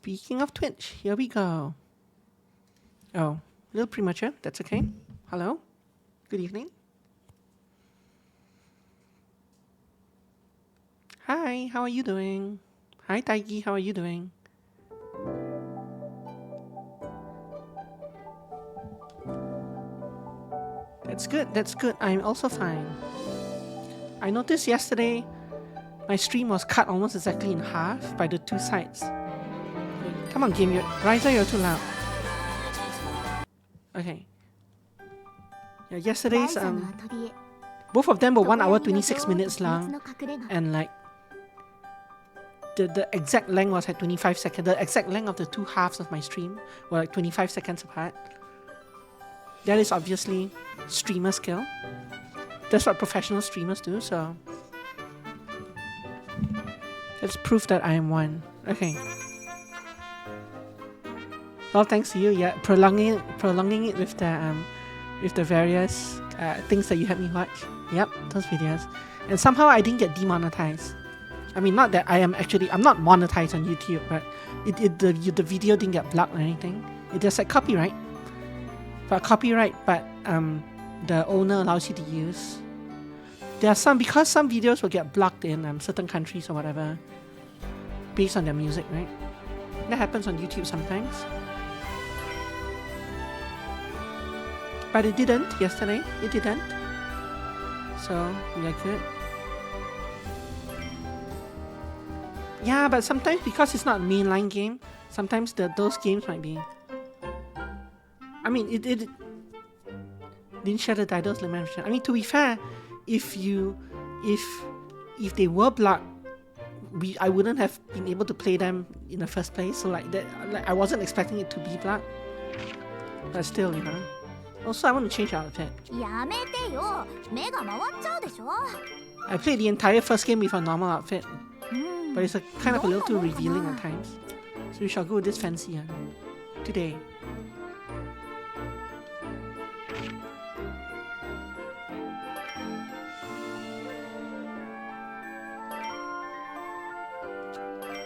Speaking of Twitch, here we go. Oh, a little premature. That's okay. Hello. Good evening. Hi, how are you doing? Hi, Taiki, how are you doing? That's good, that's good. I'm also fine. I noticed yesterday my stream was cut almost exactly in half by the two sides. Okay, come on, game. Ryza, you're too loud. Okay. Yeah, yesterday's both of them were 1 hour 26 minutes long, and like the exact length was like 25 seconds. The exact length of the two halves of my stream were like 25 seconds apart. That is obviously streamer skill. That's what professional streamers do, so that's proof that I am one. Okay. Well, thanks to you, yeah, prolonging it with the various things that you had me watch. Yep, those videos. And somehow I didn't get demonetized. I mean, not that I'm not monetized on YouTube, but the video didn't get blocked or anything. It just like copyright. But the owner allows you to use. There are because some videos will get blocked in certain countries or whatever, based on their music, right? That happens on YouTube sometimes. But it didn't yesterday. It didn't. So we are good. Yeah, but sometimes because it's not a mainline game, sometimes those games might be. I mean, it didn't share the titles limit. I mean, to be fair, if they were blocked, I wouldn't have been able to play them in the first place. So like that, I wasn't expecting it to be blocked. But still, you know. Also, I want to change outfit. I played the entire first game with a normal outfit, but it's kind of a little too revealing at times. So we shall go with this fancy one today.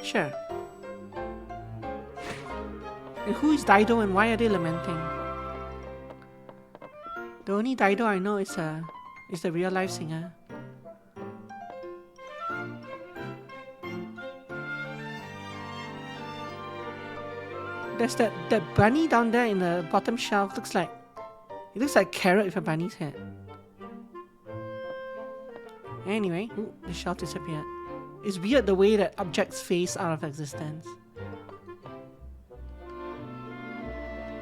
Sure. And who is Dido and why are they lamenting? The only Dido I know is the real life singer. There's that bunny down there in the bottom shelf. Looks like carrot with a bunny's head. Anyway, the shelf disappeared. It's weird the way that objects phase out of existence.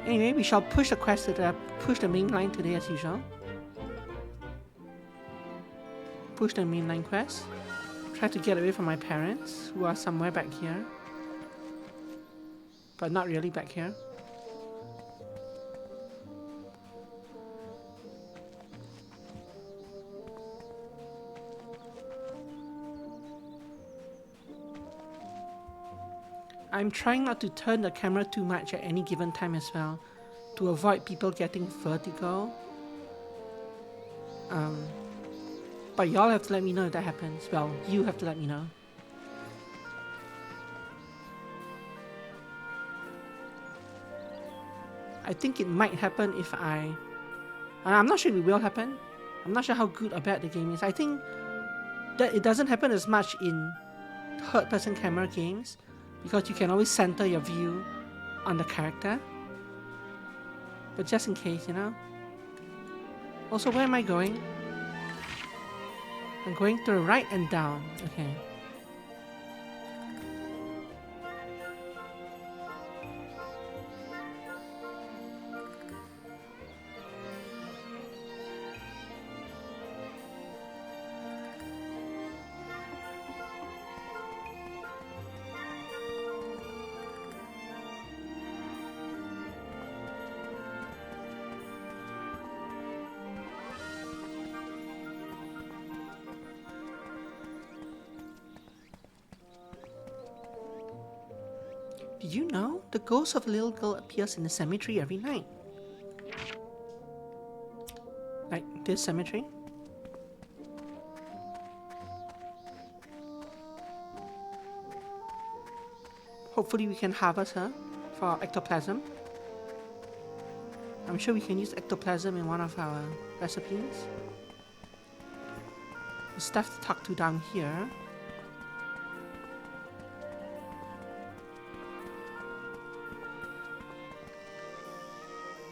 Anyway, we shall push the main line today as usual. Push the mainline quest. Try to get away from my parents, who are somewhere back here. But not really back here. I'm trying not to turn the camera too much at any given time as well, to avoid people getting vertigo. But y'all have to let me know if that happens. Well, you have to let me know. I think it might happen if I'm not sure if it will happen. I'm not sure how good or bad the game is. I think that it doesn't happen as much in third-person camera games, because you can always center your view on the character. But just in case, you know. Also, where am I going? I'm going to the right and down. Okay. Did you know the ghost of a little girl appears in the cemetery every night? Like this cemetery? hopefully we can harvest her for ectoplasm. I'm sure we can use ectoplasm in one of our recipes. The stuff to talk to down here.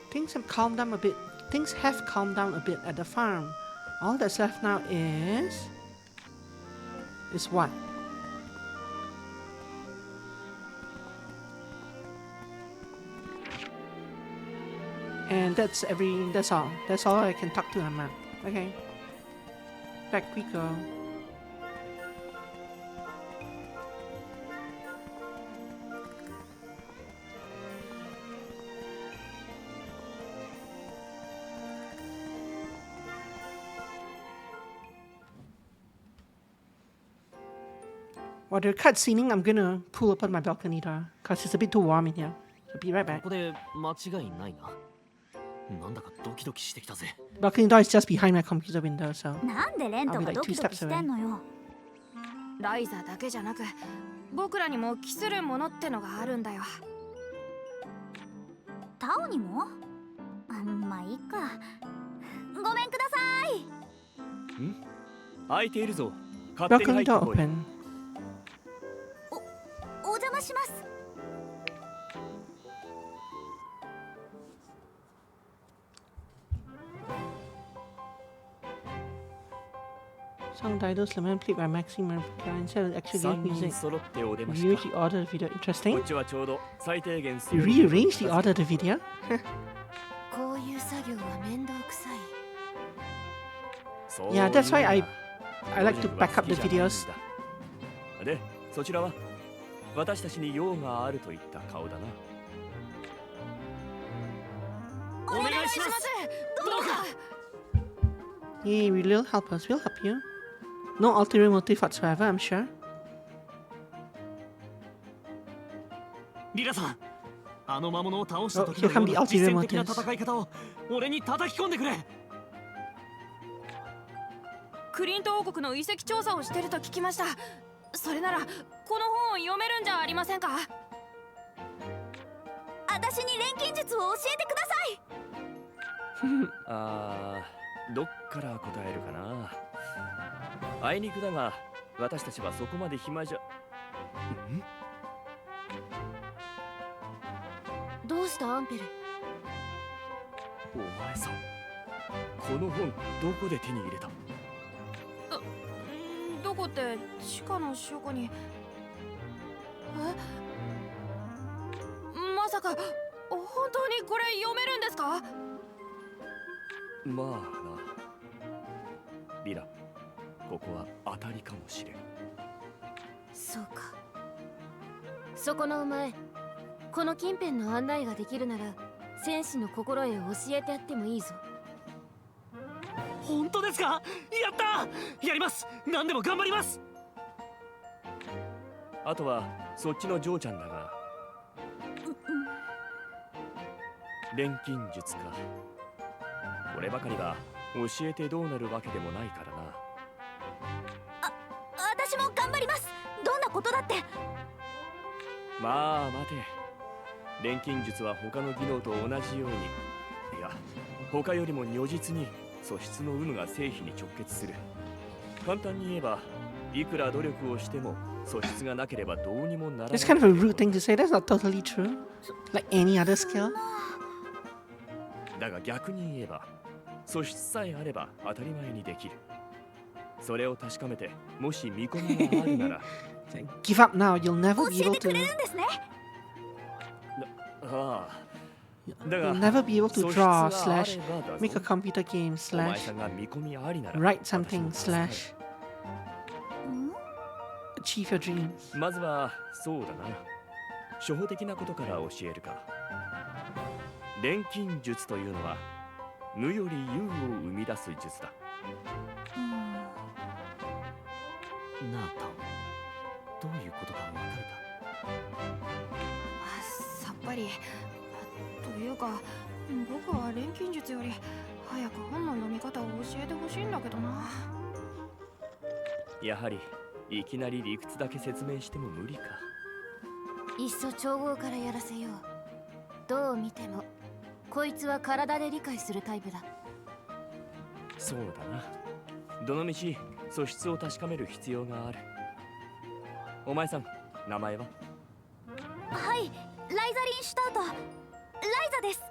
Things have calmed down a bit. Things have calmed down a bit at the farm. All that's left now is what? And that's all. That's all I can talk to them about. Okay. Back we go. While they're cutscening, I'm gonna pull up on my balcony door, cause it's a bit too warm in here. I'll be right back. Balcony door is just behind my computer window, so I'll be like 2 steps away. ライザだけじゃなく、僕らにも期するものってのがあるんだよ。タオにも？まあいいか。ごめんください。開いているぞ。 Balcony door open. お邪魔します。 Song titles Lemon played by Maxime Marca instead of actual game music. Rearrange the order of the video. Interesting. You rearrange the order of the video? こういう作業は面倒くさい。 Yeah, that's why I like to back up the videos. で、そちらは私たちに用があるといった顔だな。お願いします。どうか。 Hey, we'll help us. We'll help you. No ulterior motive whatsoever, I'm sure. リラさん、あの魔物を倒した時 here come の the ような ulterior 実践的な motives. 戦い方を俺に叩き込んでくれ。クリント王国の遺跡調査をしてると聞きました。それならこの本を読めるんじゃありませんか。私に錬金術を教えてください。どっから答えるかな。あいにくだが私たちはそこまで暇じゃ。どうしたアンペル。お前さん、この本どこで手に入れた。どこって地下の書庫に。まさか本当にこれ読めるんですか。まあな、リラ、ここは当たりかもしれん。そうか。そこのお前、この近辺の案内ができるなら戦士の心得を教えてやってもいいぞ。本当ですか。やったやります。何でも頑張ります。あとはそっちのジョーちゃんだが、錬金術か。こればかりは教えてどうなるわけでもないからな。私も頑張ります。どんなことだって。まあ待て。錬金術は他の技能と同じように、いや他よりも如実に素質の有無が成否に直結する。簡単に言えば、いくら努力をしても素質がなければどうにもならない。 That's kind of a rude thing to say. That's not totally true. Like any other skill. だが逆に言えば、素質さえあれば当たり前にできる。それを確かめて、もし見込みがあるなら。Give up now. You'll never be 教え able てくれ to. るんですね。ああ。だ You'll が never be able to 素質 draw があ slash ればだぞ。 make a computer game お前 slash さんが見込みありなら write something slash ん？ achieve your dreams. まずはそうだな。初歩的なことから教えるか。錬金術というのは無より有を生み出す術だ。なあタオ、どういうことかわかるか。さっぱり。というか、僕は錬金術より早く本の読み方を教えてほしいんだけどな。やはりいきなり理屈だけ説明しても無理か。いっそ調合からやらせよう。どう見てもこいつは体で理解するタイプだ。そうだな。どのみち素質を確かめる必要がある。お前さん、名前は？はい、ライザリンシュタウト。ライザです。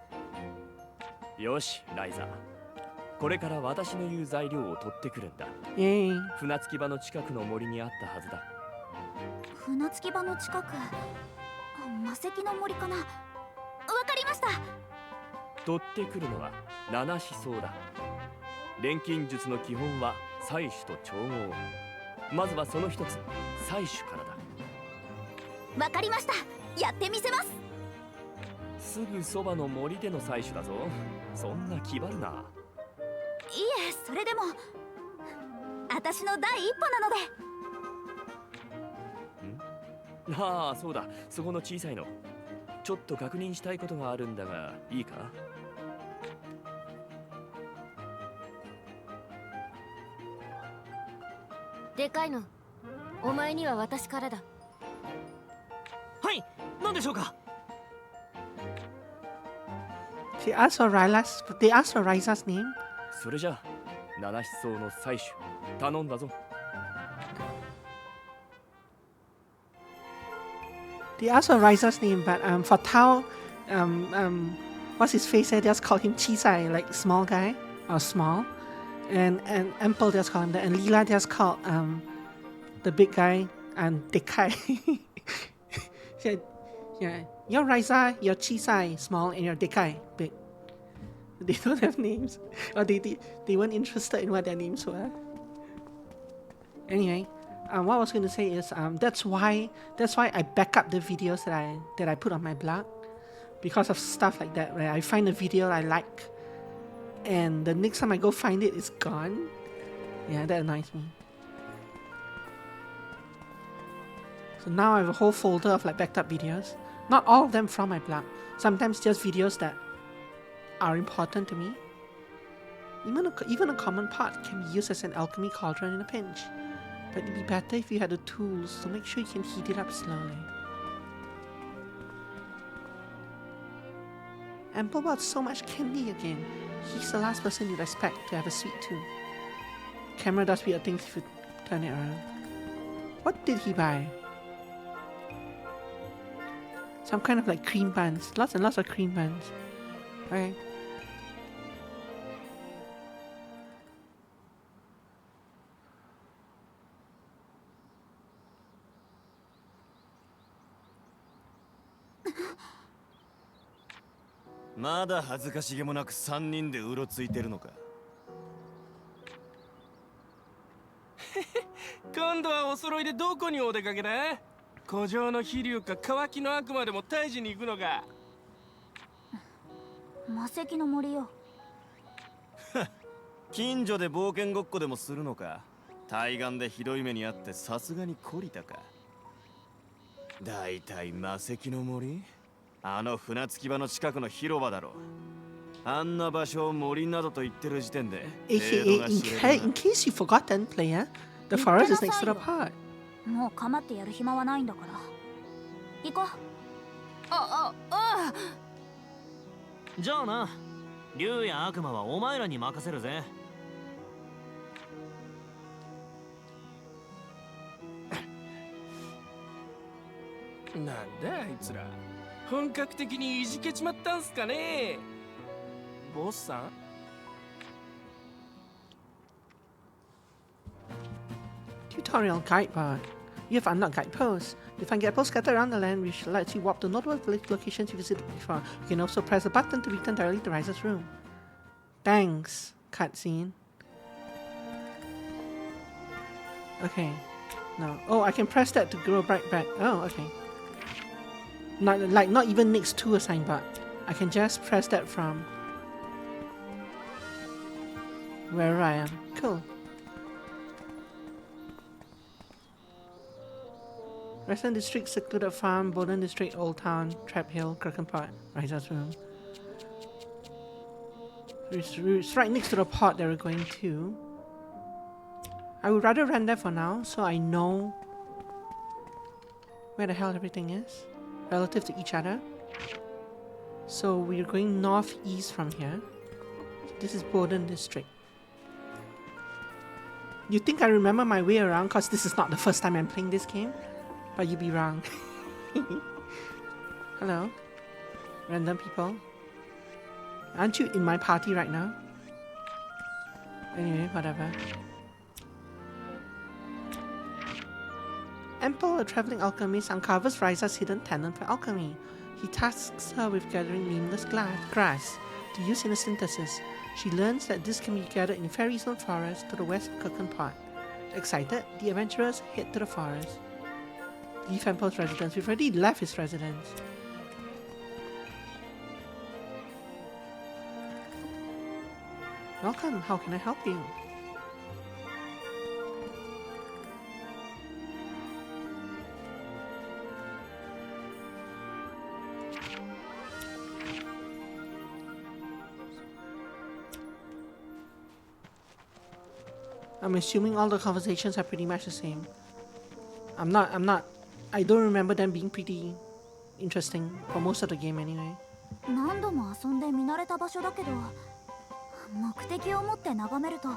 よし、ライザー。これから私の言う材料を取ってくるんだ。Yay. 船着き場の近くの森にあったはずだ。船着き場の近く、魔石の森かな。わかりました。取ってくるのは七思想だ。錬金術の基本は採取と調合。まずはその一つ、採取からだ。わかりました。やってみせます。すぐそばの森での採取だぞ。そんな気張るな。いえ、それでも私の第一歩なので。ああ、そうだ。そこの小さいの。ちょっと確認したいことがあるんだが、いいか？でかいの、お前には私からだ。はい、何でしょうか。They asked for Ryza's name. それじゃあ、七思想の採取、頼んだぞ。They asked for Ryza's name, but for Tao, what's his face? They just called him Chisai, like small guy or small, and Ample just called him that, and Lila just called the big guy Dekai. Yeah, you're Ryza, you're Chisai, small, and you're Dekai, big. They don't have names, or they weren't interested in what their names were. Anyway. What I was going to say is that's why I back up the videos that I put on my blog, because of stuff like that, where I find a video I like and the next time I go find it, it's gone. Yeah, that annoys me. So now I have a whole folder of like backed up videos, not all of them from my blog, sometimes just videos that are important to me. Even a common pot can be used as an alchemy cauldron in a pinch. But it'd be better if you had the tools to make sure you can heat it up slowly. Ample bought so much candy again. He's the last person you'd expect to have a sweet tooth. Camera does weird things if you turn it around. What did he buy? Some kind of like cream buns. Lots and lots of cream buns. Okay.「まだ恥ずかしげもなく3人でうろついてるのか」今度はお揃いでどこにお出かけだ？古城の飛竜か乾きの悪魔でも退治に行くのか？魔石の森よ。近所で冒険ごっこでもするのか？対岸でひどい目にあってさすがに懲りたか？だいたい魔石の森？あの船着き場の近くの広場だろ。あんな場所を森などと言ってる時点で AKA, in case you've forgotten, player, the forest is next to the park. もう構ってやる暇はないんだから。行こう。じゃあな、竜や悪魔はお前らに任せるぜ。なんだあいつら、本格的にいじけちまったんすかね。ボスさん。Tutorial guide bar. You have unlocked guide posts. You find guide posts scattered around the land which lets you walk to notable locations you visited before. You can also press a button to return directly to Ryza's room. Thanks. Cutscene. Okay. No. Oh, I can press that to grow right back. Oh, okay. Not even next to a signboard. I can just press that from wherever I am. Cool. Western District, Secluded Farm, Bowden District, Old Town, Trap Hill, Krakenpot, Ryza's room. It's right next to the pot that we're going to. I would rather run there for now, so I know where the hell everything is. relative to each other. So we're going northeast from here. This is Borden District. You think I remember my way around because this is not the first time I'm playing this game? But you'd be wrong. Hello. Random people. Aren't you in my party right now? Anyway, whatever. Ample, a traveling alchemist, uncovers Ryza's hidden talent for alchemy. He tasks her with gathering nameless grass to use in a synthesis. She learns that this can be gathered in Fairy Stone Forest to the west of Kirkenpot. Excited, the adventurers head to the forest. Leave Ample's residence. We've already left his residence. Welcome, how can I help you? I'm assuming all the conversations are pretty much the same. I don't remember them being pretty interesting for most of the game anyway. 何度も遊んで見慣れた場所だけど、目的を持って眺めると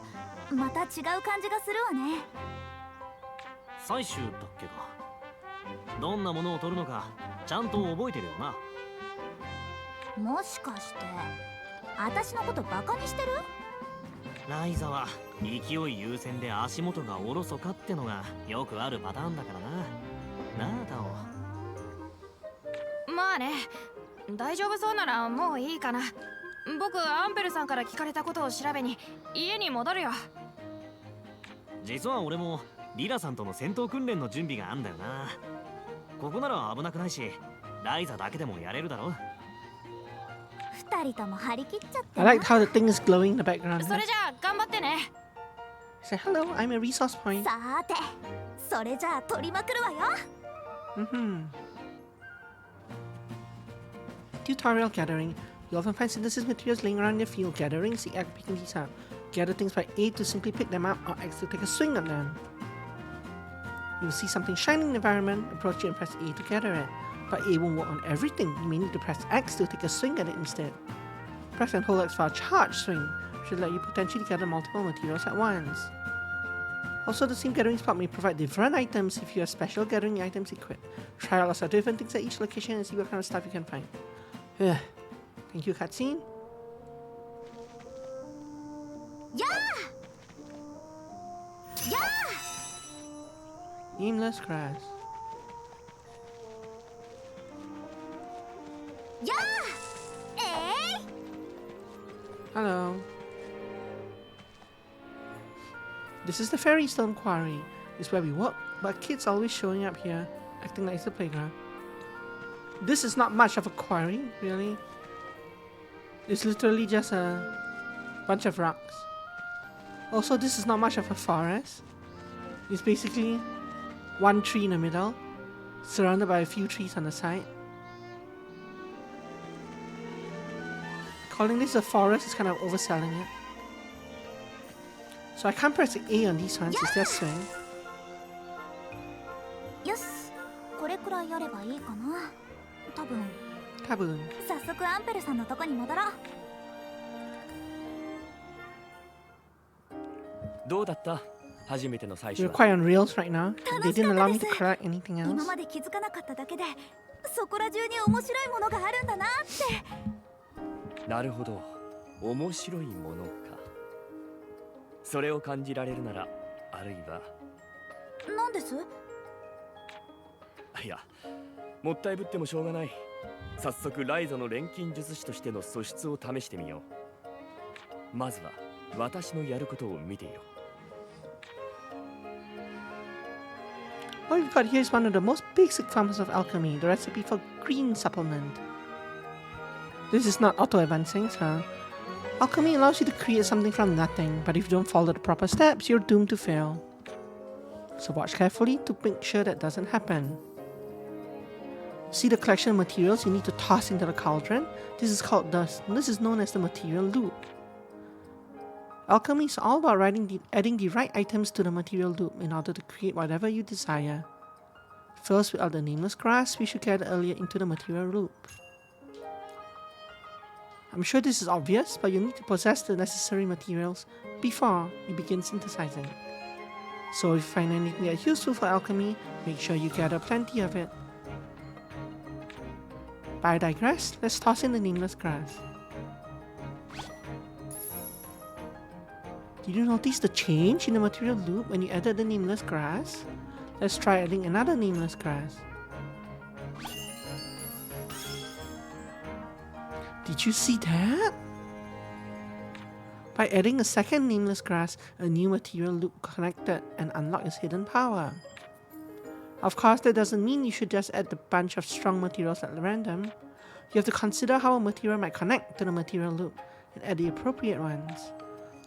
また違う感じがするわね。採集だっけか。どんなものを取るのかちゃんと覚えてるよな。もしかして私のことバカにしてる？ライザは勢い優先で足元がおろそかってのがよくあるパターンだからな。なあタオ。まあね、大丈夫そうならもういいかな。僕アンペルさんから聞かれたことを調べに家に戻るよ。実は俺もリラさんとの戦闘訓練の準備があんだよな。ここなら危なくないし、ライザだけでもやれるだろ。二人とも張り切っちゃって。I like how the thing is glowing in the background. それじゃあ頑張ってね。Say hello, I'm a resource point. さーて、それじゃあ取りまくるわよ。Tutorial gathering. You often find synthesis materials laying around your field. Gathering is the act of picking these up. Gather things by A to simply pick them up, or X to take a swing at them. You'll see something shining in the environment, approach it and press A to gather it. But A won't work on everything. You may need to press X to take a swing at it instead. Press and hold X for a charge swing, which will let you potentially gather multiple materials at once. Also, the same gathering spot may provide different items if you have special gathering items equipped. Try out lots of different things at each location and see what kind of stuff you can find. Ugh. Thank you, cutscene. Yeah! Yeah! Nameless grass. Yeah! Eh? Hello. This is the Fairy Stone Quarry. It's where we work, but kids are always showing up here, acting like it's a playground. This is not much of a quarry, really. It's literally just a bunch of rocks. Also, this is not much of a forest. It's basically one tree in the middle, surrounded by a few trees on the side. Calling this a forest is kind of overselling it. So I can't press A on these ones, it's just swing. よし、これくらいやればいいかな。多分。早速アンペルさんのとこに戻ろう。どうだった？初めての採集 We're quite on rails right now. They didn't allow me to collect anything 今 else. まで気づかなかっただけで、そこら中に面白いものがあるんだなって。なるほど、面白いものか。それを感じられるなら、あるいは。なんです？いや、もったいぶってもしょうがない。早速ライザの錬金術師としての素質を試してみよう。まずは私のやることを見ていろ。What we've got here is one of the most basic forms of alchemy, the recipe for green supplement. This is not auto-advancing, so... Alchemy allows you to create something from nothing, but if you don't follow the proper steps, you're doomed to fail. So watch carefully to make sure that doesn't happen. See the collection of materials you need to toss into the cauldron? This is called dust. This is known as the material loop. Alchemy is all about adding the right items to the material loop in order to create whatever you desire. First, without the nameless grass, we should get earlier into the material loop. I'm sure this is obvious, but you need to possess the necessary materials before you begin synthesizing. So if you find anything that's useful for alchemy, make sure you gather plenty of it. But I digress, let's toss in the nameless grass. Did you notice the change in the material loop when you added the nameless grass? Let's try adding another nameless grass. Did you see that? By adding a second nameless grass, a new material loop connected and unlocked its hidden power. Of course, that doesn't mean you should just add a bunch of strong materials at random. You have to consider how a material might connect to the material loop and add the appropriate ones.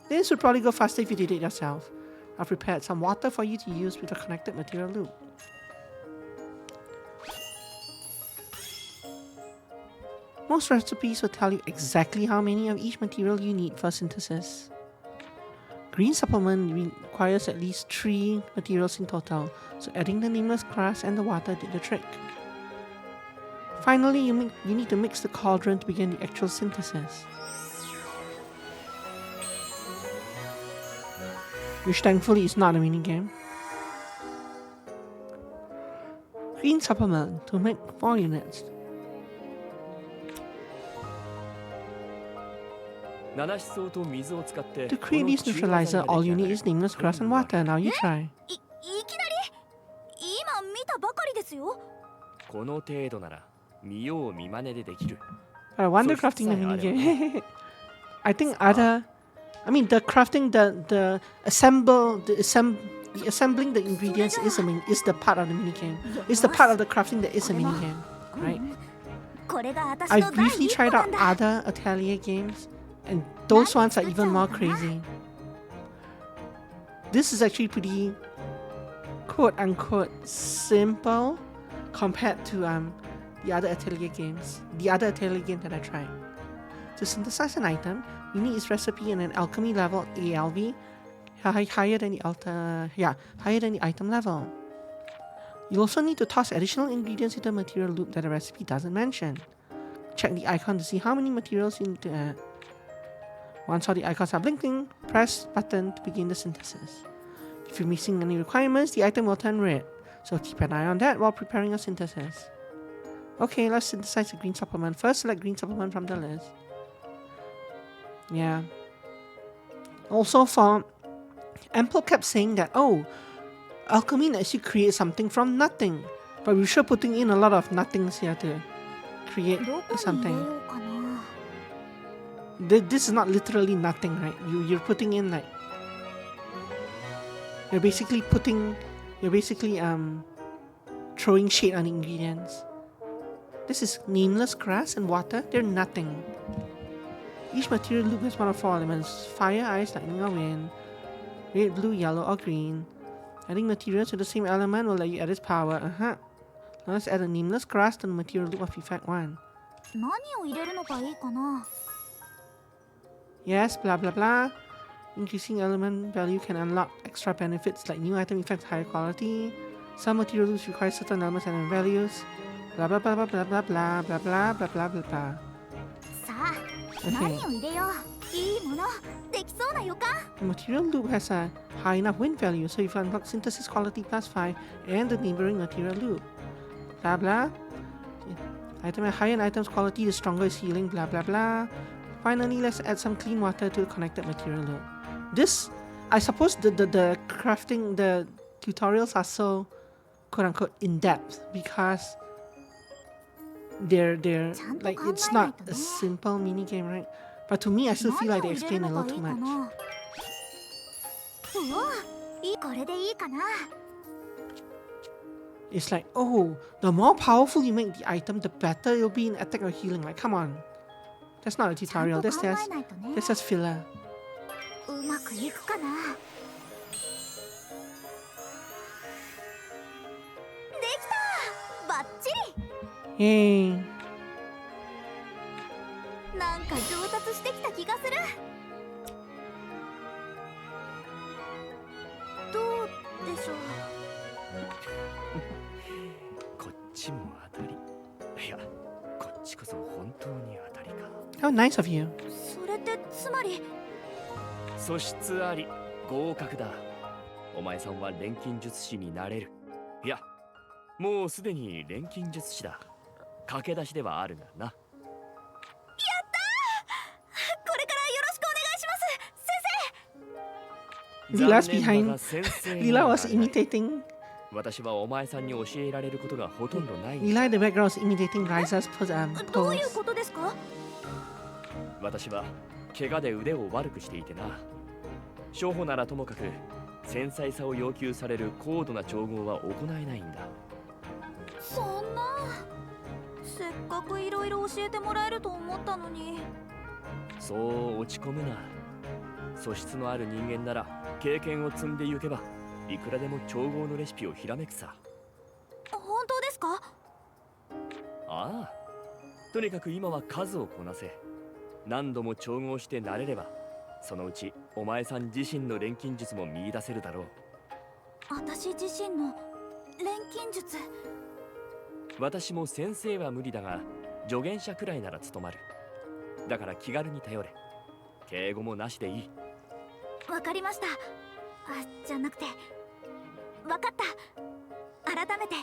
This would probably go faster if you did it yourself. I've prepared some water for you to use with a connected material loop. Most recipes will tell you exactly how many of each material you need for synthesis. Green supplement requires at least 3 materials in total, so adding the nameless grass and the water did the trick. Finally, you need to mix the cauldron to begin the actual synthesis, which thankfully is not a minigame. Green supplement to make 4 units. 七し草と水を使って To create this neutralizer, all you need is nameless grass and water. Now you try. いきなり今見たばかりですよ。この程度なら見よう見真似でできる。 But I wonder crafting the minigame. I think other... I mean, the crafting, the assembling the ingredients is the part of the minigame. It's the part of the crafting that is a minigame, right? これが私 I've の第 briefly 一歩 tried な out んだ。 other Atelier games, and those ones are even more crazy. This is actually pretty quote-unquote simple compared to the other Atelier games. The other Atelier game that I tried. To synthesize an item, you need its recipe and an alchemy level ALV higher than the item level. You also need to toss additional ingredients into the material loop that the recipe doesn't mention. Check the icon to see how many materials you need to add. Once all the icons are blinking, press button to begin the synthesis. If you're missing any requirements, the item will turn red, so keep an eye on that while preparing your synthesis. Okay, let's synthesize the green supplement. First, select green supplement from the list. Yeah. Also, for Ample kept saying that, oh, alchemy lets you create something from nothing, but we're sure putting in a lot of nothings here to create どこに入れ something. ようかな。 This is not literally nothing, right? You're putting in like you're basically throwing shade on the ingredients. This is nameless grass and water. They're nothing. Each material loop has one of 4 elements: fire, ice, lightning, or wind. Red, blue, yellow, or green. Adding materials to the same element will let you add its power. Now let's add a nameless grass to the material loop of effect 1. 何を入れるのがいいかな。 Yes, blah blah blah. Increasing element value can unlock extra benefits like new item effects, higher quality. Some material loops require certain elements and values. Blah blah blah blah blah blah blah blah blah blah blah blah blah. さあ、何を入れよう。いいもの、できそうな予感。 The material loop has a high enough wind value, so if you unlock synthesis quality +5 and the neighboring material loop. Blah blah. Item at higher items quality, the stronger is healing. Blah blah blah. Finally, let's add some clean water to the connected material loop. This, I suppose, the crafting, the tutorials are so quote-unquote in-depth because they're like, it's not a simple mini game, right? But to me, I still feel like they explain a little too much. うわ、これでいいかな。 It's like, oh, the more powerful you make the item, the better it'll be in attack or healing. Like, come on. That's not a ちゃん tutorial, と that's 考 just, えないとね。 that's just filler. うまくいくかな。できた。バッチリ。 Yay. なんか上達してきた気がする。どうでしょう。当たり。いや、こっちこそ本当に当たりか。 How nice of you. それってつまり素質あり、合格だ。お前さんは錬金術師になれる。いや、もうすでに錬金術師だ。駆け出しではあるがな。これからよろしくお願いします先 Lila's 残念 behind. だが先生に Lila は was なれない。 imitating. 私はお前さんに教えられることがほとんどない。 Lila in the background was imitating Ryza's 生。どういう pose. ことですか？私は怪我で腕を悪くしていてな。初歩ならともかく繊細さを要求される高度な調合は行えないんだ。そんな。せっかくいろいろ教えてもらえると思ったのに。そう落ち込むな。素質のある人間なら経験を積んでゆけばいくらでも調合のレシピをひらめくさ。本当ですか？ああ、とにかく今は数をこなせ。何度も調合して慣れればそのうちお前さん自身の錬金術も見出せるだろう。私自身の錬金術。私も先生は無理だが助言者くらいなら務まる。だから気軽に頼れ。敬語もなしでいい。わかりました。じゃなくてわかった。改めて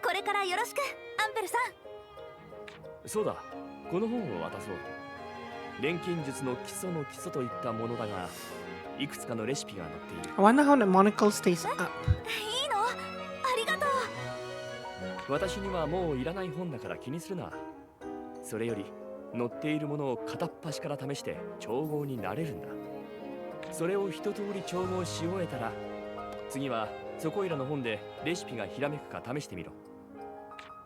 これからよろしくアンペルさん。そうだ、この本を渡そう。錬金術の基礎の基礎といったものだがいくつかのレシピが載っている。 I wonder how the monocle stays up. いいの？ありがとう。私にはもういらない本だから気にするな。それより載っているものを片っ端から試して調合になれるんだ。それを一通り調合し終えたら次はそこいらの本でレシピがひらめくか試してみろ。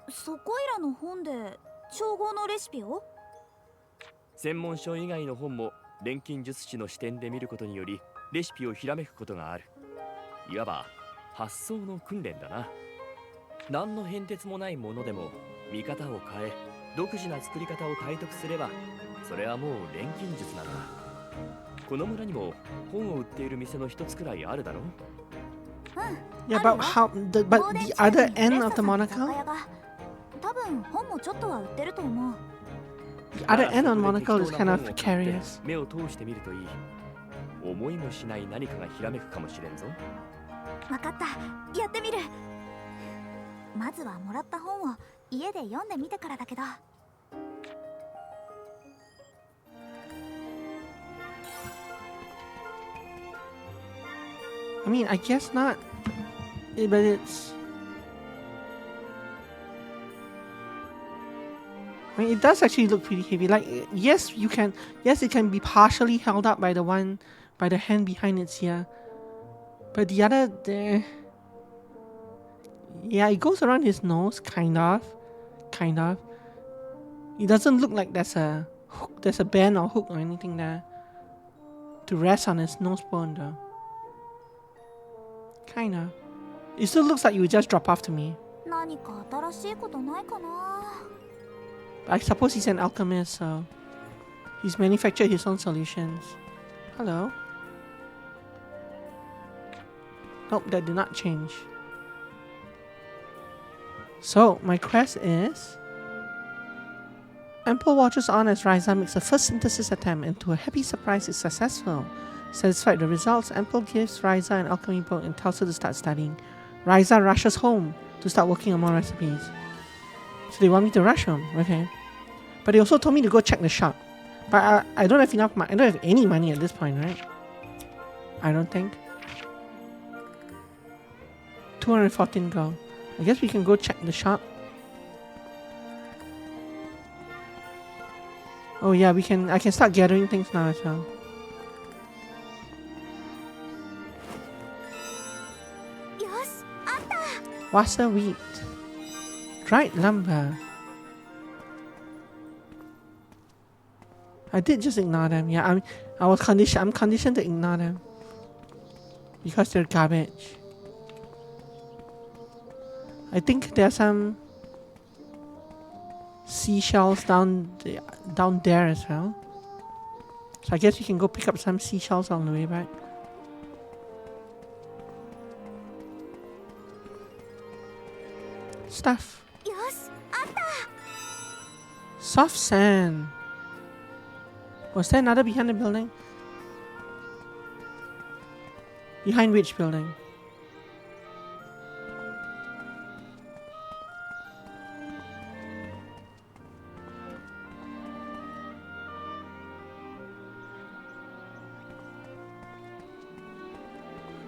そこいらの本で調合のレシピを？専門書以外の本も錬金術師の視点で見ることによりレシピをひらめくことがある。いわば発想の訓練だな。何の変哲もないものでも見方を変え独自な作り方を体得すればそれはもう錬金術なんだ。この村にも本を売っている店の一つくらいあるだろう。Yeah, but but the other end of the monocle? 多分本もちょっとは売ってると思う。 The other end on monocle is kind of precarious. 目を通してみるといい。思いもしない何かがひらめくかもしれんぞ。わかった。やってみる。まずはもらった本を家で読んでみてからだけど。I mean, I guess not. But it's... I mean, it does actually look pretty heavy. Like, yes, you can... Yes, it can be partially held up by the one... By the hand behind its ear. But the other... Yeah, it goes around his nose, kind of. Kind of. It doesn't look like there's a hook, there's a band or hook or anything there to rest on his nose bone, though. Kinda. It still looks like you would just drop off to me. 何か新しいことないかな。 But I suppose he's an alchemist, so he's manufactured his own solutions. Hello. Nope, that did not change. So, my quest is... Ample watches on as Ryza makes a first synthesis attempt, and to a happy surprise is successful. Satisfied with the results, Ample gives Ryza an alchemy book and tells her to start studying. Ryza rushes home to start working on more recipes. So they want me to rush home, okay. But they also told me to go check the shop. But I don't have enough money. I don't have any money at this point, right? I don't think. 214 gold. I guess we can go check the shop. Oh yeah, we can. I can start gathering things now as well. Yes, あった。 Wasa wheat. Dried lumber. I did just ignore them. Yeah, I'm conditioned to ignore them because they're garbage. I think there's some seashells down there as well. So I guess we can go pick up some seashells on the way back. Stuff. よし、あ Soft sand. Was there another behind the building? Behind which building?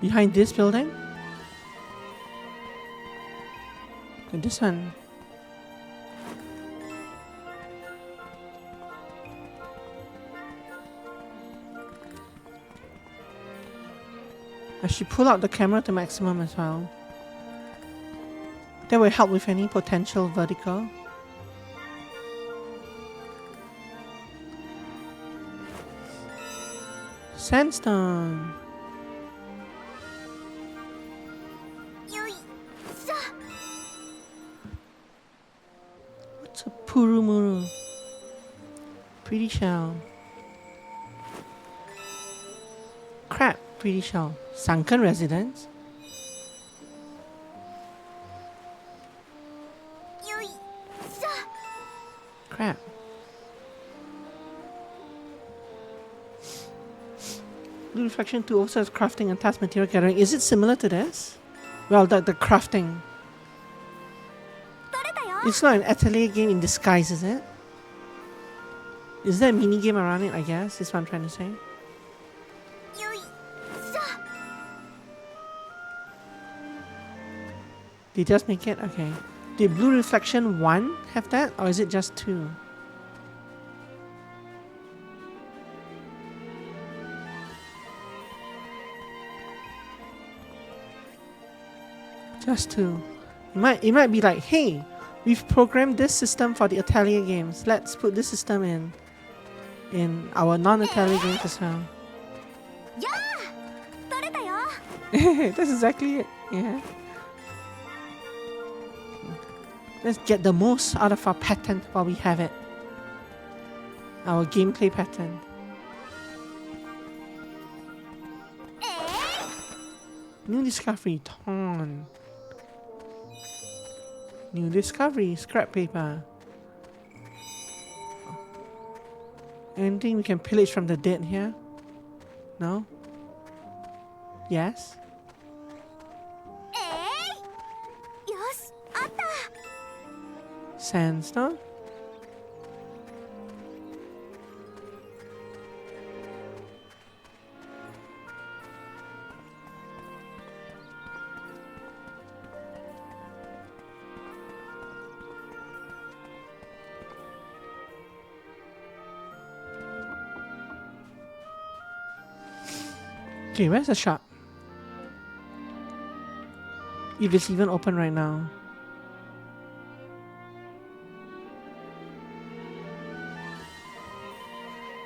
Behind this building? And this one. I should pull out the camera to maximum as well. That will help with any potential vertical. Sandstone. よいしょ。 What's a purumuru? Pretty shell. Crab. Pretty shell. Sunken residence. よいしょ。 Crab. Blue reflection 2 also has crafting and task material gathering. Is it similar to this? Well, the crafting. 取れたよ。 It's not an Atelier game in disguise, is it? Is there a mini game around it, I guess? Is what I'm trying to say. よいしょ。 They just make it? Okay. Did Blue Reflection 1 have that? Or is it just 2? Just 2. It might be like, hey, we've programmed this system for the Atelier games. Let's put this system in our non-Atelier games as well. やあ。取れたよ。 That's exactly it. Yeah. Let's get the most out of our pattern while we have it. Our gameplay pattern. ええ。 New discovery, torn. New discovery, scrap paper. Anything we can pillage from the dead here? No? Yes? ええ。よし。あった。 Sandstone? Okay, where's the shop? If it's even open right now.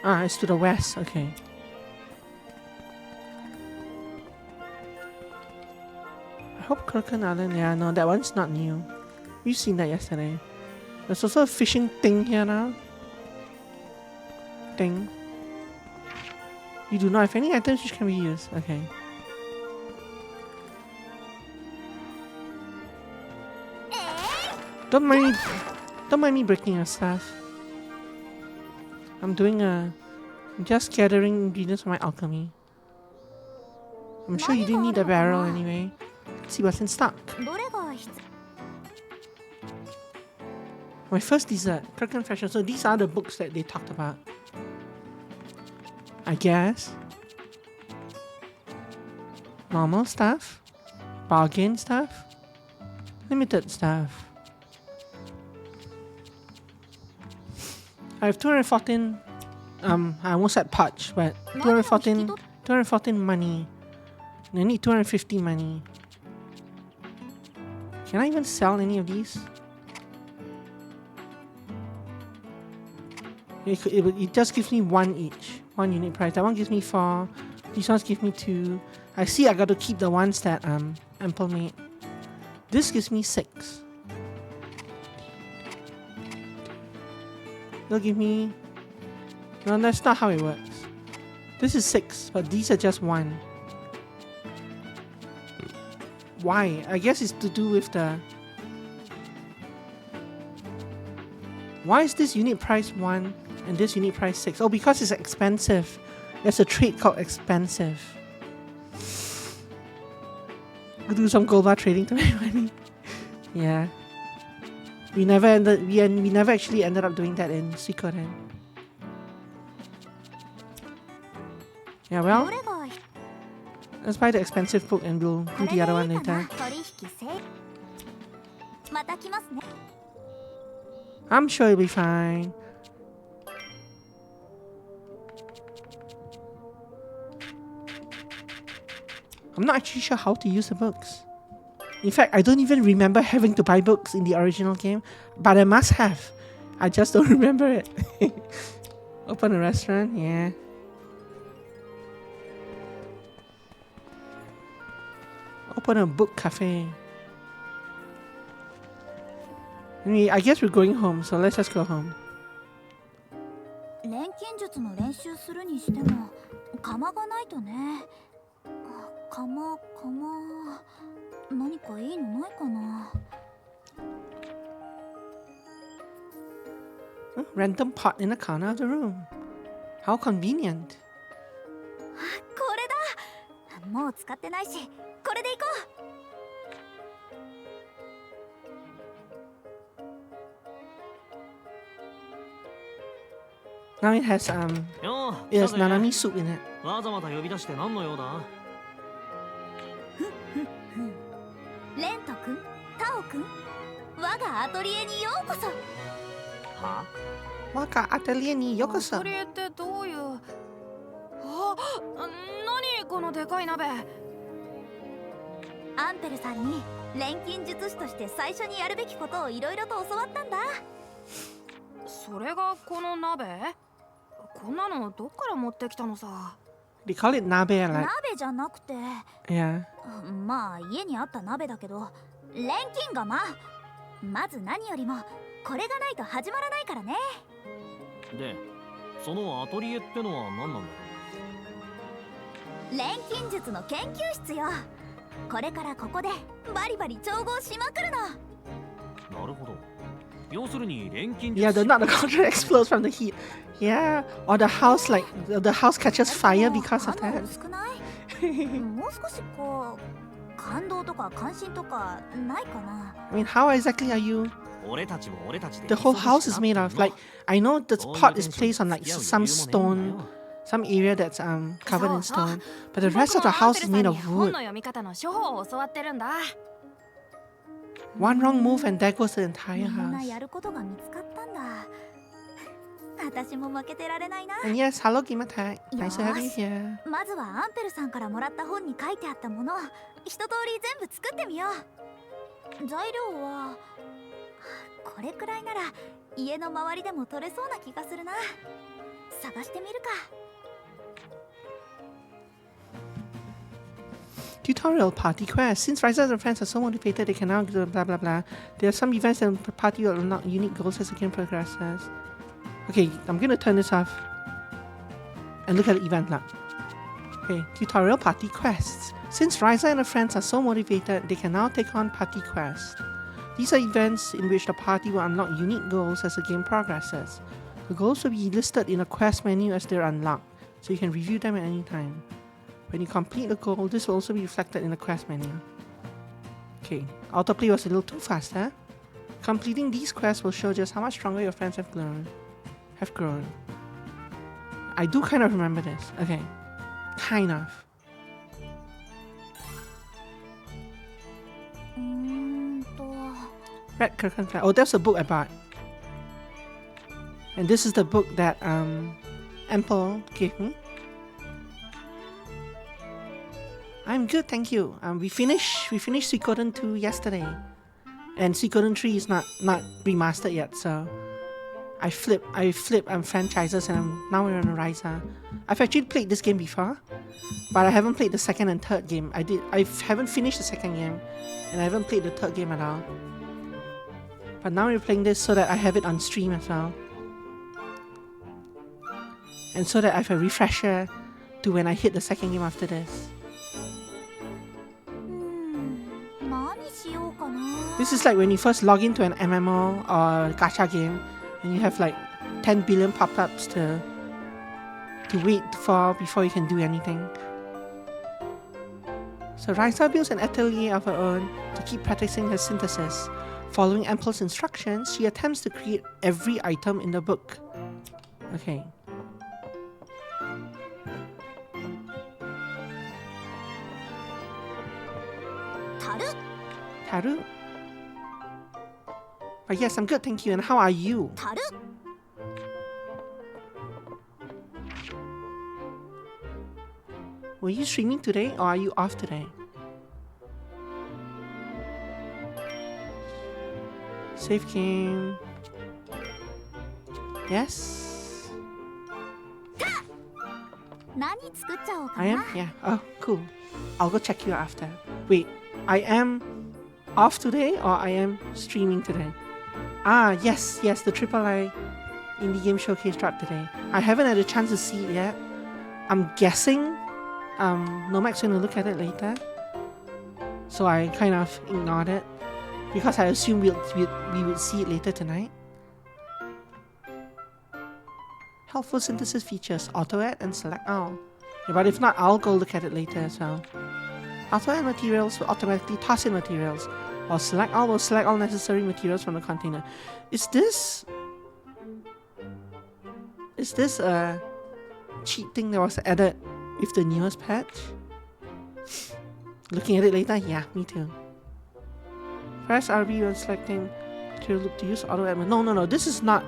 Ah, it's to the west, okay. I hope Croken Island, yeah, no, that one's not new. We've seen that yesterday. There's also a fishing thing here now. Thing. You do not have any items which can be used, okay. Don't mind me breaking your stuff. I'm just gathering ingredients for my alchemy. I'm sure you didn't need a barrel anyway. Let's see what's in stock. どれが必 My first dessert, Kirken Fashion. So these are the books that they talked about. I guess. Normal stuff. Bargain stuff. Limited stuff. I have 214. I almost said patch, but 214 money. And I need 250 money. Can I even sell any of these? It just gives me 1 each. 1 unit price. That one gives me 4. These ones give me 2. I see I got to keep the ones that Ample made. This gives me 6. They'll give me... No, that's not how it works. This is 6, but these are just 1. Why? I guess it's to do with the... Why is this unit price 1 and this unit price 6? Oh, because it's expensive. There's a trait called expensive. We'll do some gold bar trading to make money. Yeah. We never actually ended up doing that in Suikoden. Yeah, well, どれが let's buy the expensive book and we'll do the other one later. 取引成また来ますね I'm sure it'll be fine. I'm not actually sure how to use the books. In fact, I don't even remember having to buy books in the original game, but I must have. I just don't remember it. Open a restaurant, yeah. Open a book cafe. Anyway, I guess we're going home, so let's just go home. 錬金術の練習するにしても釜がないとね釜何かいいのないかな Random pot in a corner of the room. How convenient. これだもう使ってないしこれでいこう Now it has よ it has 来たぜ nanami soup in it. わざわざ呼び出して何の用だ？レント君タオ君我がアトリエにようこそは？ Waka Atelier ni ア yokoso. トリエってどういう何このでかい鍋アンペルさんに錬金術師として最初にやるべきことをいろいろと教わったんだそれがこの鍋こんなのどっから持ってきたのさ They call it nabe, like 鍋じゃなくて yeah. まあ家にあった鍋だけど錬金釜まず何よりもこれがないと始まらないからねで、そのアトリエってのは何なんだ？錬金術の研究室よこれからここでバリバリ調合しまくるのなるほど。要するに錬金 Yeah, 術 the not the contract explodes from the heat. Yeah, or the house like the house catches fire because of 反応 that. 薄くないもう少しこう感動とか関心とかないかな I mean, how exactly are you? 俺たちも俺たちで The whole house is made of like I know the pot is placed on like some stone, some area that's covered in stone, but the rest of the house is made of 本 wood. の読み方の処方を教わってるんだ One wrong move and there goes the み entire んな house. やることが見つかったんだ私も負けてられないな And yes, hello Game Attack. Nice to have you Yes. here. まずはアンペルさんからもらった本に書いてあったものを一通り全部作ってみよう材料はこれくらいなら家の周りでも取れそうな気がするな探してみるか Tutorial party quest. Since Ryza and friends are so motivated, they can now do blah blah blah. There are some events and party will unlock unique goals as the game progresses. Okay, I'm gonna turn this off and look at the event log. Okay, tutorial party quests. Since Ryza and her friends are so motivated, they can now take on party quests. These are events in which the party will unlock unique goals as the game progresses. The goals will be listed in a quest menu as they're unlocked, so you can review them at any time. When you complete a goal, this will also be reflected in the quest menu. Okay, autoplay was a little too fast, huh? Completing these quests will show just how much stronger your friends have grown. I do kind of remember this. Okay, kind of. と Red Curtain Flag. Oh, that's a book I bought. And this is the book that Ample gave me. I'm good, thank you. We finished Suikoden 2 yesterday. And Suikoden 3 is not remastered yet, so I flip franchises and now we're on Ryza. I've actually played this game before, but I haven't played the second and third game. I haven't finished the second game, and I haven't played the third game at all. But now we're playing this so that I have it on stream as well. And so that I have a refresher to when I hit the second game after this. 何しようかな This is like when you first log into an MMO or gacha game, And you have like 10 billion pop-ups to wait for before you can do anything. So Ryza builds an atelier of her own to keep practicing her synthesis. Following Ample's instructions, she attempts to create every item in the book. Okay. Taru? But yes, I'm good, thank you. And how are you? Were you streaming today or are you off today? Save game. Yes. I am? Yeah. Oh, cool. I'll go check you out after. Wait, I am off today or I am streaming today? Ah, yes, the AAA Indie Game Showcase dropped today. I haven't had a chance to see it yet. I'm guessing Nomac's gonna look at it later. So I kind of ignored it. Because I assume we would see it later tonight. Helpful synthesis features, auto-add and select all. Yeah, but if not, I'll go look at it later as well. Auto-add materials will automatically toss in materials, while select all will select all necessary materials from the container. Is this a cheat thing that was added with the newest patch? Looking at it later, yeah, me too. Press RB when selecting to look to use auto add. No, this is not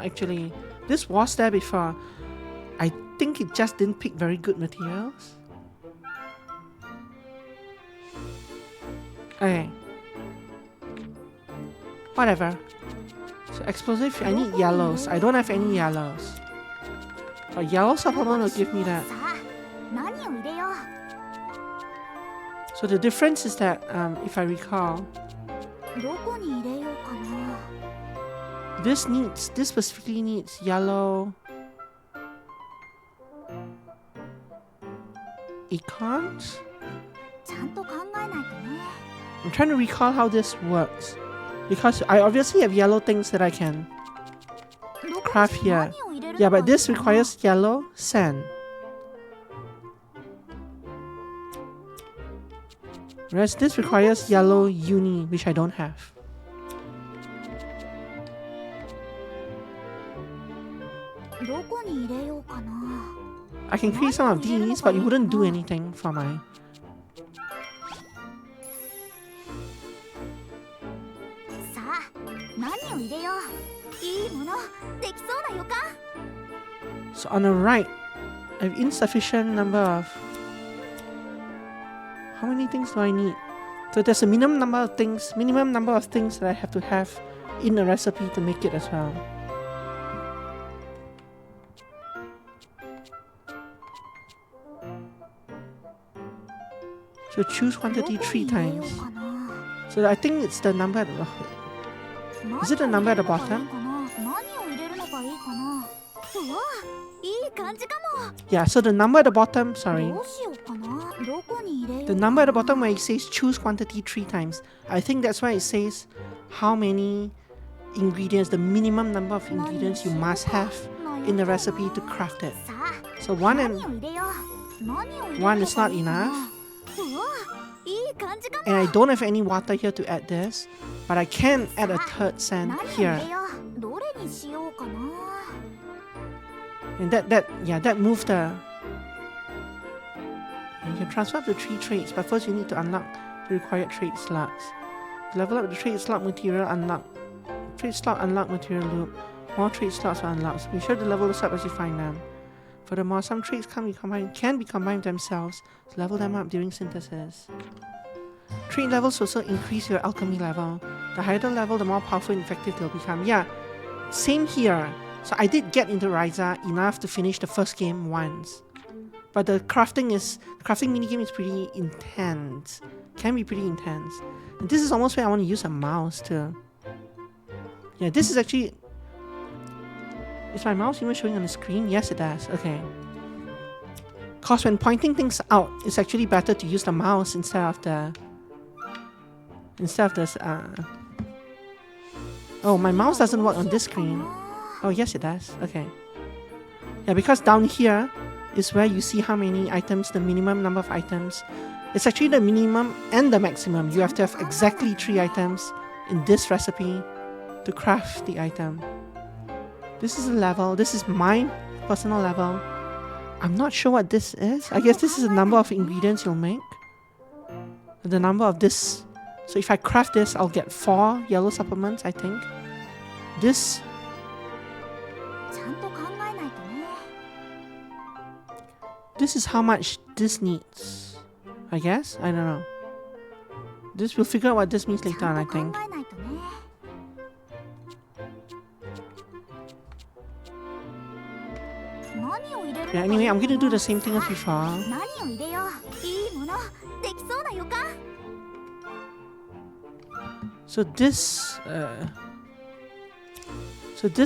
actually, this was there before. I think it just didn't pick very good materials. Okay. Whatever. So explosive, I need yellows. I don't have any yellows. A yellow supplement will give me that. So the difference is that, if I recall, this specifically needs yellow icons. I'm trying to recall how this works, because I obviously have yellow things that I can craft here. Yeah, but this requires yellow sand. Whereas this requires yellow uni, which I don't have. I can create some of these, but it wouldn't do anything for my... So on the right, I have insufficient number of... How many things do I need? So there's a minimum number of things that I have to have in the recipe to make it as well. So choose quantity 3 times. So I think it's the number at the bottom. Is it the number at the bottom? Yeah, so the number at the bottom, sorry. The number at the bottom where it says choose quantity 3 times. I think that's why it says how many ingredients, the minimum number of ingredients you must have in the recipe to craft it. So 1 is not enough. And I don't have any water here to add this, but I can add a third sand here. And that moved the... You can transfer up to 3 traits, but first you need to unlock the required trait slots. Level up the trait slot material unlock. Trait slot unlock material loop. More trait slots are unlocked. So be sure to level this up as you find them. Furthermore, some traits can be combined themselves to level them up during synthesis. Trait levels also increase your alchemy level. The higher the level, the more powerful and effective they'll become. Yeah, same here. So I did get into Ryza enough to finish the first game once. But the crafting minigame is pretty intense. Can be pretty intense. And this is almost where I want to use a mouse to... Yeah, this is actually... Is my mouse even showing on the screen? Yes, it does. Okay. Cause when pointing things out, it's actually better to use the mouse instead of this. Oh, my mouse doesn't work on this screen. Oh, yes, it does. Okay. Yeah, because down here is where you see how many items, the minimum number of items. It's actually the minimum and the maximum. You have to have exactly 3 items in this recipe to craft the item. This is a level. This is my personal level. I'm not sure what this is. I guess this is the number of ingredients you'll make. The number of this. So if I craft this, I'll get 4 yellow supplements, I think. This. ちゃんと考えないとね。 This is how much this needs. I guess? I don't know. This, we'll figure out what this means ち later ゃ on, ん I と考 think. えないとね。何を入れるのか Yeah, anyway, I'm gonna do the same thing as before. 何を入れよう。いいものできそうな予感。 So this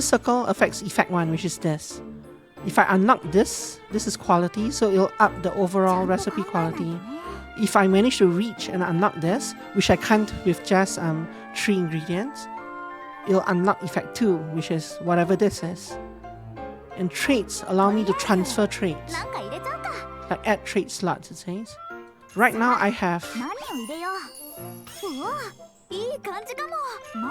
circle affects effect 1, which is this. If I unlock this, this is quality, so it'll up the overall recipe quality. If I manage to reach and unlock this, which I can't with just 3 ingredients, it'll unlock effect 2, which is whatever this is. And traits allow me to transfer traits, なんか入れちゃうか。 like add trait slots, it says. Right now I have, 何を入れよう。うわ、いい感じかも。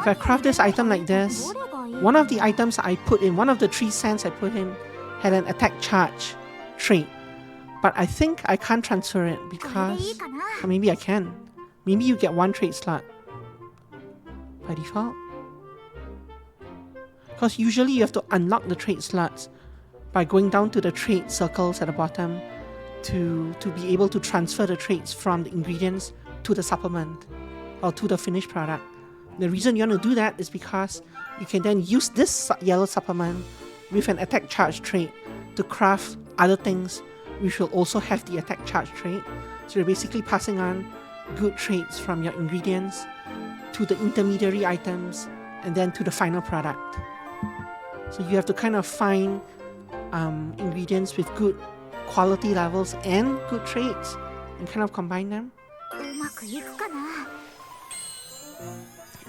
if I craft this item like this, どれがいい？ one of the items I put in, one of the 3 cents I put in, had an attack charge trait. But I think I can't transfer it これでいい because, かな。 or maybe I can. Maybe you get 1 trait slot by default. Because usually you have to unlock the trait slots by going down to the trait circles at the bottom to be able to transfer the traits from the ingredients to the supplement or to the finished product. The reason you want to do that is because you can then use this yellow supplement with an attack charge trait to craft other things which will also have the attack charge trait. So you're basically passing on good traits from your ingredients to the intermediary items and then to the final product. So you have to kind of find ingredients with good quality levels and good traits and kind of combine them. うまくいくかな。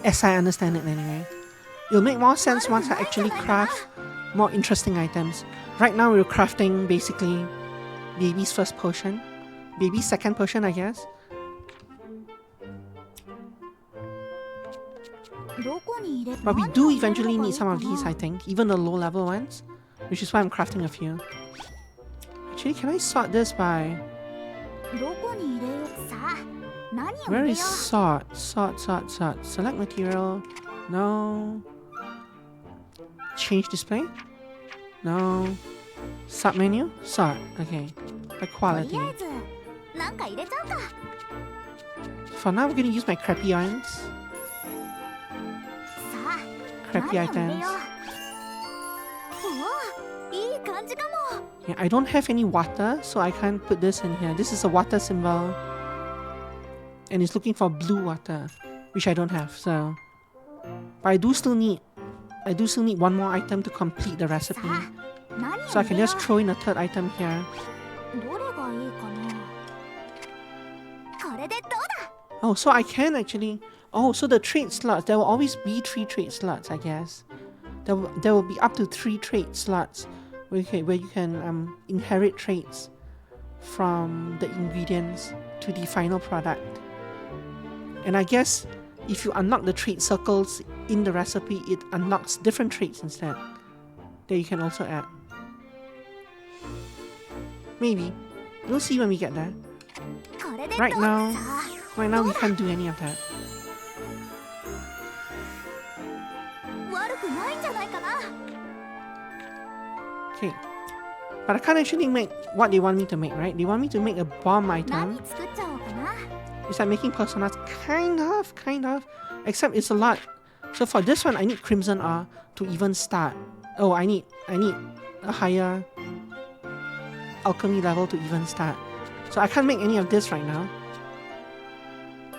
As I understand it anyway. It'll make more sense once I actually craft more interesting items. Right now we're crafting basically baby's first potion, baby's second potion I guess. どこに入れ But we 何を do 入れる eventually のがい need い some か of these な。 I think, even the low level ones, which is why I'm crafting a few. Actually, can I sort this by... どこに入れよう。さあ、何を Where 入れ is よ sort? Sort. Select material. No. Change display? No. Submenu? Sort. Okay. By う。と quality. りあえず、なんか入れちゃうか。 For now, I'm gonna use my crappy ones. さあ、 Crappy 何を入れ items. よう。うわ、いい感じかも。 Yeah, I don't have any water, so I can't put this in here. This is a water symbol. And it's looking for blue water, which I don't have, so... But I do still need 1 more item to complete the さ recipe. あ、何を So I 入 can れよ just throw in a third item here. う。どれがいいかな。これでどうだ。 Oh, so I can actually... Oh, so the trait slots, there will always be 3 trait slots, I guess. There will be up to 3 trait slots where you can inherit traits from the ingredients to the final product. And I guess if you unlock the trait circles in the recipe, it unlocks different traits instead that you can also add. Maybe. We'll see when we get there. これでどう Right だ。 now, さあ、 right now we can't do any of that. 悪くないんじゃないかな。 Okay. But I can't actually make what they want me to make, right? They want me to make a bomb 何 item. 作っちゃおうかな。 It's like making personas. Kind of. Except it's a lot. So for this one, I need Crimson R to even start. Oh, I need a higher alchemy level to even start. So I can't make any of this right now.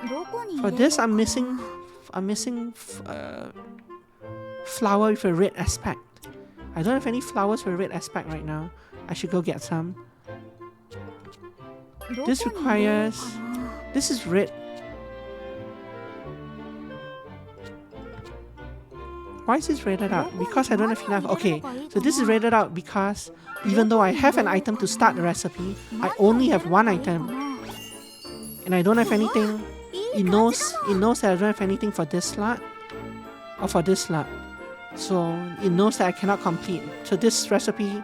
どこに入 For れよう this, かな。 I'm missing flower with a red aspect. I don't have any flowers with a red aspect right now. I should go get some. どこ This に入れよう requires... かな。 This is red. Why is this rated out? Because I don't have enough. Okay, so this is rated out because even though I have an item to start the recipe, I only have one item. And I don't have anything. It knows that I don't have anything for this slot or for this slot. So it knows that I cannot complete. So this recipe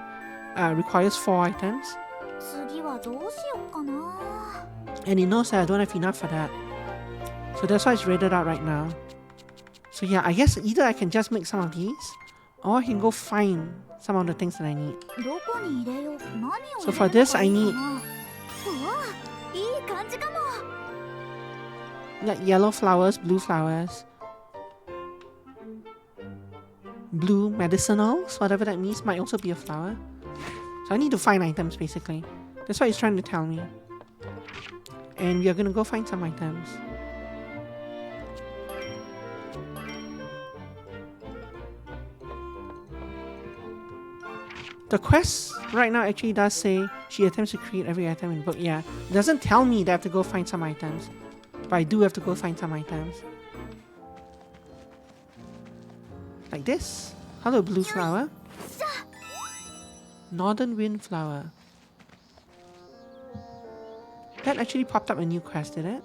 requires 4 items. 次はどうしよっかな。 And it knows that I don't have enough for that. So that's why it's rated out right now. So yeah, I guess either I can just make some of these, or I can go find some of the things that I need. どこに入れよう。何を入れればいいかな。 So for this I need うわ、いい感じかも。 yellow flowers, blue flowers, blue medicinals, whatever that means, might also be a flower. So I need to find items basically. That's what he's trying to tell me. And we are gonna go find some items. The quest right now actually does say she attempts to create every item in the book. Yeah, it doesn't tell me that I have to go find some items, but I do have to go find some items. Like this. Hello, blue flower. Northern wind flower. That actually popped up a new quest, did it?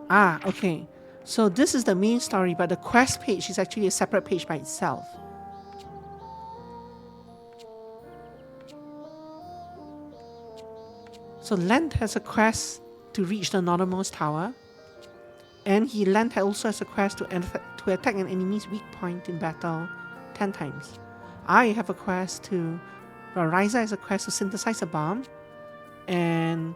Ah, okay. So this is the main story, but the quest page is actually a separate page by itself. So Lent has a quest to reach the northernmost tower, and Lent also has a quest to attack an enemy's weak point in battle 10 times. I have a quest to... Well, Ryza has a quest to synthesize a bomb, and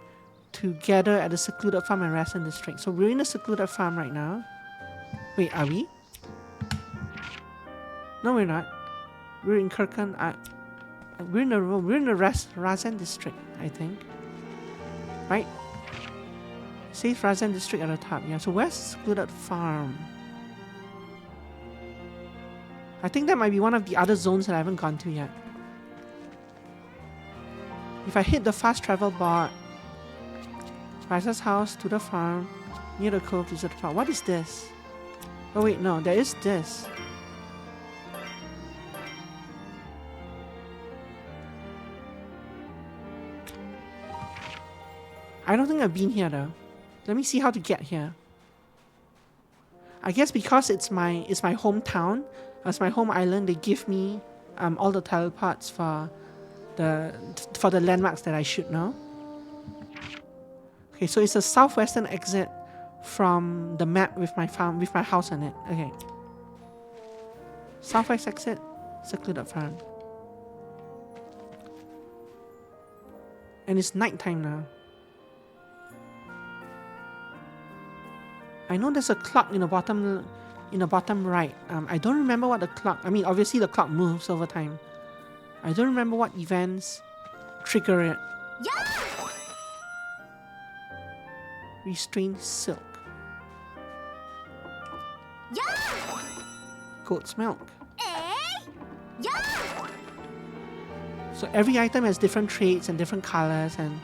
to gather at the secluded farm and rest in district. So we're in the secluded farm right now. Wait, are we? No, we're not. We're in Kirkan. We're in the Razan district, I think. Right? It says Razan district at the top. Yeah. So where's the secluded farm? I think that might be one of the other zones that I haven't gone to yet. If I hit the fast travel bot, Ryza's house to the farm, near the cove to the farm. What is this? Oh wait, no, there is this. I don't think I've been here though. Let me see how to get here. I guess because it's my hometown, as my home island, they give me all the teleports for the landmarks that I should know. Okay, so it's a southwestern exit from the map with my farm, with my house on it. Okay. Southwest exit, secluded farm. And it's nighttime now. I know there's a clock in the bottom right. I don't remember what the clock... I mean, obviously the clock moves over time. I don't remember what events trigger it. Yeah! Restrained silk. Yeah! Goat's milk. Yeah! So every item has different traits and different colors, and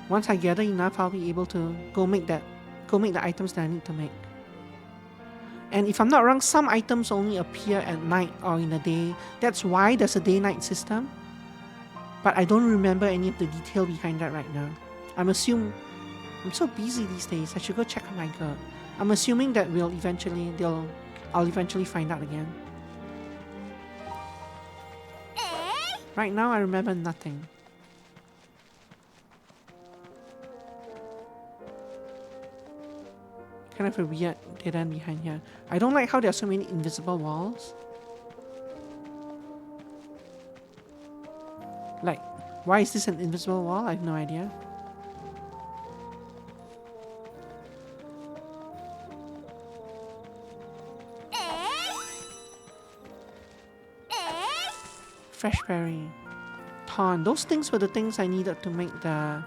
once I gather enough, I'll be able to go make the items that I need to make. And if I'm not wrong, some items only appear at night or in the day. That's why there's a day-night system. But I don't remember any of the detail behind that right now. I'm so busy these days. I should go check on my girl. I'm assuming that I'll eventually find out again. Right now, I remember nothing. Kind of a weird dead end behind here. I don't like how there are so many invisible walls. Like, why is this an invisible wall? I have no idea. Fresh berry. Thorn. Those things were the things I needed to make that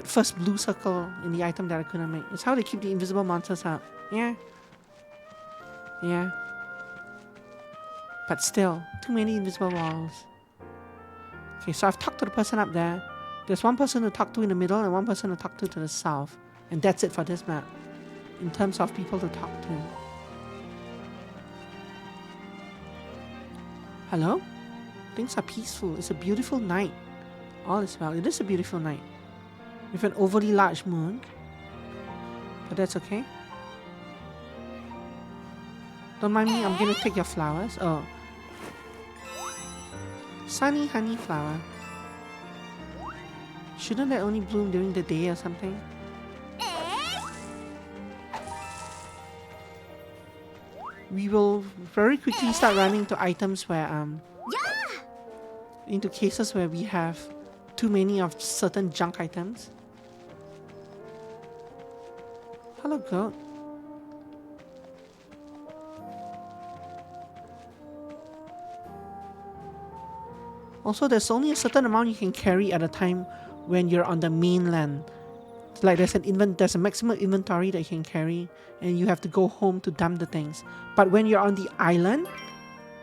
first blue circle in the item that I couldn't make. It's how they keep the invisible monsters up. Yeah. Yeah. But still, too many invisible walls. Okay, so I've talked to the person up there. There's one person to talk to in the middle and one person to talk to the south. And that's it for this map. In terms of people to talk to. Hello? Things are peaceful. It's a beautiful night. All is well. It is a beautiful night. With an overly large moon. But that's okay. Don't mind me, I'm gonna take your flowers. Oh. Sunny honey flower. Shouldn't that only bloom during the day or something? We will very quickly start running to items where into cases where we have too many of certain junk items. Hello, goat. Also, there's only a certain amount you can carry at a time when you're on the mainland. It's like there's a maximum inventory that you can carry, and you have to go home to dump the things. But when you're on the island,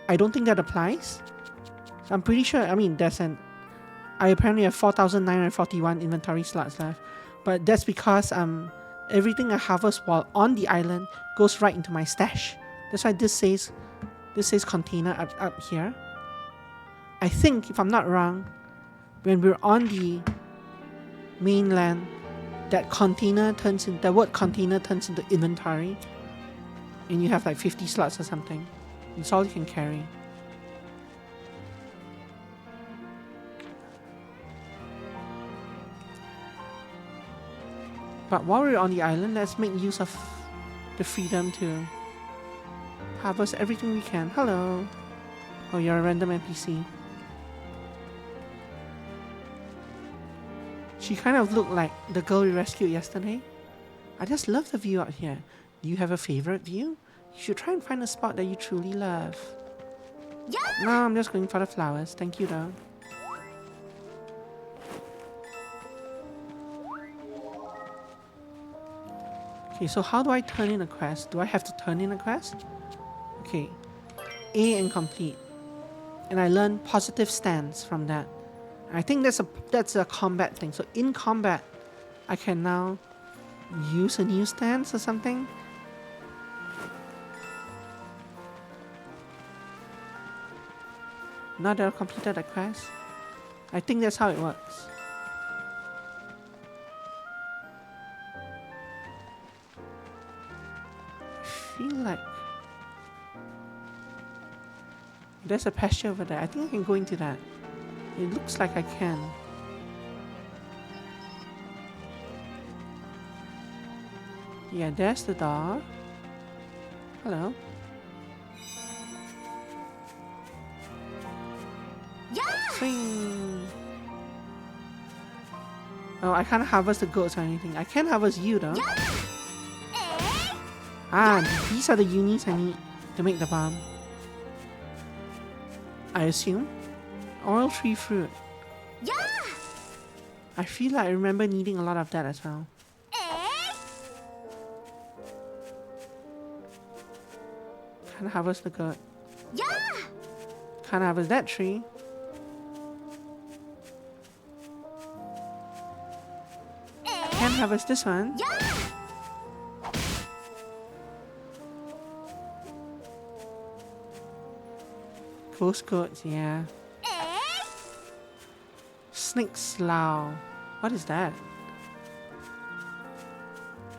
I don't think that applies. I'm pretty sure. I mean, I apparently have 4,941 inventory slots left, but that's because everything I harvest while on the island goes right into my stash. That's why this says container up here. I think, if I'm not wrong, when we're on the mainland, that word container turns into inventory, and you have like 50 slots or something. It's all you can carry. But while we're on the island, let's make use of the freedom to harvest everything we can. Hello. Oh, you're a random NPC. She kind of looked like the girl we rescued yesterday. I just love the view out here. Do you have a favorite view? You should try and find a spot that you truly love. Yeah. No, I'm just going for the flowers. Thank you though. Okay, so how do I turn in a quest? Do I have to turn in a quest? Okay. A and complete. And I learn positive stance from that. I think that's a combat thing. So in combat, I can now use a new stance or something. Now that I've completed the quest, I think that's how it works. I feel like there's a pasture over there. I think I can go into that. It looks like I can. Yeah, there's the door. Hello. Swing. Oh, I can't harvest the goats or anything. I can harvest you though. Ah, these are the unis I need to make the bomb. I assume. Oil tree fruit. I feel like I remember needing a lot of that as well. Can't harvest the goat. Can't harvest that tree. Can't harvest this one. Ghost goats, yeah. Snake slough. What is that?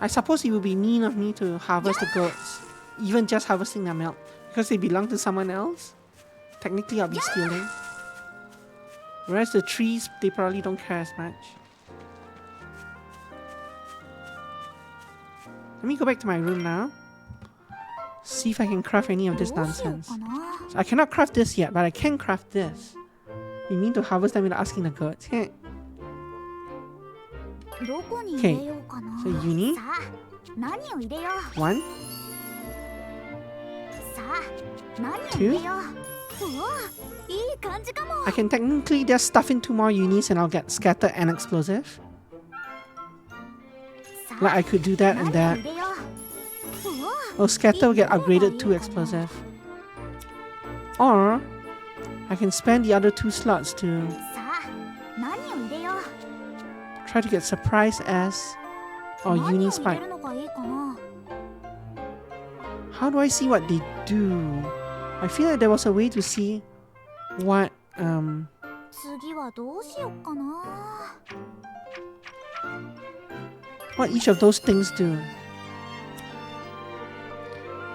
I suppose it would be mean of me to harvest the goats, even just harvesting their milk, because they belong to someone else. Technically, I'll be stealing. Whereas the trees, they probably don't care as much. Let me go back to my room now. See if I can craft any of this nonsense. So I cannot craft this yet, but I can craft this. You mean to harvest them without asking the gods? Okay. So uni. 1 2 I can technically just stuff in 2 more unis and I'll get scatter and explosive. Like I could do that and that. Oh, scatter will get upgraded to explosive. Or I can spend the other 2 slots to Try to get surprise S or 何を uni 入れ spike. るのがいいかな。 How do I see what they do? I feel like there was a way to see what 次はどうしよっかな。 what each of those things do.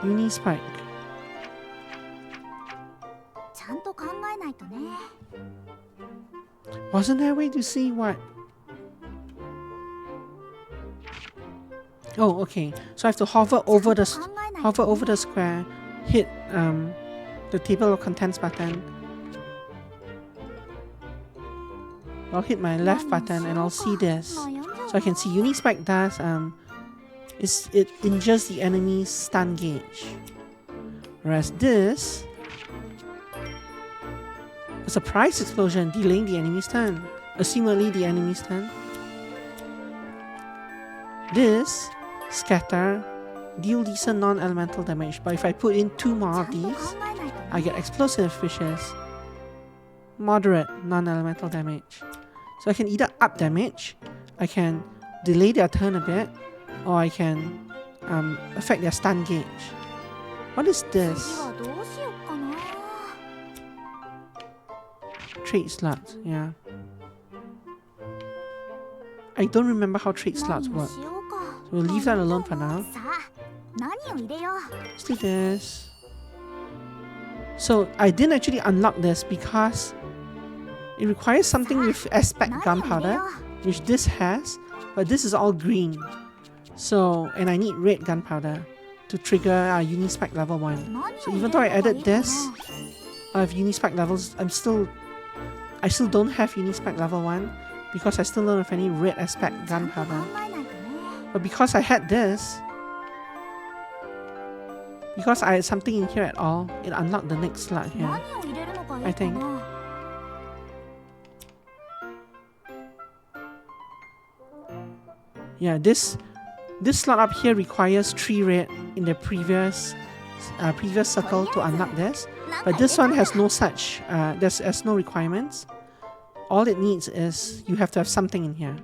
Uni spike. ちゃんと考えないとね。 Wasn't there a way to see what? Oh, okay. So I have to hover over the 考えないと hover over the square, hit the table of contents button. I'll hit my left button and I'll see this. So I can see Unispike does it injures the enemy's stun gauge. Whereas this, a surprise explosion delaying the enemy's turn. Assumedly the enemy's turn. This, scatter, deal decent non-elemental damage. But if I put in 2 more ちゃ of んと考 these, えないとね。 I get explosive, which is moderate non-elemental damage. So I can either up damage, I can delay their turn a bit, or I can affect their stun gauge. What is 次 this? はどうしよっかな。 Trade slots, yeah. I don't remember how trade slots 何を work. しようか。 So we'll leave that alone for now. さあ、何を入れよう。 Let's do this. So I didn't actually unlock this because it requires something with aspect 何を入れ gunpowder, よう。 which this has, but this is all green. So, and I need red gunpowder to trigger Unispec level 1. 何を So 入 even れ though I るのがい added いかな。 this, I have Unispec levels, I still don't have Unispec level 1 because I still don't have any red aspect ちゃんと考 gunpowder. えないとね。 But because I had this, because I had something in here at all, it unlocked the next slot here. 何を入れるのがい I いか think. な。 Yeah, this slot up here requires 3 red in the previous circle to unlock this. なんか But 入れ this た one ら has no such, there's no requirements. All it needs is you have to have something in here.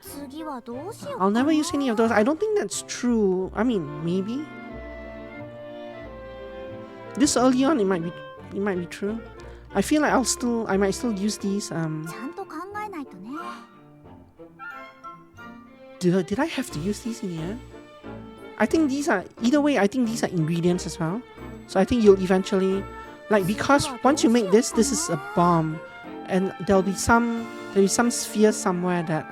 次はどうしようか I'll な。 never use any of those. I don't think that's true. I mean, maybe. This early on, it might be true. I feel like I might still use these. ちゃんと考えないとね。 Did I have to use these in the end? I think these are, either way, I think these are ingredients as well. So I think you'll eventually, like, because once you make this is a bomb. And there'll be some sphere somewhere that,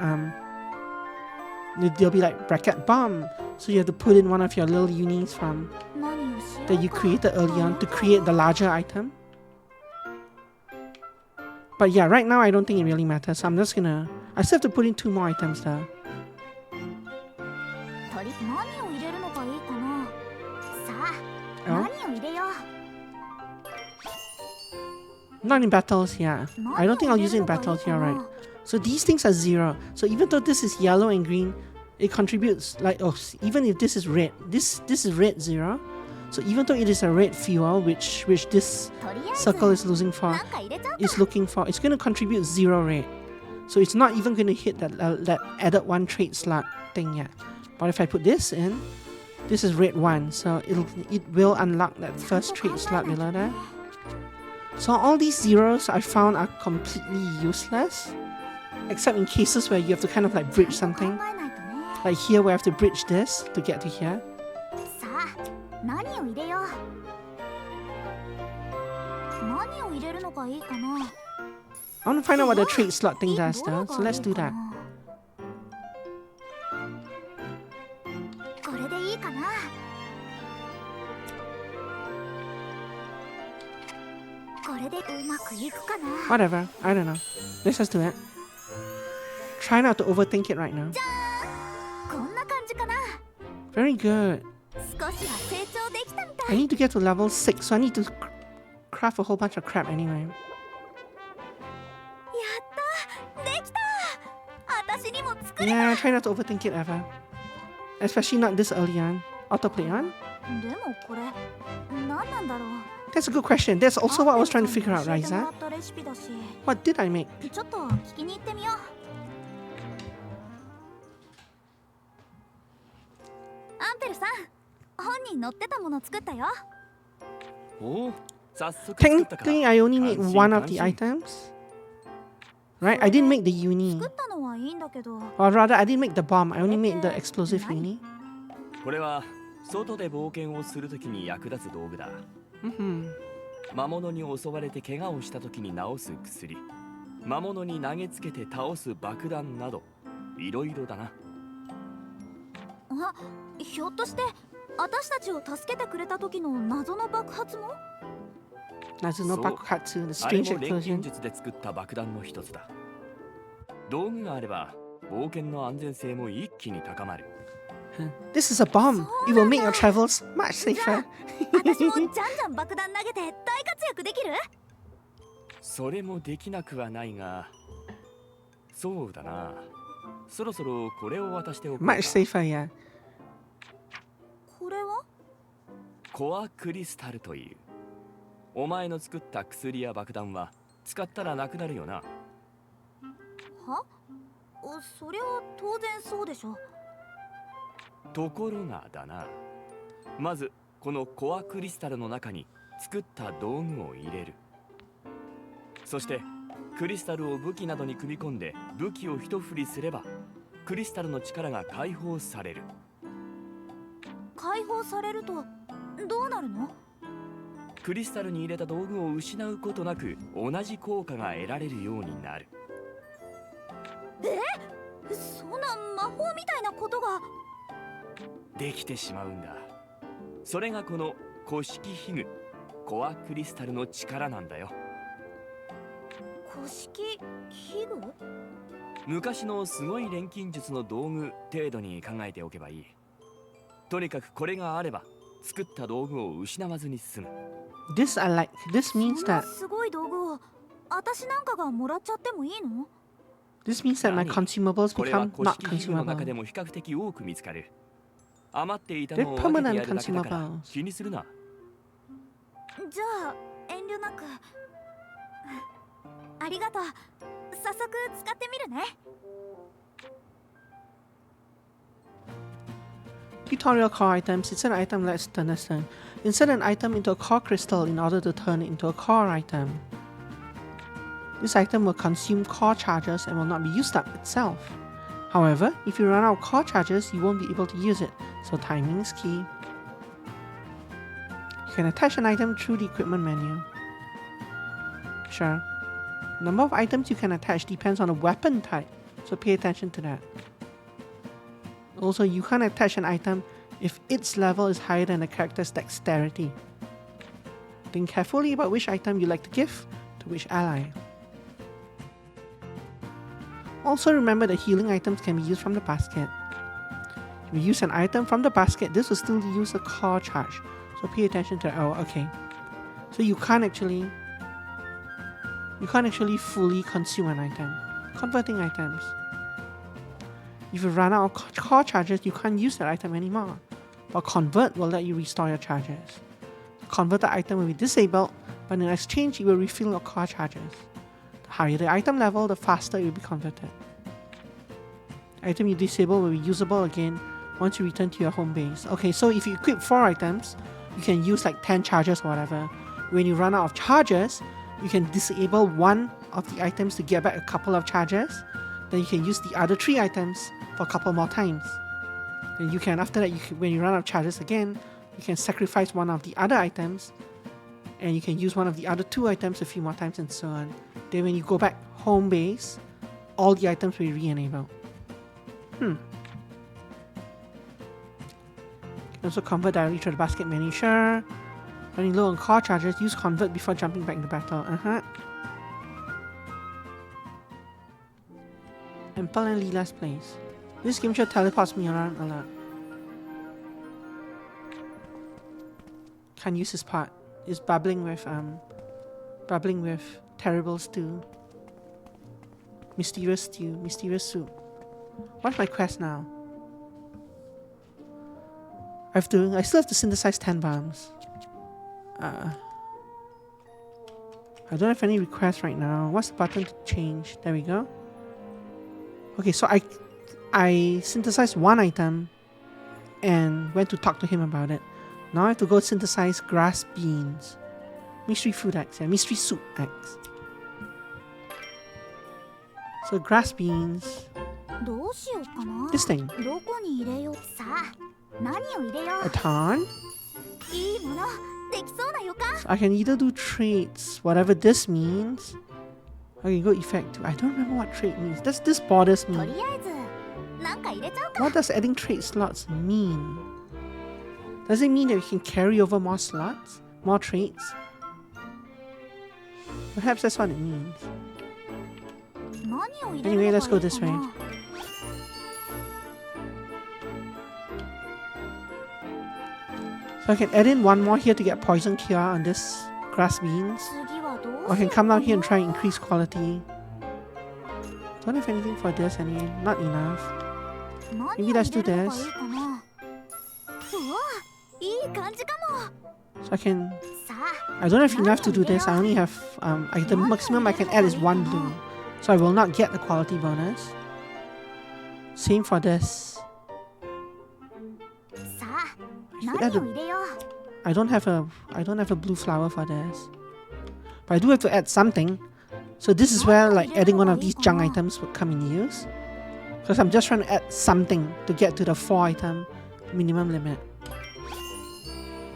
there'll be like bracket bomb. So you have to put in one of your little unis from, 何をしよう that you か。 created early on to create the larger item. But yeah, right now I don't think it really matters. So I still have to put in 2 more items there. とり何を入れるのがいいかな。さあ、 Oh? 何を入れよう。 Not in battles, yeah. I don't think I'll use it in battles here, right? So these things are 0. So even though this is yellow and green, it contributes, like, even if this is red, this is red 0. So even though it is a red fuel, which this とりあえず circle is losing for, なんか入れちゃうか。 is looking for, it's going to contribute 0 red. So it's not even going to hit that added 1 trade slot thing yet. But if I put this in, this is red 1, so it will unlock that first trade slot below that. So all these zeros I found are completely useless, except in cases where you have to kind of like bridge ちゃんと考 something. えないとね。 Like here where I have to bridge this to get to here. さあ、何を入れよう。何を入れるのがいいかな。 I want to find out what the trade slot thing どれ does が though, so let's いい do か that. な。これでいいかな。これでうまくいくかな。 Whatever, I don't know. Let's just do it. Try not to overthink it right now. こんな感じかな。 Very good. 少しは成長できたみた I い。 need to get to level 6, so I need to craft a whole bunch of crap anyway. やったできた。私にも作れ Yeah, try not to overthink it ever. Especially not this early on. Autoplay on? でもこれ何なんだろう。That's a good question. That's also what I was trying to figure out, アンペルさんに Ryza. 教えてもらったレシピだし、 What did I make? ちょっと聞きに行ってみよう。アンペルさん、本に載ってたもの作ったよ。おお、早速作ったか。 Technically, I only made 感心 one of the 感心。 items. Right? I didn't make the uni. 作ったのはいいんだけど、 Or rather, I didn't make the bomb. I only made the explosive uni. これは外で冒険をするときに役立つ道具だ。 Mm-hmm. 魔物に襲われて怪我をしたときに治す薬、魔物に投げつけて倒す爆弾など、いろいろだな。あ、ひょっとして私たちを助けてくれた時の謎の爆発も？ Nazuno So, Bakukatsu, the あれ strange も錬金 explosion. 術で作った爆弾の一つだ。道具があれば冒険の安全性も一気に高まる。 This is a bomb. It will make your travels much safer. 私もじゃんじゃん爆弾投げて大活躍できる？それもできなくはないが、そうだな。そろそろこれを渡しておく。 Much safer, yeah. これは？コアクリスタルという。お前の作った薬や爆弾は使ったらなくなるよな。は？そりゃ当然そうでしょ。ところがだな。まずこのコアクリスタルの中に作った道具を入れる。そしてクリスタルを武器などに組み込んで武器を一振りすればクリスタルの力が解放される。解放されるとどうなるの？クリスタルに入れた道具を失うことなく同じ効果が得られるようになる。そんな魔法みたいなことが？できてしまうんだ。それがこの古式器具コアクリスタルの力なんだよ。古式器具？昔のすごい錬金術の道具程度に考えておけばいい。とにかくこれがあれば作った道具を失わずに済む。 This I like. This そ means んな that すごい道具を私なんかがもらっちゃってもいいの？ this means that my 何？ consumables これは become 古 not 式器具の中 consumable. でも比較的多く見つかる。余っていた They're のを分けて permanent やるだけだから consumables. 気にするな。じゃあ遠慮なく。ありがとう。早速使ってみるね。 Tutorial core items. Insert an item, let's turn this turn. Insert an item into a core crystal in order to turn it into a core item. This item will consume core charges and will not be used up itself. However, if you run out of core charges, you won't be able to use it, so timing is key. You can attach an item through the equipment menu. Sure. Number of items you can attach depends on the weapon type, so pay attention to that. Also, you can't attach an item if its level is higher than the character's dexterity. Think carefully about which item you like to give to which ally. Also remember that healing items can be used from the basket. If you use an item from the basket, this will still use a core charge, so pay attention to that. Oh, okay. So you can't actually fully consume an item. Converting items. If you run out of core charges, you can't use that item anymore. But convert will let you restore your charges. Convert the item will be disabled, but in exchange, it will refill your core charges. The higher the item level, the faster it will be converted. The item you disable will be usable again once you return to your home base. Okay, so if you equip 4 items, you can use like 10 charges or whatever. When you run out of charges, you can disable one of the items to get back a couple of charges. Then you can use the other 3 items for a couple more times. And you can, after that, when you run out of charges again, you can sacrifice one of the other items, and you can use one of the other 2 items a few more times, and so on. Then when you go back home base, all the items will be re-enabled. You can also convert directly to the basket menu. Sure. Running low on core charges, use convert before jumping back into battle. Empel and Leela's place. This game show teleports me around a lot. Can't use this part. It's bubbling with terrible stew. Mysterious stew, mysterious soup. What's my quest now? I still have to synthesize 10 bombs. I don't have any requests right now. What's the button to change? There we go. Okay, so I synthesized one item and went to talk to him about it. Now I have to go synthesize grass beans. Mystery food X, yeah, mystery soup X. So grass beans. どうしようかな。 This thing. どこに入れよう。さあ、何を入れよ A ton. う。いいもの、できそうな予感。 So I can either do traits, whatever this means. Okay, go effective. I don't remember what trait means. This bothers と me. りあえず、なんか入れちゃうか。 What does adding trait slots mean? Does it mean that we can carry over more slots? More traits? Perhaps that's what it means. 何を入れ Anyway, るの let's が go いい this か way. な。 So I can add in one more here to get poison cure on this grass beans. 次はど Or う I し can よう come か down here and な。 try and increase quality. Don't have anything for this anyway. Not enough. 何を Maybe 入 let's れ do るのが this. いいかな。うわ、いい感じかも。 So I can... さ I don't have enough to do this. I only have... the maximum I can add is one blue. So I will not get the quality bonus. Same for this. あ、さあ、 I 何 should を add 入れよう。 I don't have a blue flower for this. But I do have to add something. So this is where like adding one of these junk items would come in use. Because I'm just trying to add something to get to the 4 item minimum limit.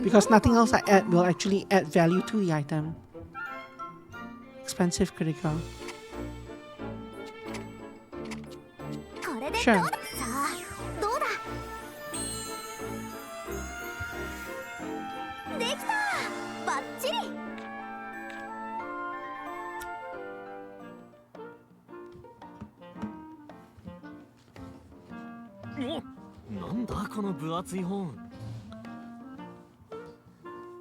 Because nothing else I add will actually add value to the item. Expensive critical. これでどう Sure. だ。さあ、どうだ。できた。バッチリ。なんだこの分厚い本。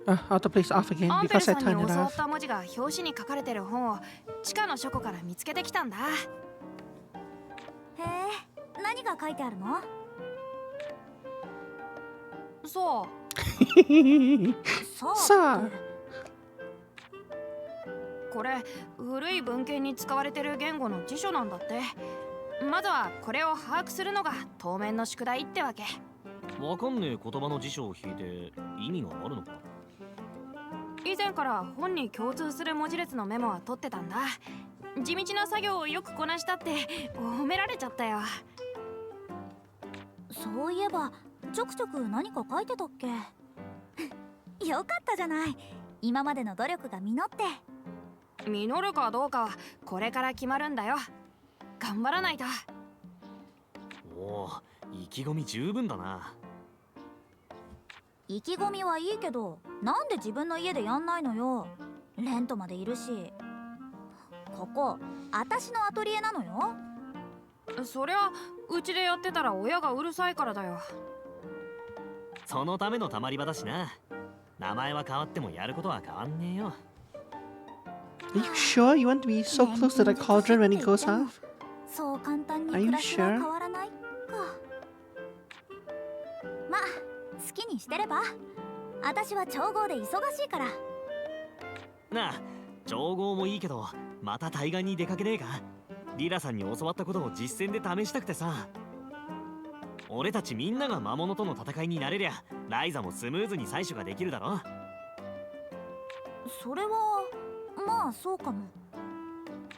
Auto place off again アンペル because I さんに turned it 教わ off. った文字が表紙に書かれてる本を地下の書庫から見つけてきたんだ。へえ、何が書いてあるの？そうそう。さあ。これ古い文献に使われてる言語の辞書なんだって。まずはこれを把握するのが当面の宿題ってわけ。わかんねえ言葉の辞書を引いて意味があるのか。以前から本に共通する文字列のメモは取ってたんだ。地道な作業をよくこなしたって褒められちゃったよ。そういえば、ちょくちょく何か書いてたっけ？よかったじゃない。今までの努力が実って。実るかどうかはこれから決まるんだよ。頑張らないと。おお、意気込み十分だな。意気込みはいいけど、なんで自分の家でやんないのよ。レントまでいるし。ここ、私のアトリエなのよ。そりゃうちでやってたら親がうるさいからだよ。そのためのたまり場だしな。名前は変わってもやることは変わんねえよ。Are you sure you want to be so close to the cauldron when it goes off? そう簡単に Are you 暮らしは sure? 変わらないか。まあ、好きにしてれば。私は調合で忙しいから。なあ、調合もいいけど、また対岸に出かけねえか。リラさんに教わったことを実践で試したくてさ。俺たちみんなが魔物との戦いになれりゃ、ライザもスムーズに採取ができるだろ。それはまあそうかも。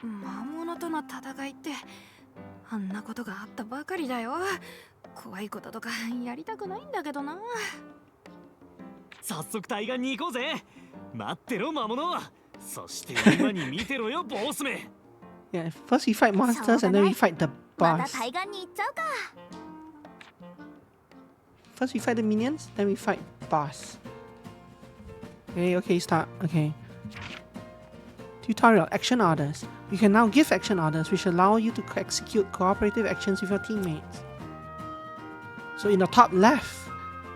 魔物との戦いってあんなことがあったばかりだよ。怖いこととかやりたくないんだけどな。早速対岸に行こうぜ。待ってろ魔物。そして今に見てろよボスめ。Yeah, first we fight monsters and then we fight the また boss. 対岸に行っちゃうか。 First we fight the minions, then we fight boss. Okay, start. Okay. Tutorial, action orders. You can now give action orders which allow you to execute cooperative actions with your teammates. So in the top left,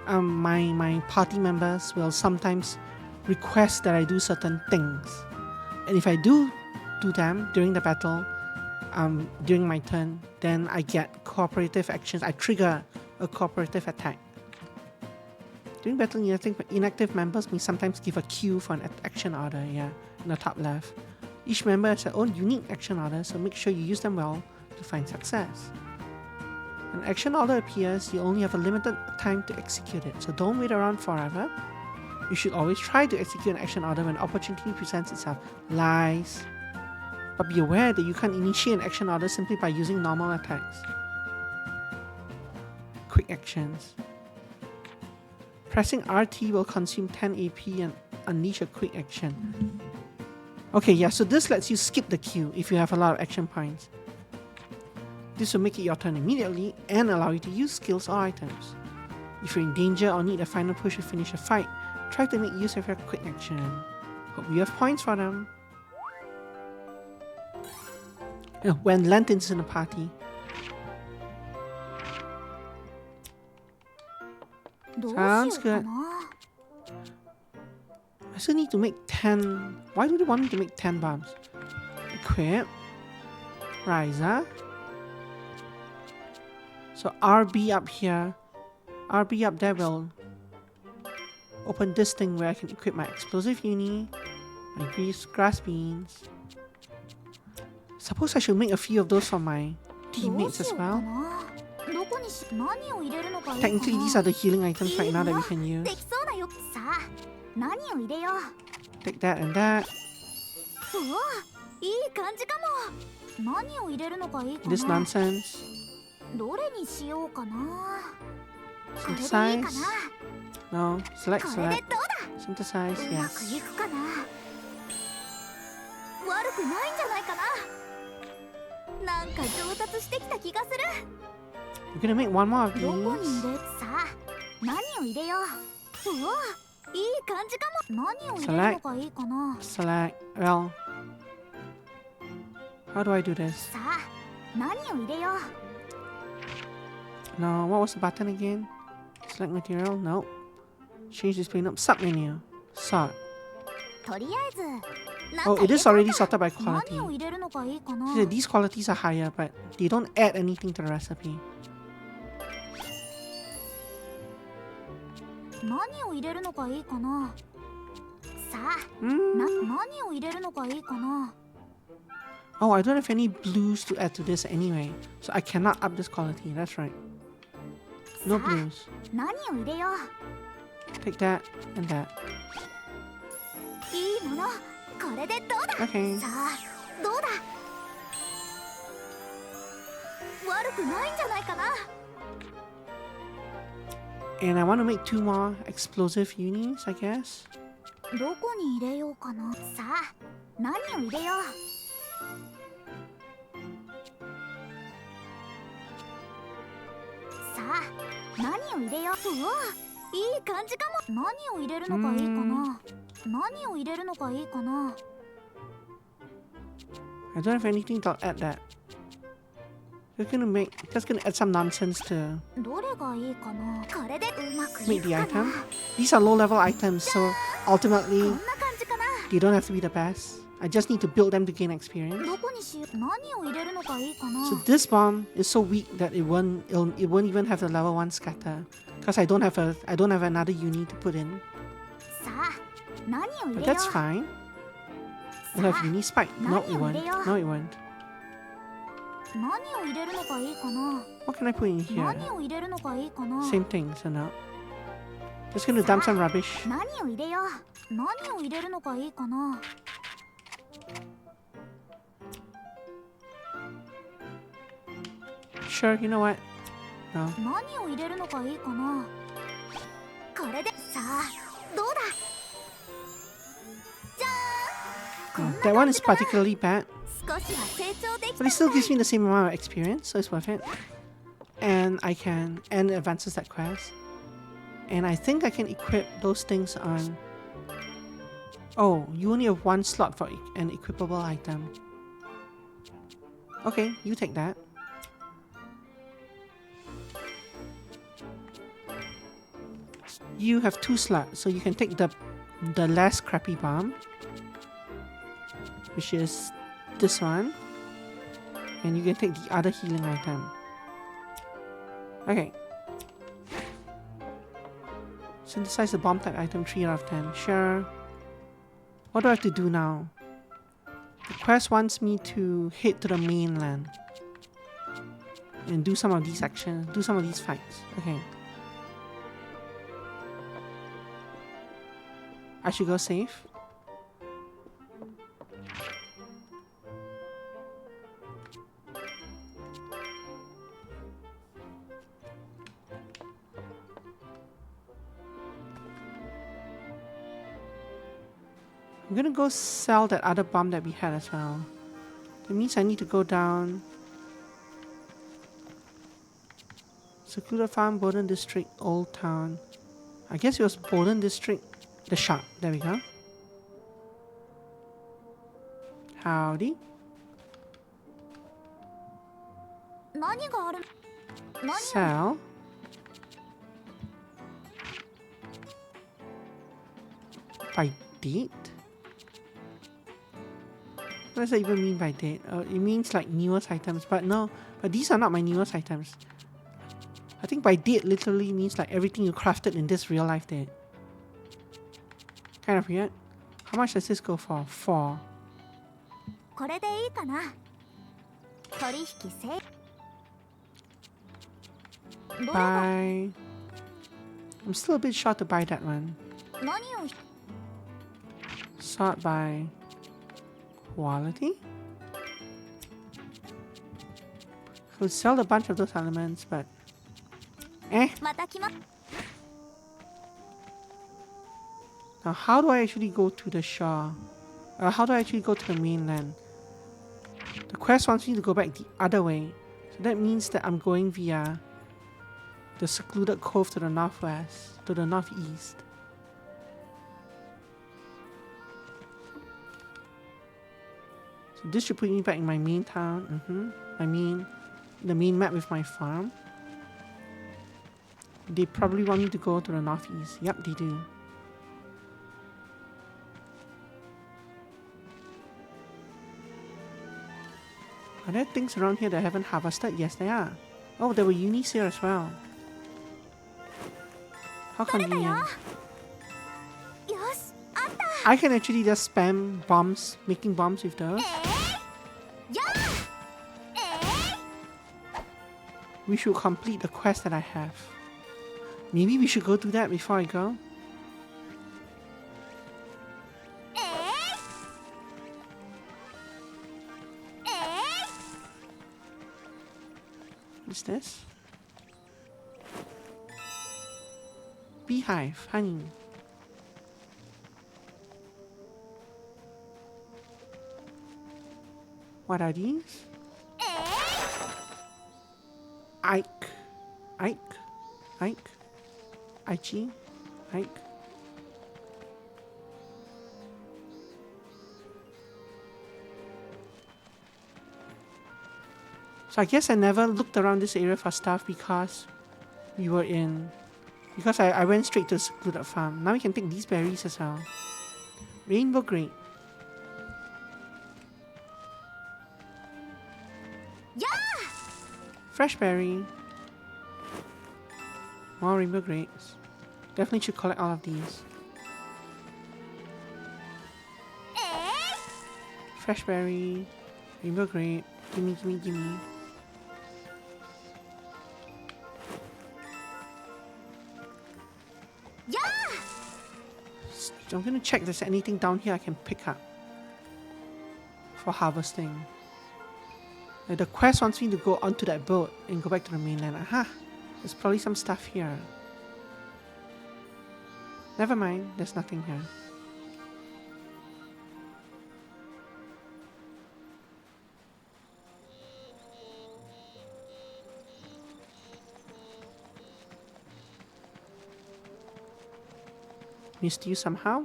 my party members will sometimes request that I do certain things. And if I do them during the battle, during my turn, then I get cooperative actions. I trigger a cooperative attack. During battle, inactive members may sometimes give a cue for an action order, yeah, in the top left. Each member has their own unique action order, so make sure you use them well to find success. When an action order appears, you only have a limited time to execute it, so don't wait around forever. You should always try to execute an action order when opportunity presents itself. Lies. But be aware that you can't initiate an action order simply by using normal attacks. Quick actions. Pressing RT will consume 10 AP and unleash a quick action. Okay, yeah, so this lets you skip the queue if you have a lot of action points. This will make it your turn immediately and allow you to use skills or items. If you're in danger or need a final push to finish a fight, try to make use of your quick action. Hope you have points for them. When Lantin's in a party. Sounds good. I still need to make 10. Why do they want me to make 10 bombs? Equip. Ryza. So RB up here. RB up there will open this thing where I can equip my explosive uni, my grass beans. Suppose I should make a few of those for my teammates as well. Technically, these are the healing items right now that we can use. Take that and that. This nonsense. Synthesize. No. Select. Synthesize. Yes. We're gonna make one more of these. Select. Well, how do I do this? No, what was the button again? Select material? Nope. Change display. Nope. Submenu. Sort. Oh, it is already sorted by quality. See, these qualities are higher, but they don't add anything to the recipe. Oh, I don't have any blues to add to this anyway, so I cannot up this quality. That's right. No blues. Take that and that. Okay. And I want to make 2 more explosive unis, I guess. I don't have anything to add that. Just gonna add some nonsense to make the item. These are low level items, so ultimately they don't have to be the best. I just need to build them to gain experience. So this bomb is so weak that it won't even have the level 1 scatter, because I don't have another uni to put in. But that's fine. We'll have uni spike. No, it won't. No, it won't. What can I put in here? Same thing, so no. Just gonna dump some rubbish. Sure, you know what? No. That one is particularly bad, but it still gives me the same amount of experience, so it's worth it. And and advances that quest. And I think I can equip those things on... Oh, you only have 1 slot for an equipable item. Okay, you take that. You have 2 slots, so you can take the less crappy bomb, which is this one, and you can take the other healing item. Okay. Synthesize the bomb type item 3 out of 10. Sure. What do I have to do now? The quest wants me to head to the mainland and do some of these actions, do some of these fights. Okay. I should go safe. I'm gonna go sell that other bomb that we had as well. That means I need to go down. Secluded Farm, Bowden District, Old Town. I guess it was Bowden District. The shop. There we go. Howdy. 何がある？何を？ Sell. By date? What does that even mean by date? It means like newest items, but no. But these are not my newest items. I think by date literally means like everything you crafted in this real life date. Kind of weird. How much does this go for? 4. これでいいかな。取引成。どれが Buy. I'm still a bit short to buy that one. 何を？ Sort by quality. Could sell a bunch of those elements, but eh. また来ま。 Now, how do I actually go to the shore? How do I actually go to the mainland? The quest wants me to go back the other way. So that means that I'm going via the secluded cove to the northwest, to the northeast. So this should put me back in my main town. The main map with my farm. They probably want me to go to the northeast. Yep, they do. Are there things around here that I haven't harvested? Yes, there are. Oh, there were unis here as well. How convenient. よし、あった。 I can actually just spam bombs, making bombs with those. やあ。We should complete the quest that I have. Maybe we should go do that before I go. What's this? Beehive, honey. What are these? Ike. Aichi. Ike. So I guess I never looked around this area for stuff because we were in... Because I went straight to the secluded farm. Now we can take these berries as well. Rainbow grape. Fresh berry. More rainbow grapes. Definitely should collect all of these. Fresh berry. Rainbow grape. Gimme, gimme, gimme. So I'm gonna check if there's anything down here I can pick up for harvesting. The quest wants me to go onto that boat and go back to the mainland. Aha! There's probably some stuff here. Never mind, there's nothing here. Missed you somehow?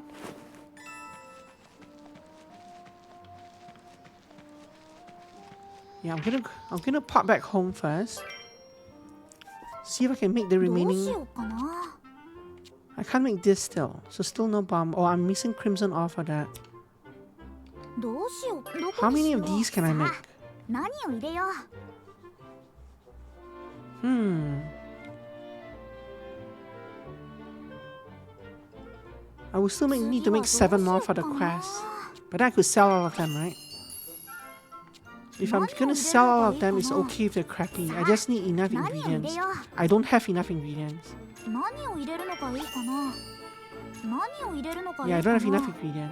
Yeah, I'm gonna pop back home first. See if I can make the どうし remaining. ようかな。 I can't make this still, so still no bomb. Oh, I'm missing crimson ore for that. どうしよう。どこ How にし many よ of う。 these can I さ make? あ、何を入れよう。 I will still need to make 7 more for the quest. But I could sell all of them, right? If I'm gonna sell all of them, it's okay if they're crappy. I just need enough 何を入 ingredients. れよ I don't have enough ingredients. う。何を入れるのがいいかな。何を入れるのがいい Yeah, I か don't have な enough。ingredients.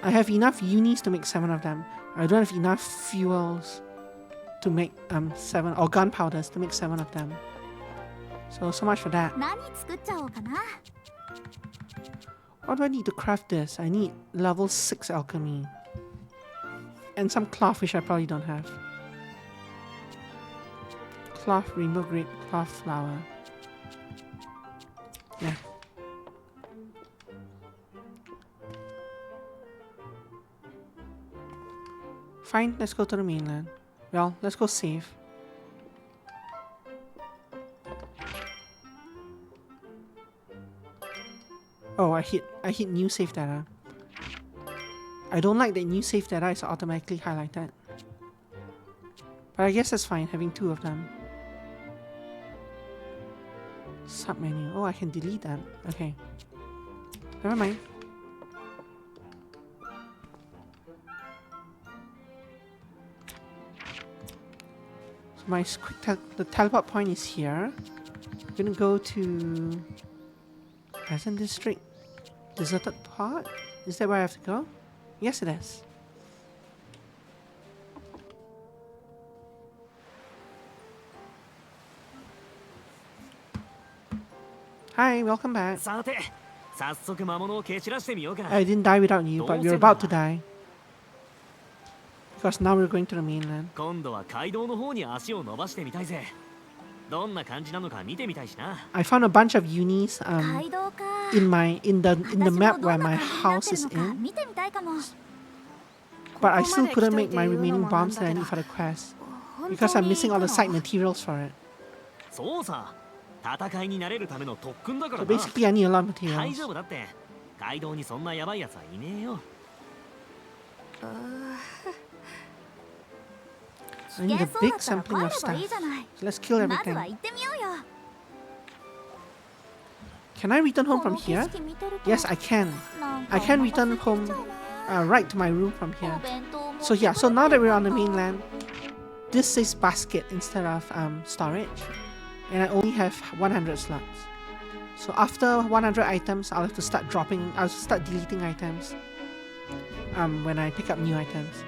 I have enough unis to make 7 of them. I don't have enough fuels to make 7 or gunpowders to make 7 of them. So much for that. 何作っちゃおうかな。 What do I need to craft this? I need level 6 alchemy. And some cloth, which I probably don't have. Cloth, rainbow grape, cloth flower. Yeah. Fine, let's go to the mainland. Well, let's go save. Oh, I hit new save data. I don't like that new save data is automatically highlighted. But I guess that's fine, having 2 of them. Submenu. Oh, I can delete that. Okay. Never mind. So my the teleport point is here. I'm gonna go to Present District. Deserted part? Is that where I have to go? Yes, it is. Hi, welcome back. さて、早速魔物を蹴散らしてみようか。 I didn't die without you, but we're about to die. Because now we're going to the mainland. 今度は街道の方に足を伸ばしてみたいぜ。どんな感じなのか見てみたいしな。I found a bunch of unis 街道か。 in the 私も map ど where んな my 感じになって house る is のか in, 見てみたいかも。 but I still couldn't make my remaining bombs that I need for the quest because I'm missing all the side materials for it. そうさ、戦いになれるための特訓だから So な。 basically, I need a lot of 大 materials. 丈夫だって。街道にそんなヤバいやつはいねえよ。 I need a そう big だったら sampling of 帰ればい stuff. いじゃない。 So let's kill まずは everything. 行ってみようよ。 Can I return home こ from の景 here? 色見てると Yes, I can. なんか I can お return 腹空い home てきちゃうな。 right to my room from here. お弁当持って So yeah, こ so れ now て that we're on the るのか mainland, this says basket instead of storage, and I only have 100 slots. So after 100 items, I'll have to start I'll start deleting items when I pick up new items.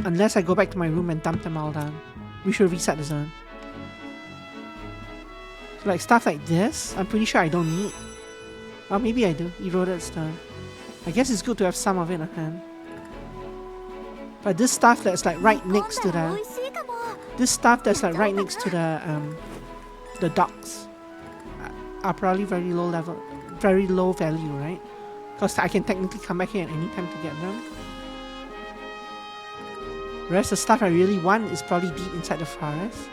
Unless I go back to my room and dump them all down. We should reset the zone. So like stuff like this, I'm pretty sure I don't need. Or maybe I do. Eroded stone. I guess it's good to have some of it on hand. But this stuff that's like right next to 飲んだら the 美味しいかも。 this stuff that's like right next to the docks are probably very low value, right? Because I can technically come back here at any time to get them. Whereas the stuff I really want is probably deep inside the forest.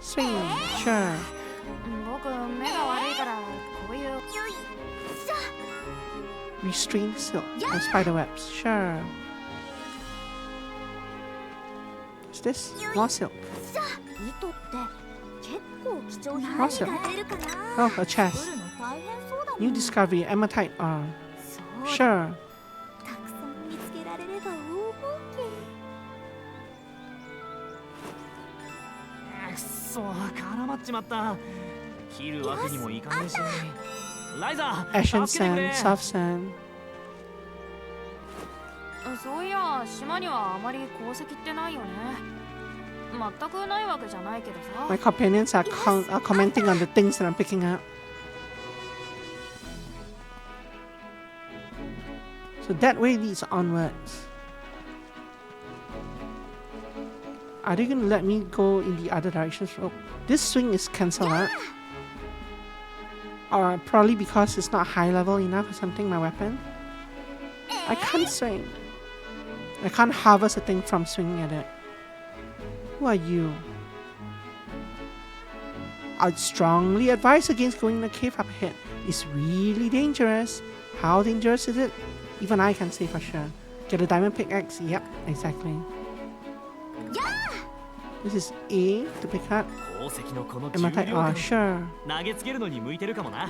Swing, sure. 僕目が悪いからこういう。よいし Restrained silk and spider webs, sure. What's this? More silk. ょ。糸って結構貴重品。あそう何が出るかな。 Oh, a 作 chest. るの大変そうだもん。 New discovery, hematite ore. そうだ。 Sure. たくさん見つけられれば大儲け。くっそ、絡まっちまった。切るわけにもいかねえし。ライザー、 Ashen 助けてくれ。 sand, soft sand. そういや島にはあまり鉱石ってないよね。全くないわけじゃないけどさ。 My companions are commenting on the things that I'm picking up. So that way leads onwards. Are they gonna let me go in the other directions? Oh, this swing is cancelled out. Or probably because it's not high level enough or something, my weapon. I can't swing. I can't harvest a thing from swinging at it. Who are you? I'd strongly advise against going in the cave up ahead. It's really dangerous. How dangerous is it? Even I can say for sure. Get a diamond pickaxe? Yep, exactly. This is A to pick up. 鉱石のこの Am I 重 type? 量 Oh, 感 sure. 投げつけるのに向いてるかもな。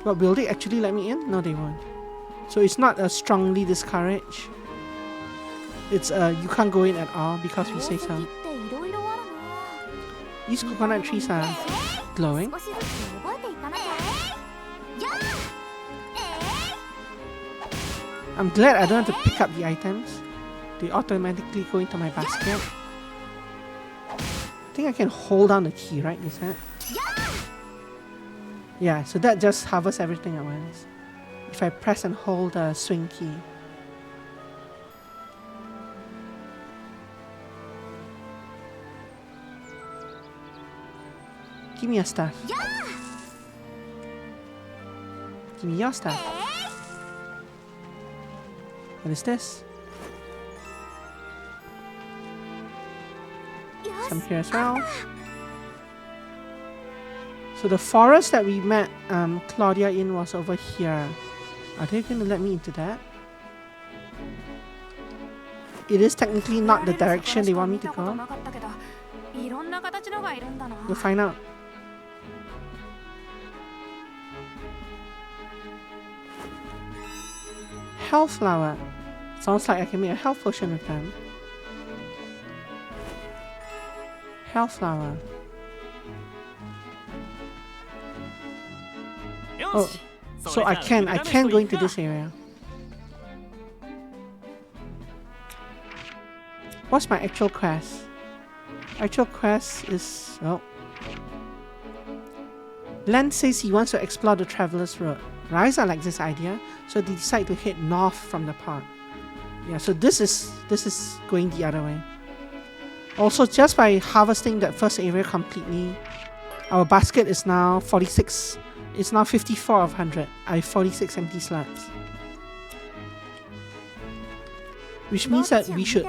But will they actually let me in? No, they won't. So it's not a strongly discourage. It's you can't go in at all because we say 宝石 so. っていろいろあるな。 These coconut trees are glowing. 少しずつ覚えていかなきゃ。やあ I'm glad I don't have to pick up the items. They automatically go into my basket. I think I can hold down the key, right? Is that? Yeah, so that just harvests everything at once. If I press and hold the swing key. Give me your stuff. Give me your stuff. What is this? Some here as well. So the forest that we met Claudia in was over here. Are they going to let me into that? It is technically not the direction they want me to go. いろんな形のがいるんだな。 We'll find out. Health flower. Sounds like I can make a health potion with them. Health flower. Oh, so I can go into this area. What's my actual quest? Actual quest is, oh. Len says he wants to explore the Traveler's Road. Ryza likes this idea, so they decide to head north from the park. Yeah, so this is going the other way. Also, just by harvesting that first area completely, our basket is now 46. It's now 54 of 100. I have 46 empty slots. Which means that we should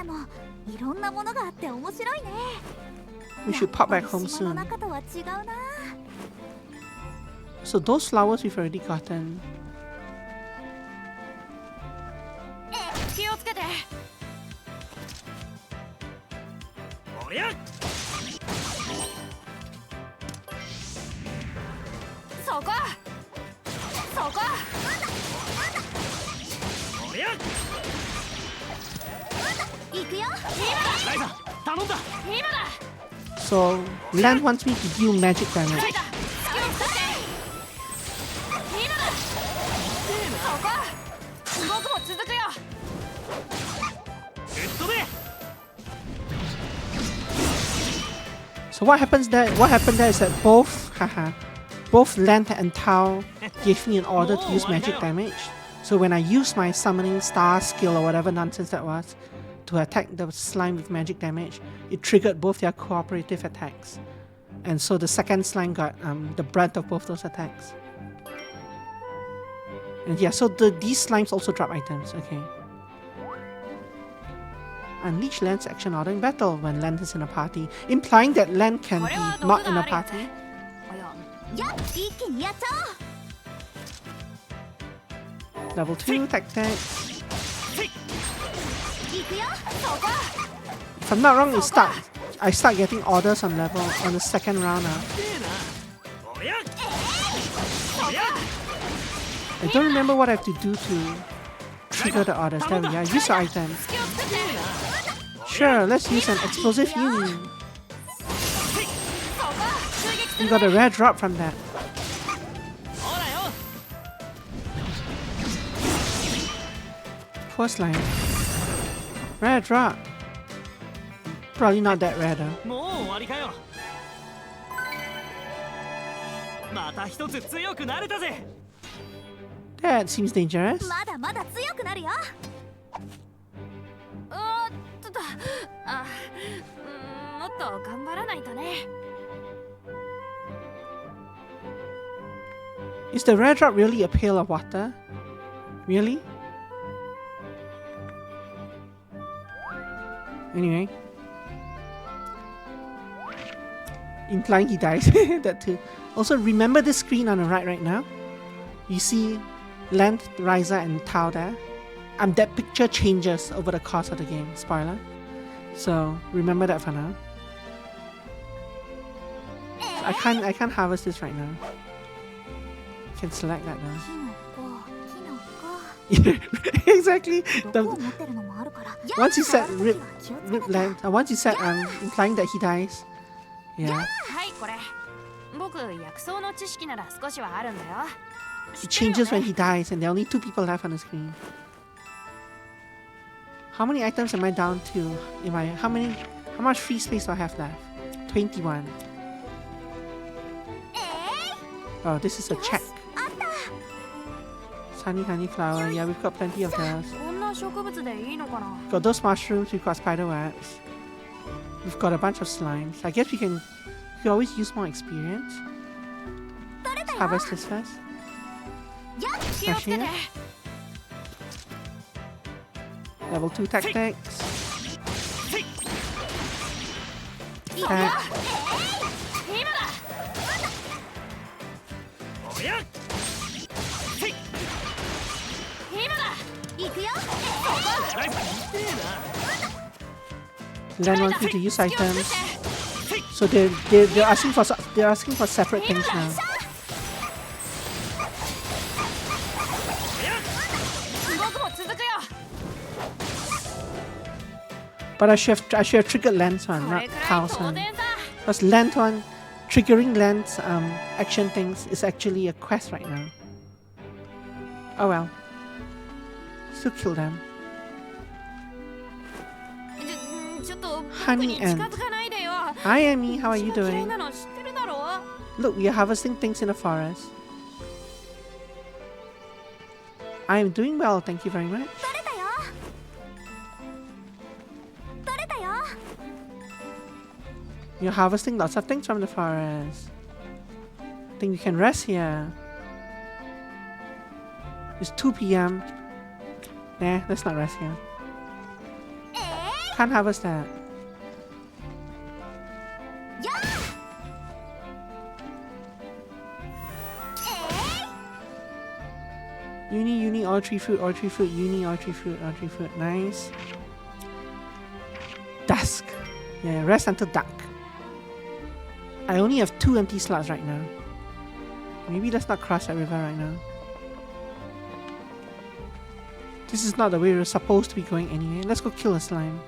pop back home soon. So those flowers we've already gotten. 気をつけて。おりゃそこそこおりゃ行くよ。ライザ頼んだ。今だ。 So Land wants me to deal magic damage. ライザ隙を作って。今だ。そこ僕も続くよ。 So what happened there is that both Land and Tao gave me an order to use magic damage. So when I used my summoning star skill or whatever nonsense that was to attack the slime with magic damage, it triggered both their cooperative attacks. And so the second slime got the brunt of both those attacks. And yeah, so these slimes also drop items, okay. Unleash Len's action order in battle when Len is in a party, implying that Len can be not in a party. Level 2, Tech. If I'm not wrong, I start getting orders on the second round now. I don't remember what I have to do to trigger the orders. There we are. Use the item. Sure, let's use an explosive uni. You got a rare drop from that. Poor slime. Rare drop. Probably not that rare though. もう終わりかよ。また一つ強くなれたぜ。 That seems dangerous. まだまだ強くなるよ。もっと頑張らないとね。 Is the rare drop really a pail of water? Really? Anyway. Implying he dies. That too. Also, remember this screen on the right now? You see Land, Ryza, and Tao there? That picture changes over the course of the game. Spoiler. So, remember that for now. So I can't harvest this right now. I can select that now. Exactly. 毒を持ってるのもあるから Once you said rip land, once you said implying that he dies. Yeah. はいこれ僕薬草の知識なら少しはあるんだよ It changes when he dies, and there are only 2 people left on the screen. How many items am I down to? How much free space do I have left? 21. Oh, this is a check. Sunny honey flower. Yeah, we've got plenty of those. こんな植物でいいのかな Got those mushrooms. We've got spider webs. We've got a bunch of slimes. I guess we can always use more experience. Let's harvest this first. 気をつけて Level 2 tactics. いいよ Attack. 今だおや今だ行くよ ライザ痛えな Land wants you to use items. So they're asking for separate things now. 僕も続くよ But I should have triggered Lance one, こ not れくらい Tao's 当 one. 然さ Because Lance one, triggering Lance action things is actually a quest right now. Oh well. Still kill them. ちょっと僕 Honey に近づかないでよ Hi Amy, how are you 血が嫌い doing? なの知ってるだろ Look, we are harvesting things in the forest. I am doing well, thank you very much. 取れたよ You're harvesting lots of things from the forest. I think we can rest here. It's 2 p.m. Nah, let's not rest here. Can't harvest that. Uni, all 3 fruit, uni, all 3 fruit. Nice. Dusk. Yeah, rest until dark. I only have 2 empty slots right now. Maybe let's not cross that river right now. This is not the way we're supposed to be going anyway. Let's go kill a slime.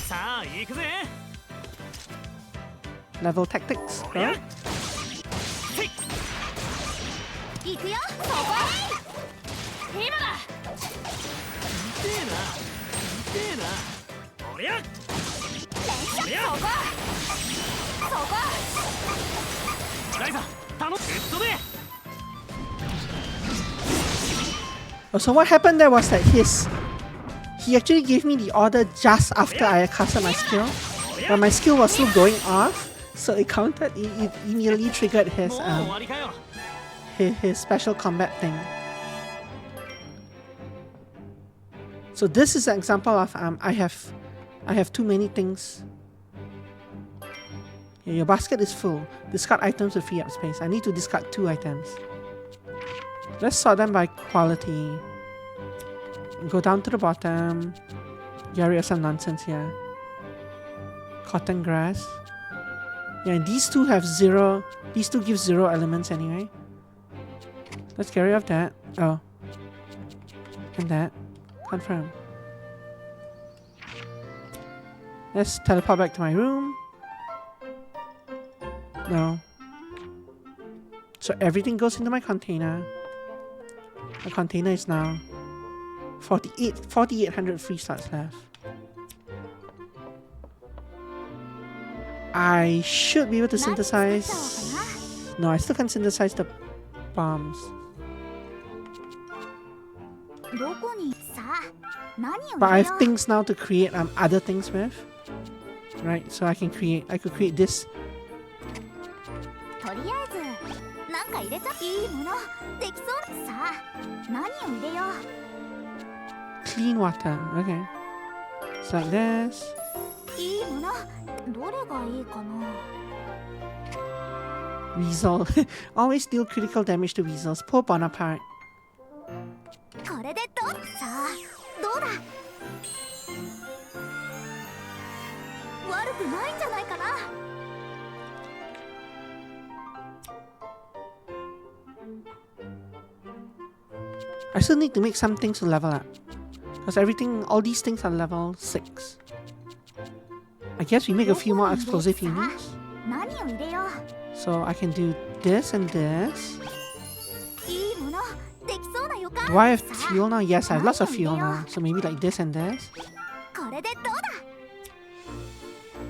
さあ行くぜ Level tactics. おや Go. 行くよ今だ痛えな痛えなおりゃおりゃライザ頼むグッドで Oh, so what happened there was that he actually gave me the order just after I casted my skill. But my skill was still going off, so it counted. It immediately triggered もう終わりかよ his special combat thing. So this is an example of I have too many things. Yeah, your basket is full. Discard items to free up space. I need to discard 2 items. Let's sort them by quality. Go down to the bottom. Get rid of some nonsense here. Cotton grass. Yeah, and these 2 have 0. These 2 give 0 elements anyway. Let's get rid of that. Oh. And that. Confirm. Let's teleport back to my room. No. So everything goes into my container. My container is now 4,800 free slots left. I should be able to synthesize. No, I still can't synthesize the bombs. どこにさあ何を But I 入れ have よう things now to create other things with. Right, so I could create this. とりあえずなんか入れちゃっていいものできそうさあ何を入れよう Clean water. Okay. It's like this. いいものどれがいいかな Weasel. Always deal critical damage to weasels. Poor Bonaparte. これでどさあどうだ悪くないんじゃないかな I still need to make some things to level up. Because everything, all these things are level 6. I guess we make a few more explosive units. 何を入れよ So I can do this and this. ういいものできそうな予感 Do I have さあ fuel now? Yes, I have lots of fuel now. So maybe like this and this. これでどうだ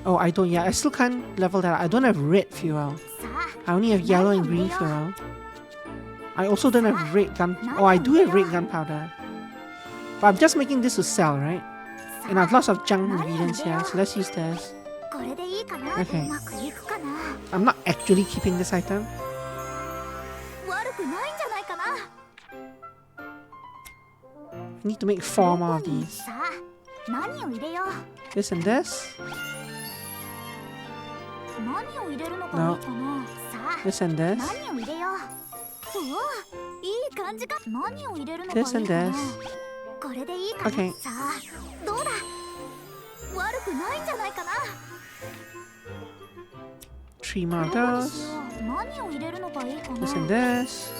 Oh, I don't, yeah, I still can't level that. I don't have red fuel. さ I only have yellow and green fuel. I also don't have red gun. Oh, I do have red gunpowder. But I'm just making this to sell, right? あ And I have lots of junk ingredients here, so let's use this. これでいいかな Okay. うまくいくかな I'm not actually keeping this item. 悪くないんじゃないかな I need to make 4 more of どこに these. さあ何を入れよう This and this. 何を入れるのがいいかなさあ This and this. 何を入れよううわいい感じか何を入れるのがいい This か and な this. これでいいかな Okay. さあどうだ悪くないんじゃないかな 3 more ど of こにし those. よう何を入れるのがいいか This and な this.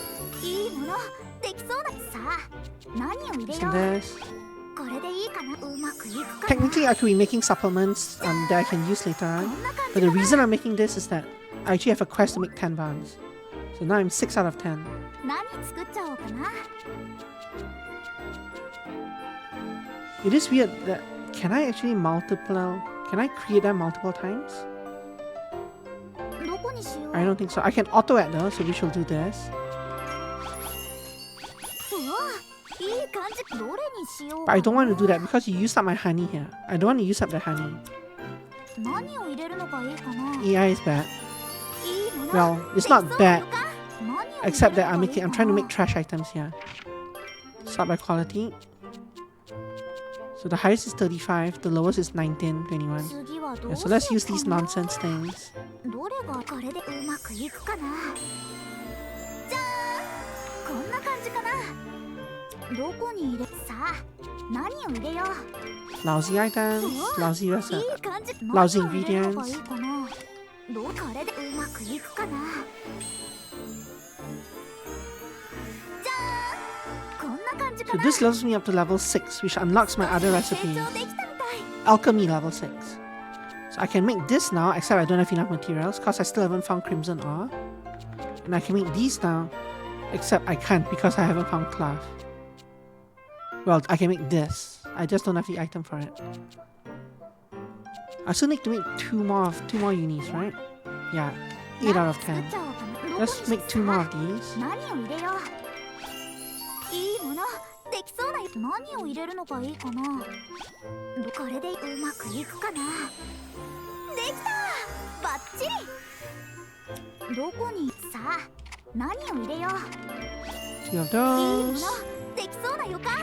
いいものできそうださあ何を入れ This よ and う this. これでいいかなうまくいくかな Technically, I could be making supplements that I can use later こ on. んな感 But じ the かな reason I'm making this is that I actually have a quest to make 10 bombs. So now I'm 6 out of 10. 何作っちゃおうかな It is weird that can I actually multiple? Can I create that multiple times? どこにしよう I don't think so. I can auto add though, so we shall do this. うわいい感じどれにしよう But か I な don't want to do that because you used up my honey here. I don't want to use up the honey. 何を入れるのがいいかな AI is bad. いいもの Well, it's できそう not な bad, のか何を入れる except that のがいい I'm か trying to な make trash items here. Sort by quality. So the highest is 35, the lowest is 19, 21. 次はど Yeah, う so let's しよ use う these かな nonsense things. どれがこれでうまくいくかなじゃーんこんな感じかなどこに入れさあ何を入れよう Lousy items, lousy い recipe. い感じ Lousy 何を入れるのがいい ingredients. かなどうこれでうまくいくかなじゃーんこんな感じか So な this levels me up to level 6, which unlocks my other 成 recipes. 長できたみたい Alchemy level 6. So I can make this now, except I don't have enough materials, because I still haven't found crimson ore. And I can make these now, except I can't because I haven't found cloth. Well, I can make this. I just don't have the item for it. I still need to make two more unis, right? Yeah, 8 out of 10. 作っちゃおうかな Let's make 2 more of these. 何を入れよういいものできそうな何を入れるのがいいかなこれでうまくいくかなできたバッチリどこにさあ何を入れよう 2 of いいもの those. できそうな予感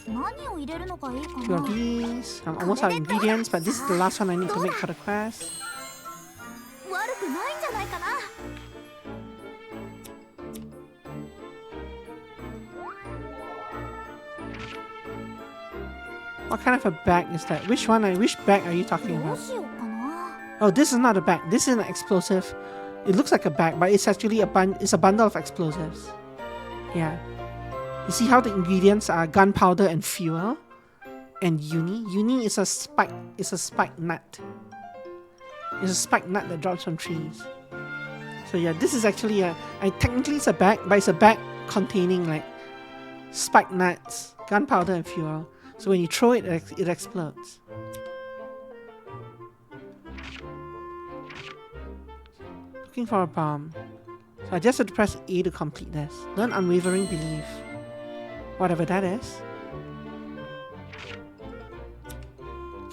何を入れるのがいいか 2 な of these. I'm almost out of ingredients, but this is the last one I need to make for the quest. 悪くないんじゃないかな What kind of a bag is that? Which bag are you talking どう about? しようかな Oh, this is not a bag. This is an explosive. It looks like a bag, but it's actually it's a bundle of explosives. Yeah. You see how the ingredients are gunpowder and fuel, and uni. Uni is a spike. It's a spike nut. It's a spike nut that drops from trees. So yeah, this is actually technically it's a bag, but it's a bag containing like spike nuts, gunpowder, and fuel. So when you throw it, it explodes. Looking for a bomb. So I just have to press A to complete this. Learn unwavering belief. Whatever that is.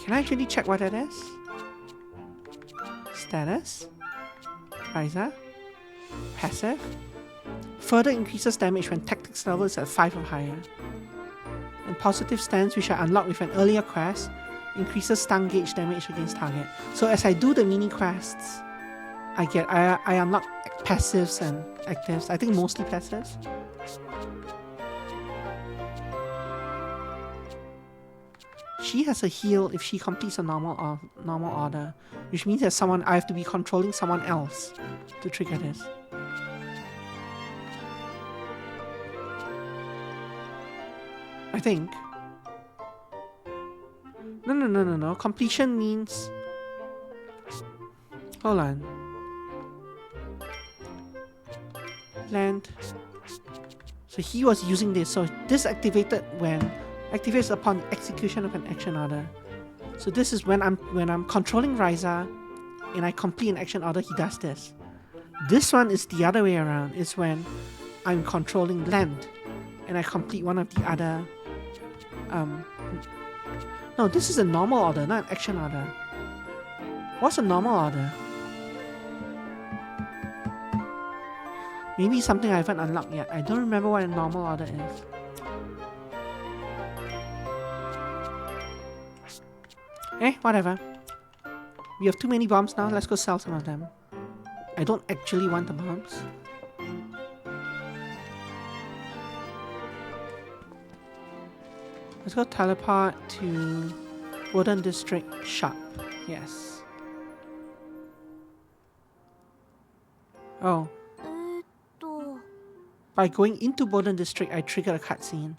Can I actually check what that is? Status. Ryza. Passive. Further increases damage when tactics level is at 5 or higher. And positive stance, which I unlock with an earlier quest, increases stun gauge damage against target. So as I do the mini quests, I unlock passives and actives. I think mostly passives. She has a heal if she completes a normal order, which means that I have to be controlling someone else to trigger this. I think. No. Completion means... Hold on. Land. So he was using this. So this activates upon the execution of an action order. So this is when I'm controlling Ryza and I complete an action order, he does this. This one is the other way around. It's when I'm controlling land and I complete one of the other no, this is a normal order, not an action order. What's a normal order? Maybe something I haven't unlocked yet. I don't remember what a normal order is. Whatever. We have too many bombs now. Let's go sell some of them. I don't actually want the bombs. Let's go teleport to Wooden District Shop. Yes. Oh. By going into Bowden District, I triggered a cutscene.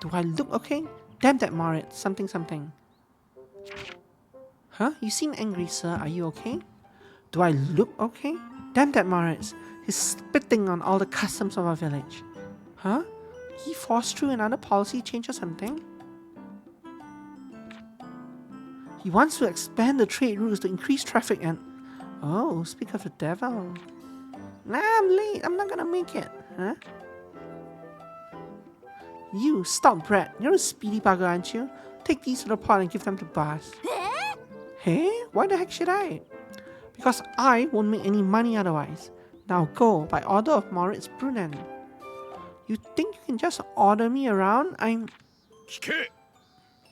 Do I look okay? Damn that Moritz. Something. Huh? You seem angry, sir. Are you okay? Do I look okay? Damn that Moritz. He's spitting on all the customs of our village. Huh? He forced through another policy change or something? He wants to expand the trade routes to increase traffic and... Oh, speak of the devil. Nah, I'm late. I'm not gonna make it. Huh? You, stop, Brett. You're a speedy bugger, aren't you? Take these to the pot and give them to Boss. Hey? Why the heck should I? Because I won't make any money otherwise. Now go, by order of Moritz Brunnen. You think you can just order me around? I'm...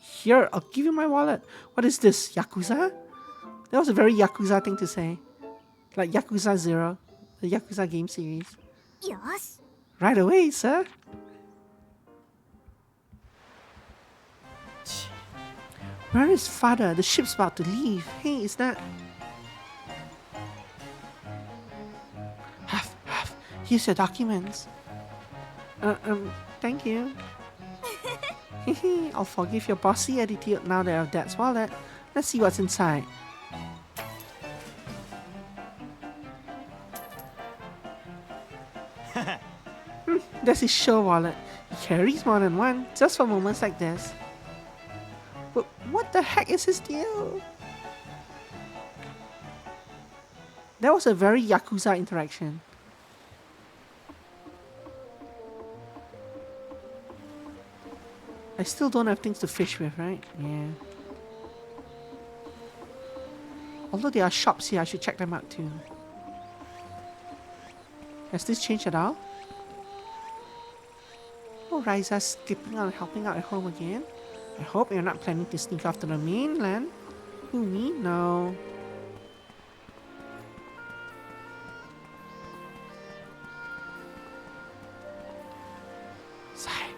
Here, I'll give you my wallet. What is this, Yakuza? That was a very Yakuza thing to say. Like Yakuza 0, the Yakuza game series. Yosh. Right away, sir. Where is father? The ship's about to leave. Hey, is that... Huff. Here's your documents. Thank you. I'll forgive your bossy attitude now that I have Dad's wallet. Let's see what's inside. That's his show wallet. He carries more than one, just for moments like this. But what the heck is his deal? That was a very Yakuza interaction. I still don't have things to fish with, right? Yeah. Although there are shops here, I should check them out too. Has this changed at all? Oh, Ryza's skipping out and helping out at home again. I hope you're not planning to sneak off to the mainland. Who, me? No.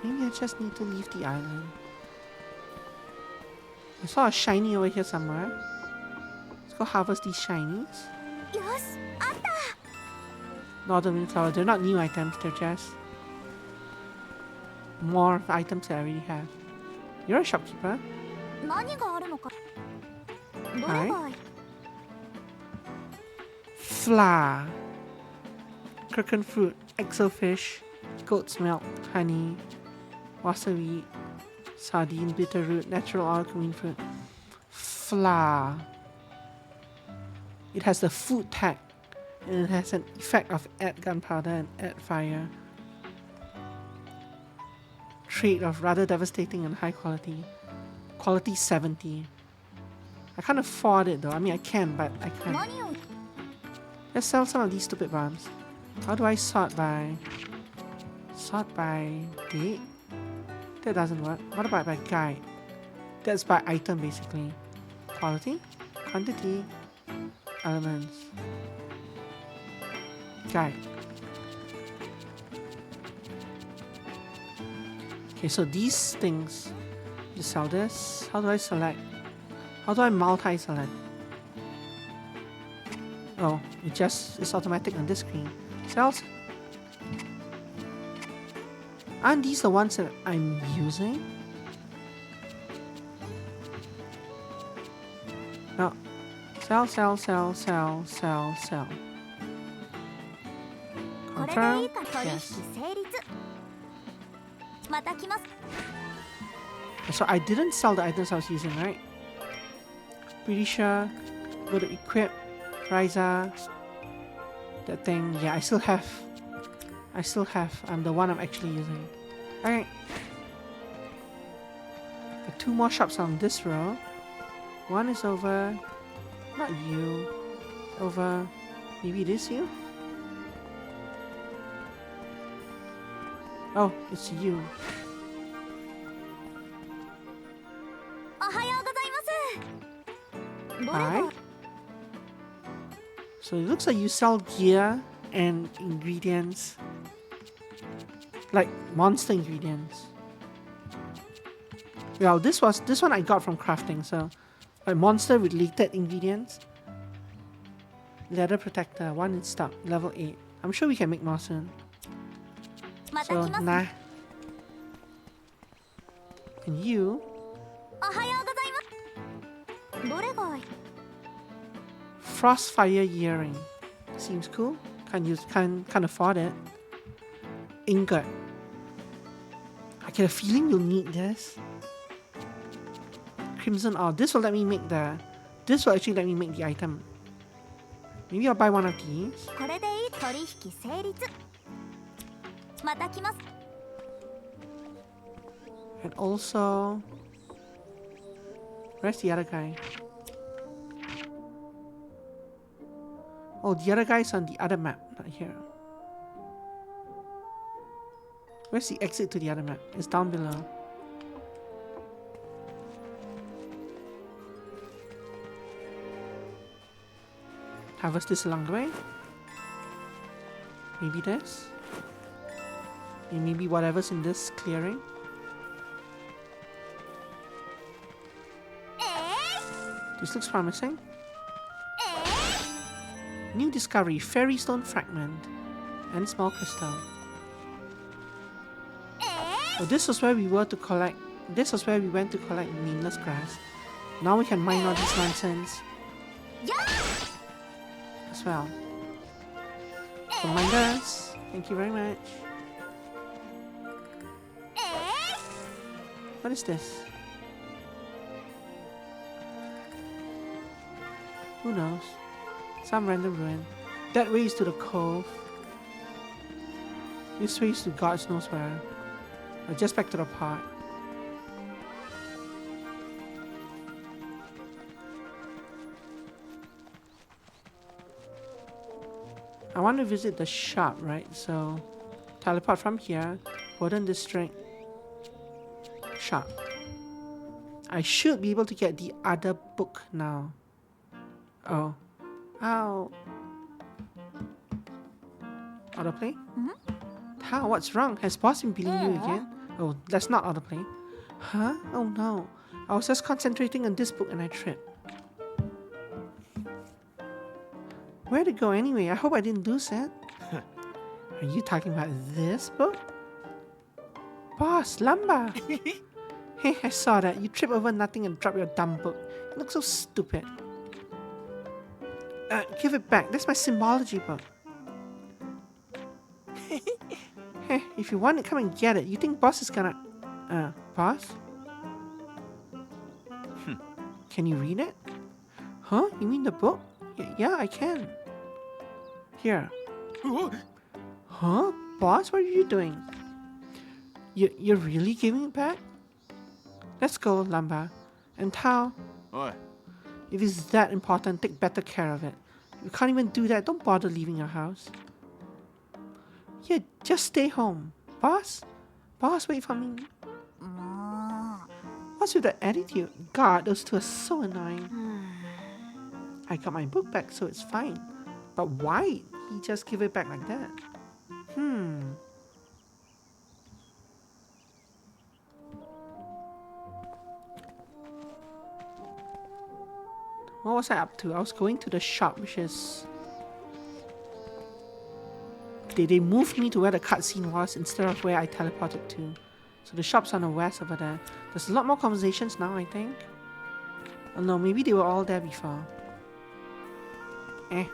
Maybe I just need to leave the island. I saw a shiny over here somewhere. Let's go harvest these shinies. Yosh, atta. Northern Windflower. They're not new items, they're just more of the items that I already have. You're a shopkeeper. 何があるのか。どれがいい？ Flour. Kirkin fruit. Exofish. Goat's milk. Honey. Wasabi. Sardine. Bitter root. Natural oil. Cumin fruit. Flour. It has the food tag. And it has an effect of add gunpowder and add fire. Trait of rather devastating and high quality. Quality 70. I can't afford it though. I mean I can, but I can't. 何を？ Let's sell some of these stupid bombs. How do I sort by... Sort by date? That doesn't work. What about by guide? That's by item basically. Quality? Quantity? Elements. Guide. Okay, so these things. You sell this. How do I select? How do I multi-select? Oh, it's automatic on this screen. Sells. Aren't these the ones that I'm using? No. Sell, sell, sell, sell, sell, sell. これでい Confirm. いか取引 Yes. 成立。また来ます。 So I didn't sell the items I was using, right? Pretty sure. Go to equip. Ryza. That thing. Yeah, I still have. The one I'm actually using. Alright. The 2 more shops on this row. One is over. Not you. Over. Maybe it is you? Oh, it's you. おはようございます。どれ Hi. が So it looks like you sell gear and ingredients. Like monster ingredients. Well, this one I got from crafting, so like monster related ingredients. Leather protector, 1 in stock, level 8. I'm sure we can make more soon. また So 来ます。 nah. And you おはようございます。どれが Frostfire earring. Seems cool. Can't afford it. Ingot. I get a feeling you'll need this. Crimson ore. This will actually let me make the item. Maybe I'll buy one of these. これでいい取引成立。また来ます。 And also, where's the other guy? Oh, the other guy's on the other map, not here. Where's the exit to the other map? It's down below. Harvest this along the way. Maybe this. And maybe whatever's in this clearing. This looks promising. New discovery, fairy stone fragment and small crystal. Oh, this was where we went to collect nameless grass. Now we can mine all this nonsense as well. So miners, thank you very much. What is this? Who knows? Some random ruin. That way is to the cove. This way is to God knows where. Or just back to the pot. I want to visit the shop, right? So, teleport from here. Golden District. Shop. I should be able to get the other book now. Oh. Ow. Autoplay? How? What's wrong? Has boss been beating you again? Oh, that's not autoplay. Huh? Oh no. I was just concentrating on this book and I tripped. Where'd it go anyway? I hope I didn't lose it. Are you talking about this book? Boss, Lamba! Hey, I saw that. You tripped over nothing and dropped your dumb book. You look so stupid. Give it back. That's my symbology book. Hey, if you want it, come and get it. You think boss is gonna... boss? Can you read it? Huh? You mean the book? Yeah, I can. Here. Huh? Boss, what are you doing? You're really giving it back? Let's go, Lamba. And Tao, Oi. if it's that important, take better care of it. If you can't even do that, don't bother leaving your house. Yeah, just stay home. Boss? Boss, wait for me. What's with that attitude? God, those two are so annoying. I got my book back, so it's fine. But why he just give it back like that? What was I up to? I was going to the shop, which is... They moved me to where the cutscene was instead of where I teleported to. So the shop's on the west over there. There's a lot more conversations now, I think. Oh no, maybe they were all there before. Eh.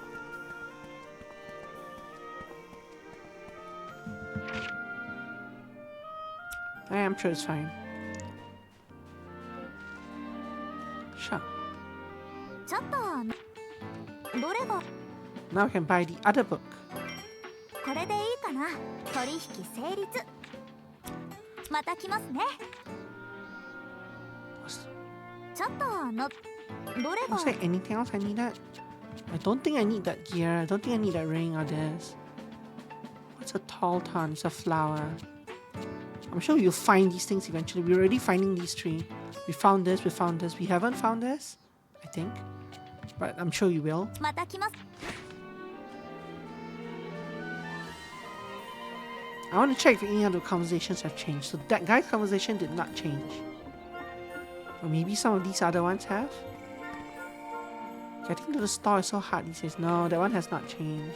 I'm sure it's fine. Sure. ちょっとどれが Now I can buy the other book. これでいいかな。取引成立。また来ますね。ちょっとどれが Was there anything else I needed? I don't think I need that gear. I don't think I need that ring or this. What's a tall ton? It's a flower. I'm sure you'll find these things eventually. We're already finding these three. We found this, we found this. We haven't found this, I think. But I'm sure you will. また来ます。 I want to check if any other conversations have changed. So that guy's conversation did not change. Or maybe some of these other ones have? Getting to the store is so hard these days. No, that one has not changed.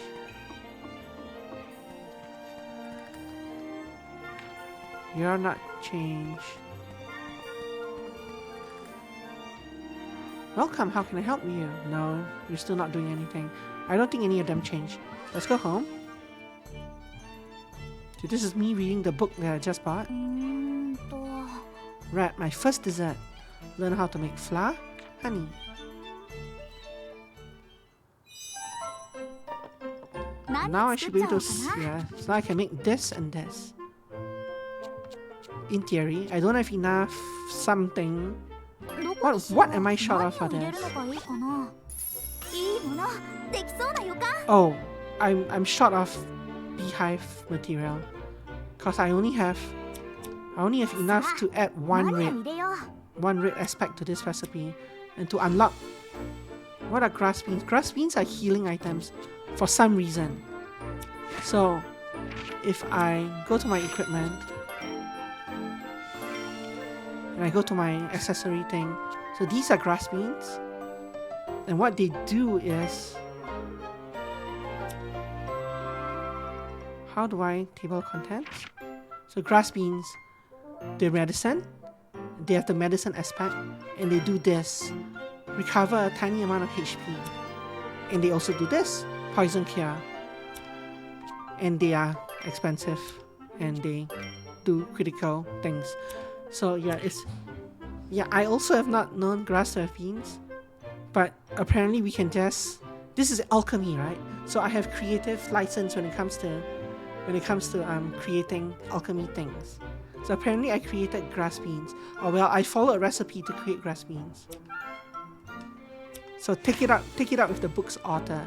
You're not changed. Welcome, how can I help you? No, you're still not doing anything. I don't think any of them changed. Let's go home. So this is me reading the book that I just bought. Right, my first dessert. Learn how to make flour, honey. Now I should be able to, yeah, so now I can make this and this. In theory, I don't have enough something. What am I short of for this? Oh, I'm short of beehive material. Cause I only have enough to add one red aspect to this recipe. And to unlock, what are grass beans? Grass beans are healing items for some reason. So if I go to my equipment and I go to my accessory thing, so these are grass beans, and what they do is, how do I table contents? So grass beans, they're medicine, they have the medicine aspect, and they do this, recover a tiny amount of HP, and they also do this, poison cure, and they are expensive, and they do critical things. So yeah, I also have not known grass to have beans, but apparently we can just, this is alchemy, right? So I have creative license when it comes to creating alchemy things. So apparently I created grass beans, or well, I followed a recipe to create grass beans. So take it out with the book's author.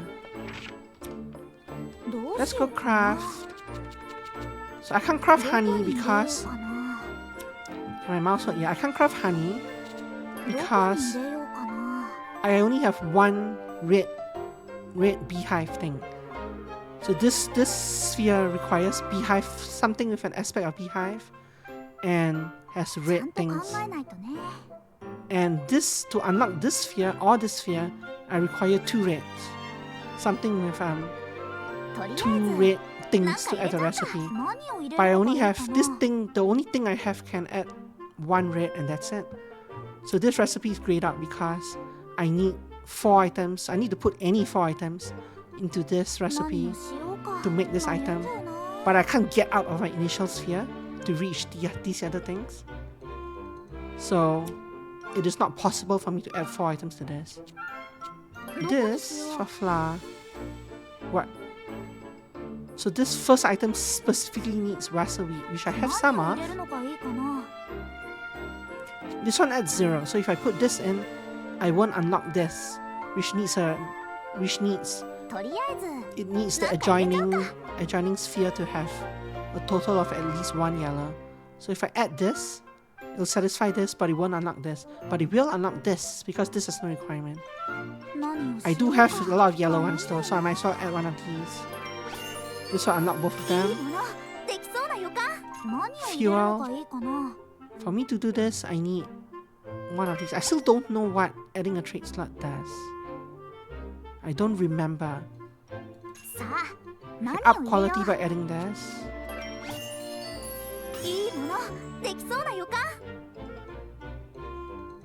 Let's go craft. So I can't craft honey because my mouse went, yeah, I can't craft honey because I only have one red beehive thing. So this sphere requires beehive, something with an aspect of beehive, and has red things. And this, to unlock this sphere or this sphere, I require 2 reds. Something with 2 red things to add the recipe. But I only have this thing, the only thing I have can add 1 red, and that's it. So this recipe is grayed out because I need 4 items. I need to put any 4 items into this recipe to make this item. But I can't get out of my initial sphere to reach these other things. So it is not possible for me to add 4 items to this. This for flour. What? So this first item specifically needs wasabi, which I have some of. This one adds 0, so if I put this in, I won't unlock this, which needs the adjoining sphere to have a total of at least 1 yellow. So if I add this, it'll satisfy this, but it won't unlock this. But it will unlock this, because this has no requirement. I do have a lot of yellow ones though, so I might as well add one of these. This will unlock both of them. Fuel. For me to do this, I need one of these. I still don't know what adding a trade slot does. I don't remember. I up quality by adding this.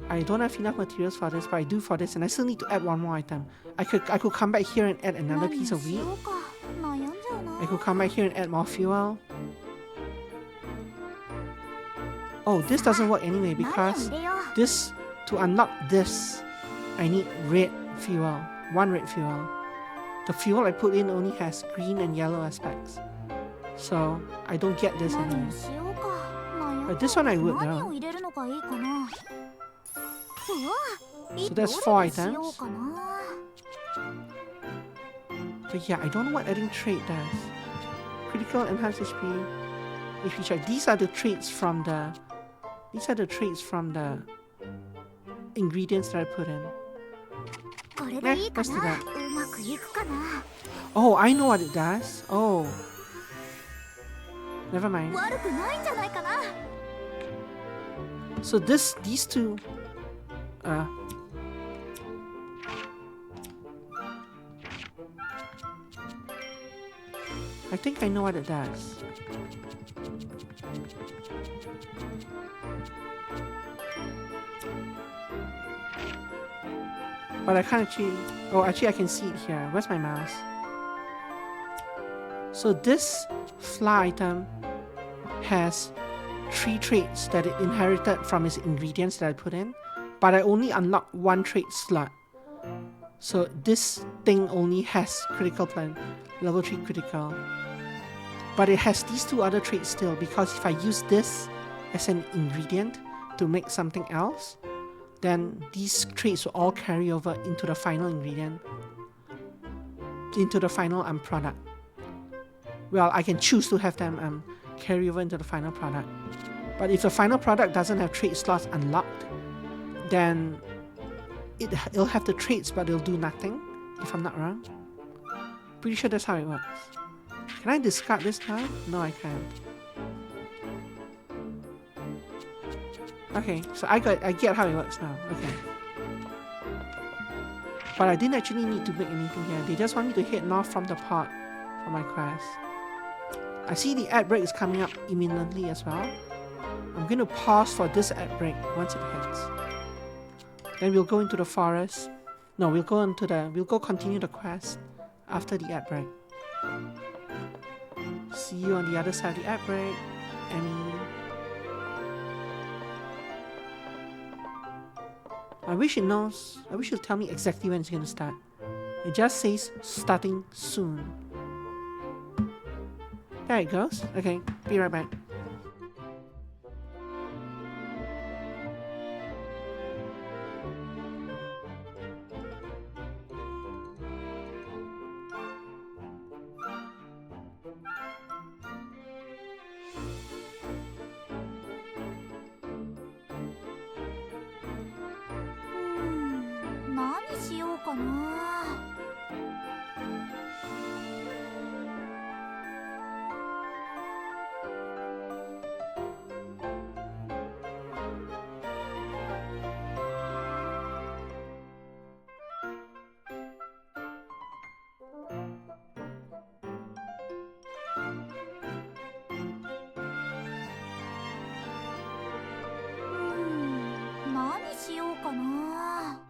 I I don't have enough materials for this, but I do for this, and I still need to add one more item. I could come back here and add another 何 piece を of し wheat. ようか悩んじゃうな I could come back here and add more fuel. Oh, this doesn't work anyway 何を because 入れよう this, to unlock this, I need red fuel. One red fuel. The fuel I put in only has green and yellow aspects. So I don't get this 何 anyway. をしようか悩ん But だ this one I would 何 though. を入れるのがいいかなうわ So that's ど 4 れにしよ items. うかな But yeah, I don't know what adding trait does. Critical, enhanced HP, HP check. These are the traits from the ingredients that I put in. これでいいか let's do な that. うまくいくかな Oh, I know what it does. Oh. Never mind. 悪くないんじゃないかな So these two, I think I know what it does. But I can't actually... Oh, actually I can see it here. Where's my mouse? So this flour item has 3 traits that it inherited from its ingredients that I put in. But I only unlocked 1 trait slot. So this thing only has critical plan, level 3 critical. But it has these 2 other traits still, because if I use this as an ingredient to make something else, then these traits will all carry over into the final ingredient, into the final product. Well, I can choose to have them carry over into the final product. But if the final product doesn't have trait slots unlocked, then it'll have the traits but it'll do nothing, if I'm not wrong. Pretty sure that's how it works. Can I discard this now? No, I can't. Okay, so I get how it works now. Okay. But I didn't actually need to make anything here. They just want me to hit north from the port for my quest. I see the ad break is coming up imminently as well. I'm going to pause for this ad break once it hits. Then we'll go into the forest. No, we'll go continue the quest after the ad break. See you on the other side of the ad break, Emmy. I wish it'll tell me exactly when it's gonna start. It just says starting soon. There it goes. Okay, be right back. Hmm, 何しようかな何しようかな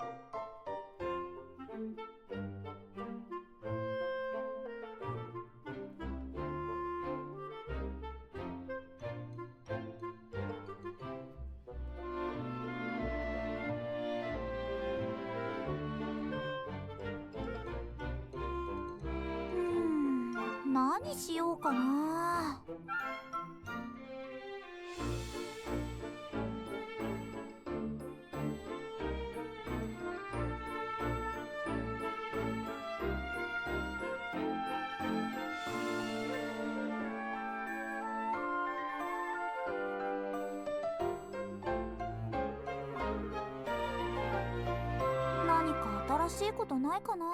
何しようかな何か新しいことないかな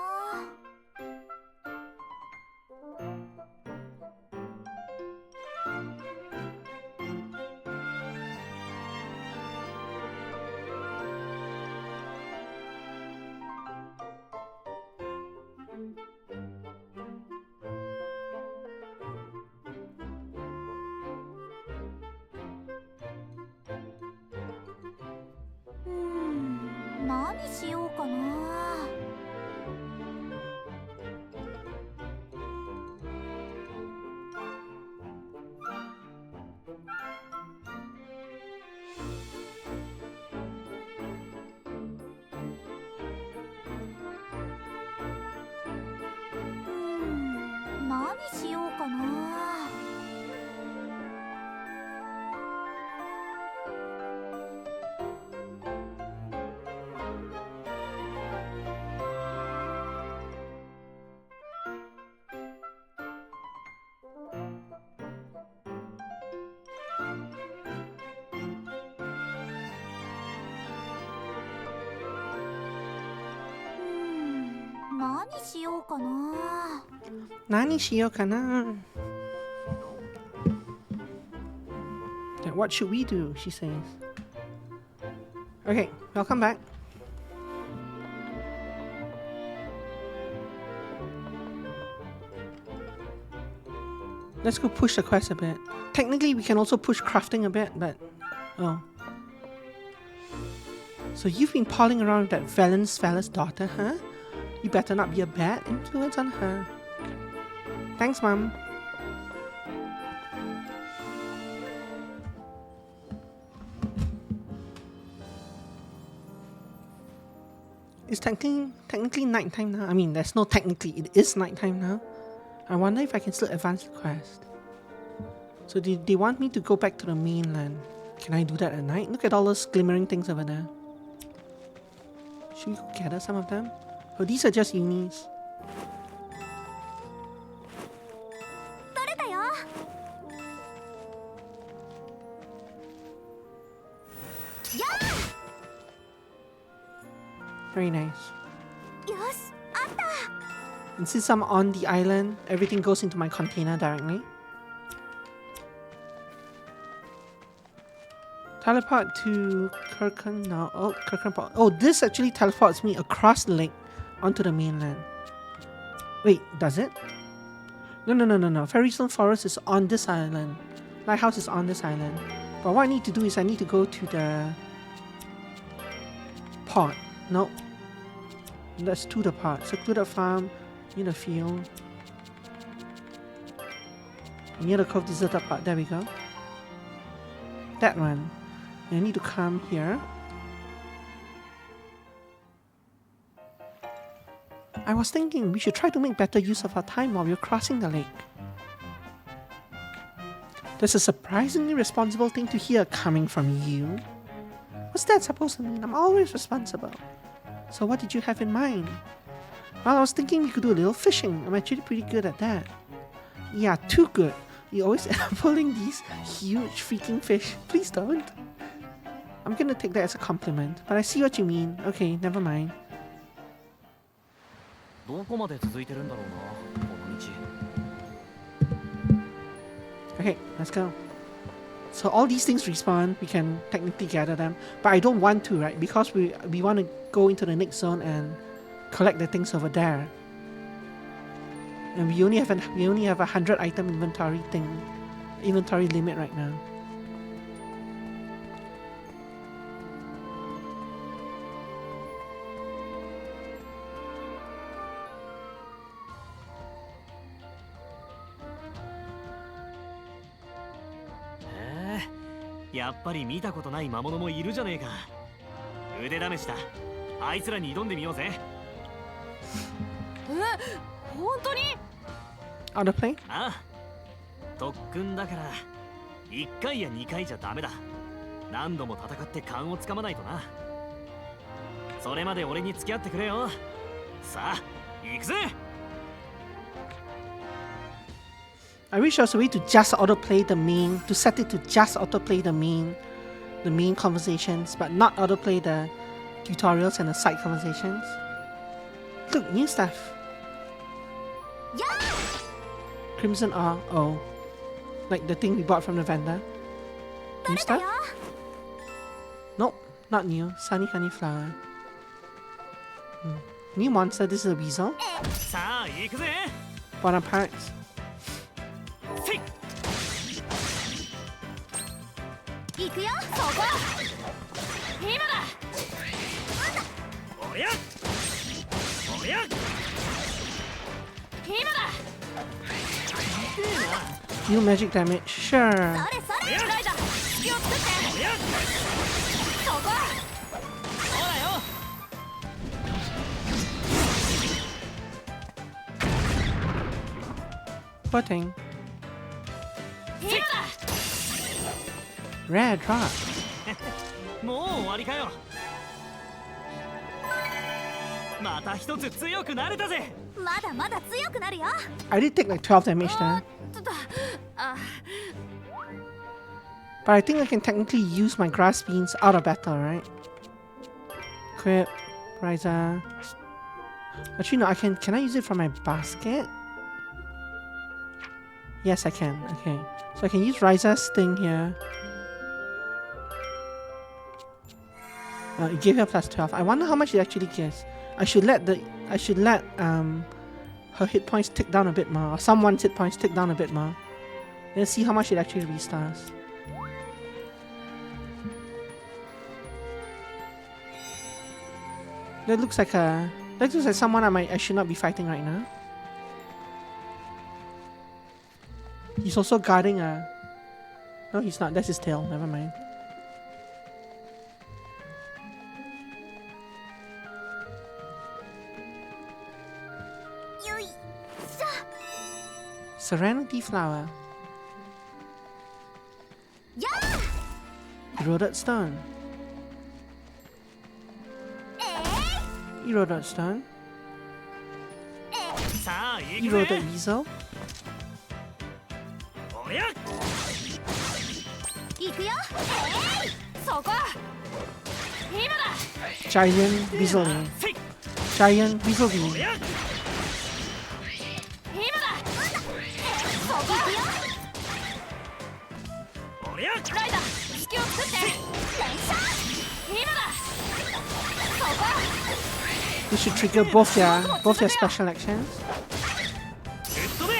何しようかな。何しようかな。何しようかな。何しようかな? What should we do? She says. Okay, welcome back. Let's go push the quest a bit. Technically, we can also push crafting a bit, but... Oh. So you've been palling around with that Valen's fella's daughter, huh? You better not be a bad influence on her. Thanks, Mom. It's technically nighttime now. I mean, there's no technically, it is nighttime now. I wonder if I can still advance the quest. So they want me to go back to the mainland. Can I do that at night? Look at all those glimmering things over there. Should we go gather some of them? Oh, these are just unis. Very nice. And since I'm on the island, everything goes into my container directly. Teleport to Kirkland now. Oh, Kirkland. Oh, this actually teleports me across the lake onto the mainland. Wait, does it? No. Fairystone Forest is on this island. Lighthouse is on this island. But what I need to do is I need to go to the port. Nope. That's to the port. Secluded farm, near the field. Near the cove deserted part. There we go. That one. I need to come here. I was thinking we should try to make better use of our time while we're crossing the lake. That's a surprisingly responsible thing to hear coming from you. What's that supposed to mean? I'm always responsible. So what did you have in mind? Well, I was thinking we could do a little fishing. I'm actually pretty good at that. Yeah, too good. You always end up pulling these huge freaking fish. Please don't. I'm gonna take that as a compliment, but I see what you mean. Okay, never mind. Okay, let's go. So all these things respawn, we can technically gather them, but I don't want to, right? Because we want to go into the next zone and collect the things over there. And we only have a 100 item inventory limit right now. Eh, やっぱり見たことない魔物もいるじゃねえか。腕試しだ。あいつらに挑んでみようぜ。本当にAutoplay? ああ、特訓だから1回や2回じゃダメだ。何度も戦って勘をつかまないとな。それまで俺に付き合ってくれよ。さあ、行くぜ。I wish there was a way to just autoplay the main, to set it to just autoplay the main conversations, but not autoplay the tutorials and the side conversations. Look, new stuff. Crimson R. Oh. Like the thing we bought from the vendor. New stuff? Nope, not new. Sunny Honey Flower. New monster, this is a weasel. Bottom parts. Deal magic damage. Sure. それそれライザ隙を作ってそこほらよ Footing. 今だ Rare drop. もう終わりかよまた一つ強くなれたぜまだまだ強くなるよ I did take like 12 damage there. ちょっとあ But I think I can technically use my grass beans out of battle, right? Equip, Ryza. Actually, no, I can. Can I use it from my basket? Yes, I can. Okay. So I can use Ryza's thing here. It gave her plus 12. I wonder how much it actually gives. I should let her hit points tick down a bit more, or someone's hit points tick down a bit more. Let's see how much it actually restars. That looks like someone I should not be fighting right now. He's also guarding a. No, he's not. That's his tail. Never mind. Serenity flower. Yeah! Eroded stone. Eroded stone. さあ行くぜ Eroded weasel. おりゃ行くよそこ今だ Giant weaselly. せい Giant weasel beam. 今だそこおりゃライザ隙を作って今だそこ You should trigger both their special actions. ぶっ飛べ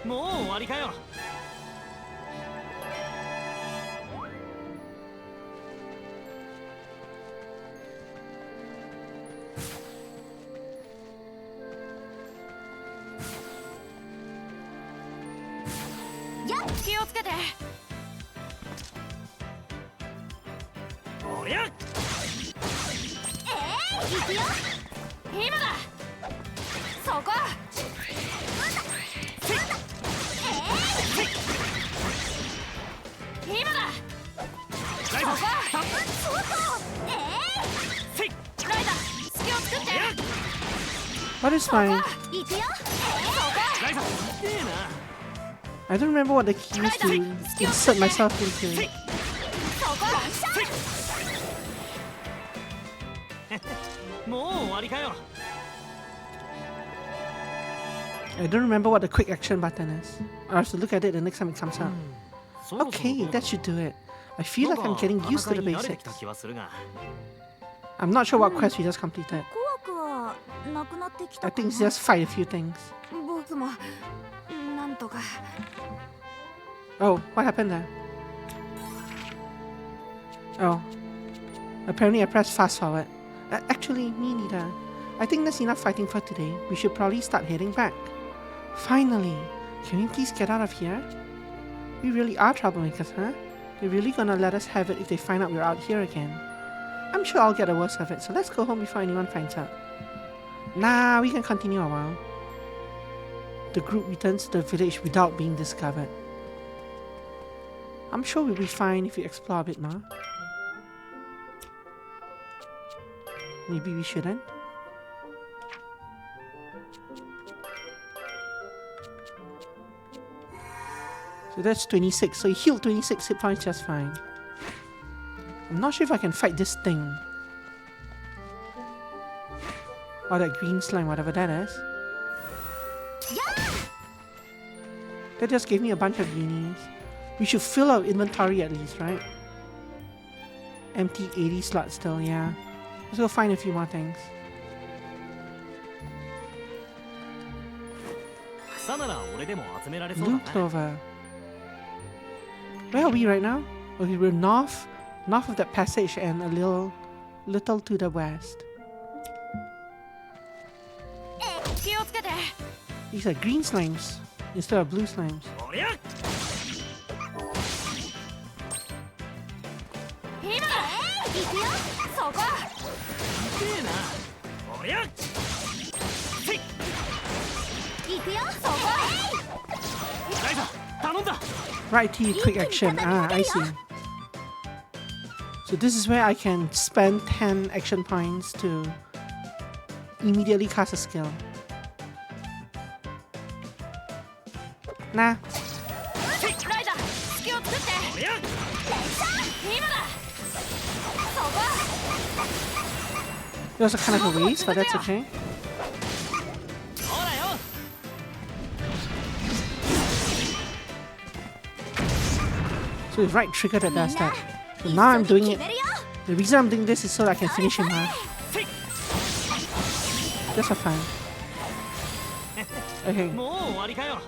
もう終わりかよ 気をつけておりゃ行くよ今だそこ今だライザせいライザ隙を作って What is fine? 行くよライザええな I don't remember what the key is to insert myself into. そこもう終わりかよ I don't remember what the quick action button is. I have to look at it the next time it comes out. Okay, that should do it. I feel like I'm getting used to the basics. I'm not sure what quest we just completed. 怖くはなくなってきた I か think な it's just fight a few things. 僕もなんとか Oh, what happened there? Oh. Apparently I pressed fast forward. Actually, me neither. I think that's enough fighting for today. We should probably start heading back. Finally! Can we please get out of here? We really are troublemakers, huh? They're really gonna let us have it if they find out we're out here again. I'm sure I'll get the worst of it, so let's go home before anyone finds out. Nah, we can continue a while. The group returns to the village without being discovered. I'm sure we'll be fine if we explore a bit more. Maybe we shouldn't. So that's 26. So he healed 26 hit points just fine. I'm not sure if I can fight this thing. Or that green slime, whatever that is. That just gave me a bunch of unis. We should fill our inventory at least, right? Empty 80 slots still, yeah. Let's go find a few more things. 草なら俺れでも集められそう Blue だな。 clover. Where are we right now? Okay, we're north of that passage and a little to the west. 気をつけて。 These are green slimes instead of blue slimes. おりゃ今だ。行くよ。そこ。いいな。おりゃせい行くよそこライザ頼んだ。 Right T, quick action. Ah, I see. So this is where I can spend 10 action points to immediately cast a skill. Nah, ライザ隙を作って。おりゃ今だ。そこ。 it was a kind of a waste, but that's okay. ほらよ。 So it's right trigger that does that. So now I'm doing it. The reason I'm doing this is so that I can finish him off. せい Just for fun. Okay, もう終わりかよ。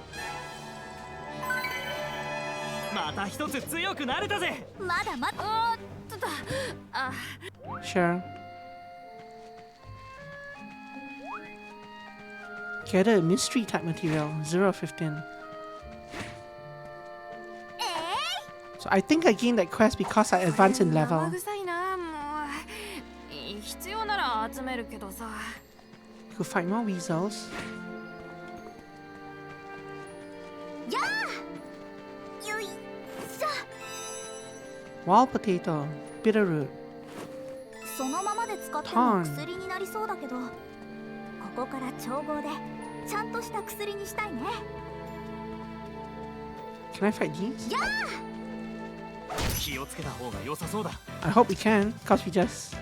また一つ強くなれたぜ。まだまだおっとだ。あ、 sure. Gather a mystery type material, 0 of 15. So I think I gained that quest because I advanced in 生 level. 臭いな、もう。必要なら集めるけどさ。 You could find more weasels. よいしょ Wild potato, bitter root. そのままで使っても薬になりそうだけど、ここから調合でちゃんとした薬にしたいね。 Can I fight these? 気をつけた方が良さそうだ。 I hope we can, because we just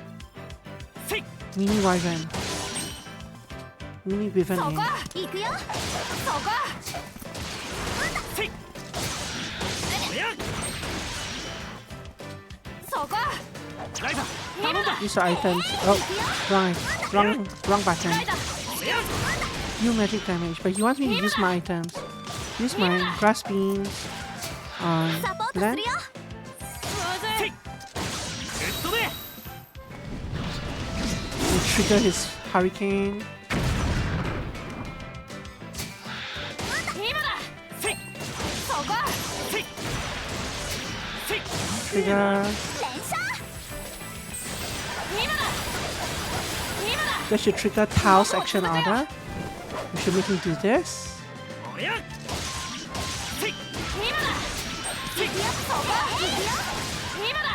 せい mini wyvern. Mini wyvern そこ here. 行くよそこせいおりゃそこ。ライザ頼んだ。 These are items. Oh, wrong button. ライザ。おりゃ New magic damage, but he wants me to use my items. Use my grass beans on サポートす land. るよ。むずい。ぶっ飛べ。 And trigger his hurricane. 今だ。せいそこ。せいせい Trigger. 連射 今だ。今だ。 That should trigger Tao's action order. We should make him do this. おりゃせい今だ。せいそこ。今だ。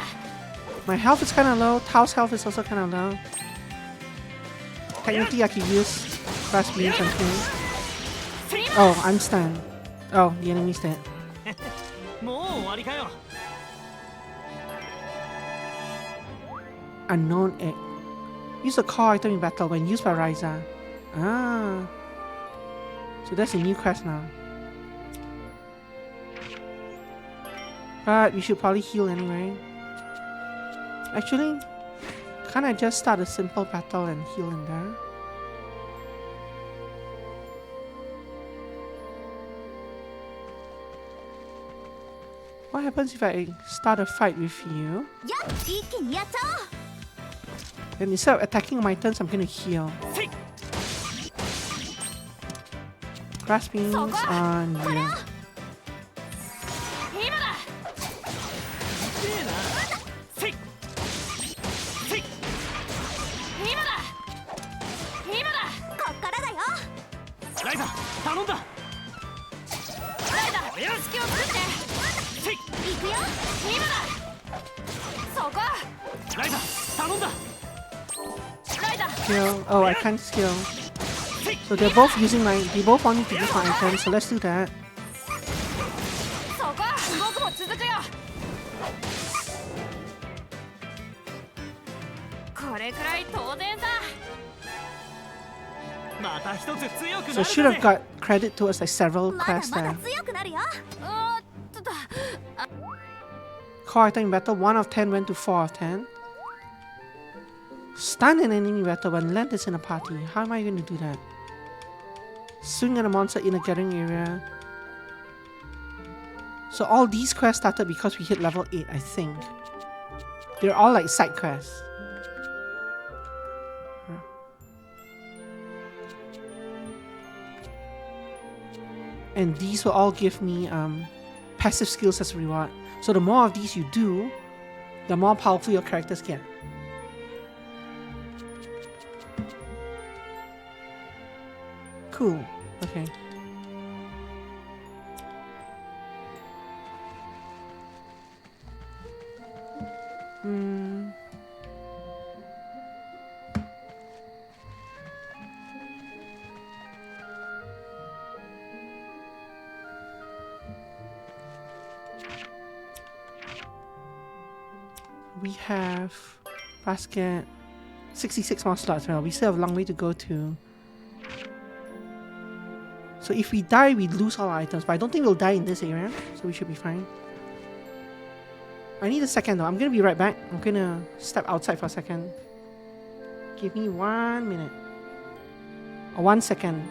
My health is kind of low. Tao's health is also kind of low. Technically, I could use grass beans on him. Oh, I'm stunned. Oh, the enemy's dead. もう終わりかよ。 Unknown egg. Use a core item in battle when used by Ryza. Ah. So that's a new quest now. But we should probably heal anyway. Actually, can't I just start a simple battle and heal in there? What happens if I start a fight with you? やっ一気にやっちゃおう Then instead of attacking my turns, I'm gonna heal. せい Grass beans on you. 今だ。せいせい今だ。今だ。こっからだよライザ頼んだ。ライザおりゃ隙を作って。せい行くよ今だ。そこ。ライザ頼んだ。ライザ。 Skill. Oh, I can't skill. せい So they both want me to use my items, so let's do that. そこ。僕も続くよ。これくらい当然さ。また一つ強くな So れ should た have ぜ。 got credit towards like several まだ quests まだ there. 強くなるよおっとだ。 Core item in battle, 1 of 10 went to 4 of 10. Stun an enemy battle when land is in a party. How am I going to do that? Swing at a monster in a gathering area. So all these quests started because we hit level 8, I think. They're all like side quests. And these will all give me passive skills as a reward. So the more of these you do, the more powerful your characters get. Cool. Okay. We have basket 66 more slots. Well, we still have a long way to go to. So if we die, we lose all our items, but I don't think we'll die in this area, so we should be fine. I need a second though. I'm gonna be right back. I'm gonna step outside for a second. Give me 1 minute. Or 1 second.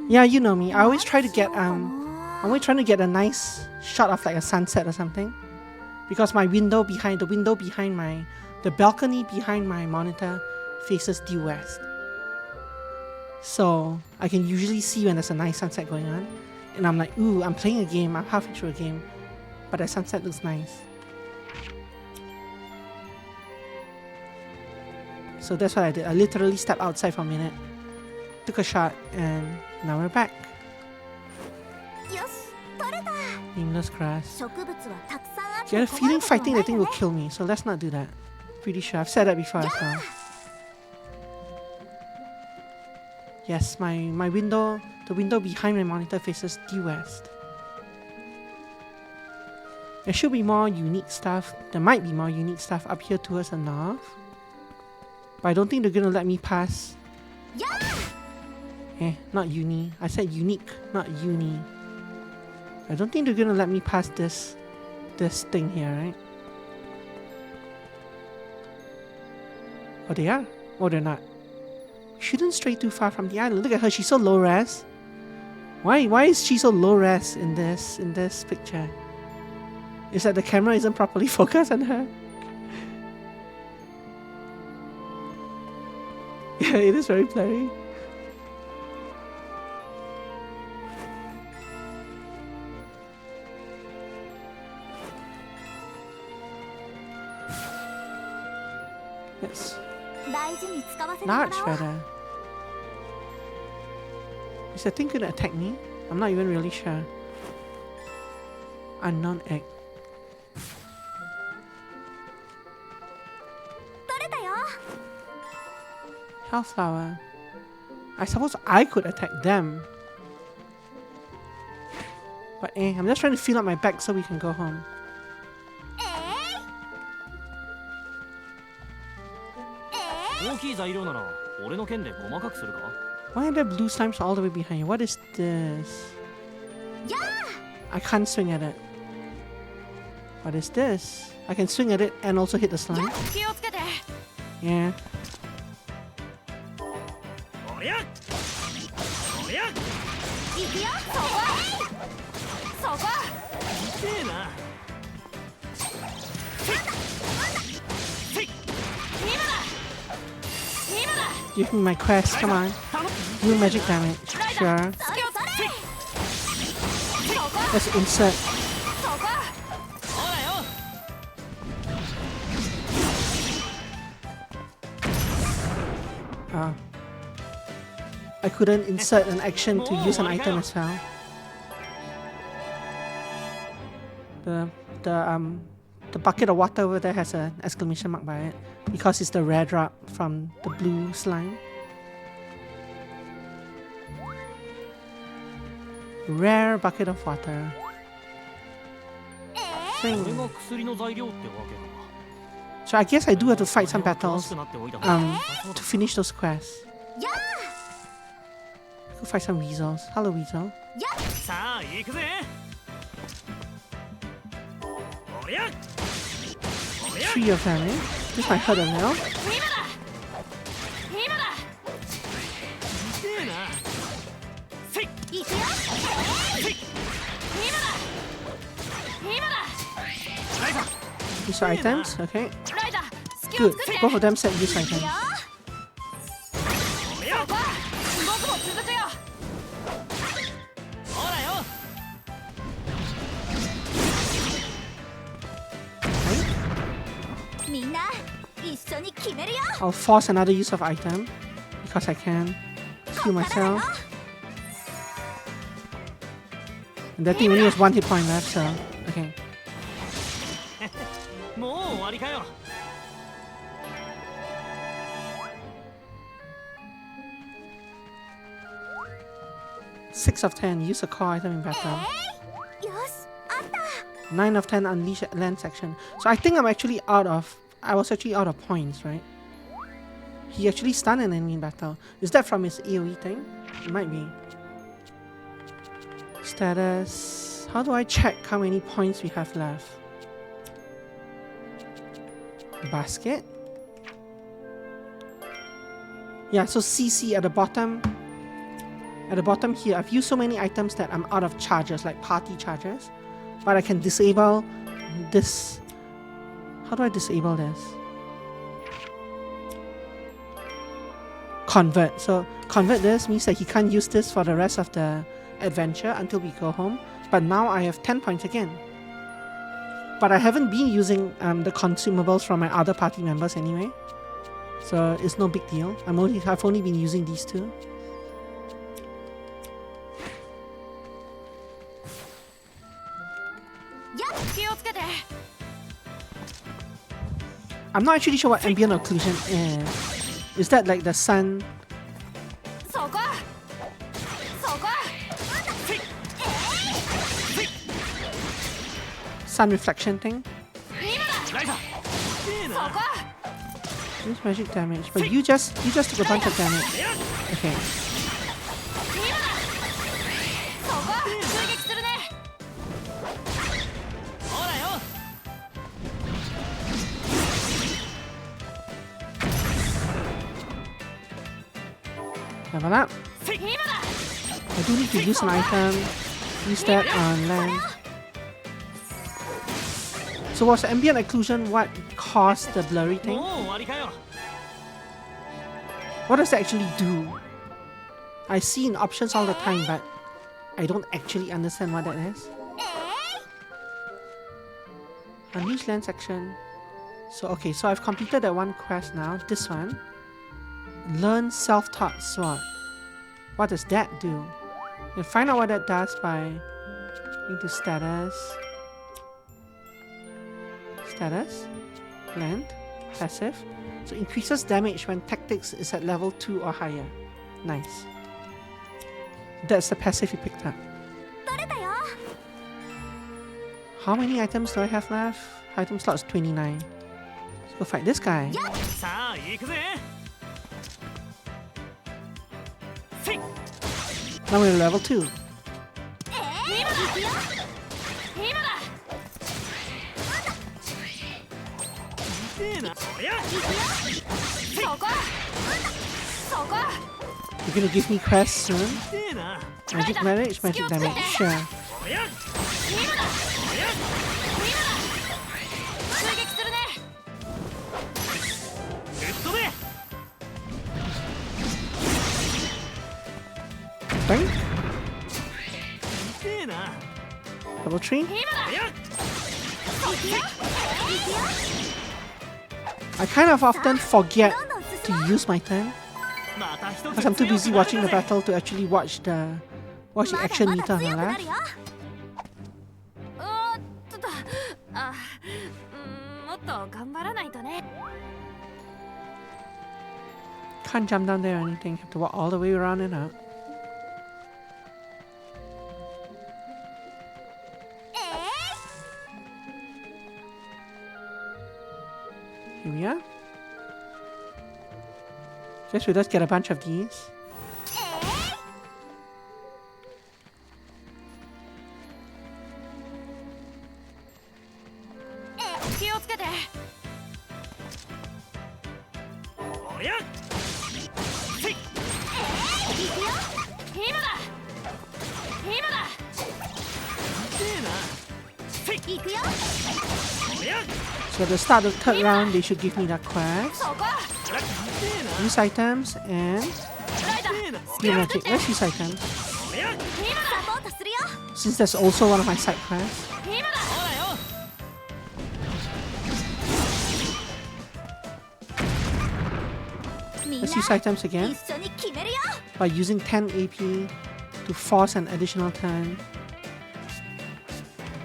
Yeah, you know me. I always try to get I'm always trying to get a nice shot of like a sunset or something, because the balcony behind my monitor faces due west. So I can usually see when there's a nice sunset going on, and I'm like, ooh, I'm playing a game. I'm halfway through a game, but the sunset looks nice. So that's what I did. I literally stepped outside for a minute, took a shot, and now we're back. Nameless grass. I get a feeling fighting the thing will kill me, so let's not do that. Pretty sure. I've said that before as well. Yes, my window, the window behind my monitor faces due west. There should be more unique stuff. There might be more unique stuff up here towards the north. But I don't think they're gonna let me pass. Not uni. I said unique, not uni. I don't think they're gonna let me pass this thing here, right? Oh, they are? Oh, they're not. Shouldn't stray too far from the island. Look at her, she's so low res. Why is she so low res in this picture? Is that the camera isn't properly focused on her? Yeah, it is very blurry. Yes. Large feather. Is that thing gonna attack me? I'm not even really sure. Unknown egg. Hellflower. I suppose I could attack them. But I'm just trying to fill up my bag so we can go home. Why are there blue slimes all the way behind you? What is this? I can't swing at it. What is this? I can swing at it and also hit the slime. Yeah. Give me my quest, come on. Do magic damage. Sure. Let's insert. I couldn't insert an action to use an item as well. The bucket of water over there has an exclamation mark by it because it's the rare drop from the blue slime. Rare bucket of water. これが薬の材料ってわけか。 So I guess I do have to fight some 詳 battles しくなっておいた方が良さそう to だ。 finish those quests. Go fight some weasels. Hello, weasel. さあ行くぜ。おりゃ。おりゃ。 3 of them, eh? This might hurt a little. 今だ。痛えな。せい。行くよ。せい。ライザ。 Use items, okay. ライザスキルを Good. 作って Both of them said use items. おりゃ。僕も続くよ。ほらよ。 みんな一緒に決めるよ。 I'll force another use of item because I can heal myself. And that thing only has 1 hit point left, so okay. もう終わりかよ。 6 of 10, use a core item in battle. よし、あった。 9 of 10, unleash at land section. So I think I was actually out of points, right? He actually stunned an enemy in battle. Is that from his AoE thing? It might be. Status. How do I check how many points we have left? Basket. Yeah, so CC at the bottom. At the bottom here, I've used so many items that I'm out of charges, like party charges. But I can disable this. How do I disable this? Convert. So convert this means that he can't use this for the rest of the adventure until we go home. But now I have 10 points again. But I haven't been using the consumables from my other party members anyway. So it's no big deal. I've only been using these two. I'm not actually sure what ambient occlusion is. Is that like the sun? そこ。そこ。 Sun reflection thing? ライザ。痛えな。 Use magic damage, but you just took a bunch of damage. Okay. そこ。追撃するね。ほらよ。 Level up. 今だ。 I do need to use an item. Use that on land. So was ambient occlusion what caused the blurry も thing? う終わりかよ。 What does that actually do? I see in options all the time, but I don't actually understand what that is. Unleash land section. So okay, so I've completed that one quest now. This one. Learn self-taught sword. What does that do? You can find out what that does by going to status. Status. Land. Passive. So increases damage when tactics is at level 2 or higher. Nice. That's the passive you picked up. 取れたよ。 How many items do I have left? Item slots 29. Let's go fight this guy. さあ行くぜ。 Now we're level 2. 今だ。今だ。 痛えな。おりゃ。そこ。そこ。 You're gonna give me quests soon? 痛えな。 Magic damage? Magic damage. Sure. おりゃ。今だ。おりゃ。追撃するね。ぶっ飛べ。 Bang. 痛えな。 Level 3. 今だ。 おりゃ。 I kind of often forget どんどん to 進もう。 use my turn また一つ because I'm too busy watching the battle to actually watch the まだ action ま meter だ on the 強くな left. るよ。あ、もっと頑張らないとね。 Can't jump down there or anything. Have to walk all the way around and out. Here we are. Guess we just get a bunch of these. 気をつけて。おりゃせい今だ今だ。せえなせい行くよ。おりゃ So at the start of the third round, they should give me that quest. そこ。 Use items and ライダー。 heal magic. Let's use items. おりゃサポートするよ。 Since that's also one of my side quests. 今だ。ほらよ みんな Let's use items again 一緒に決めるよ。 by using 10 AP to force an additional turn.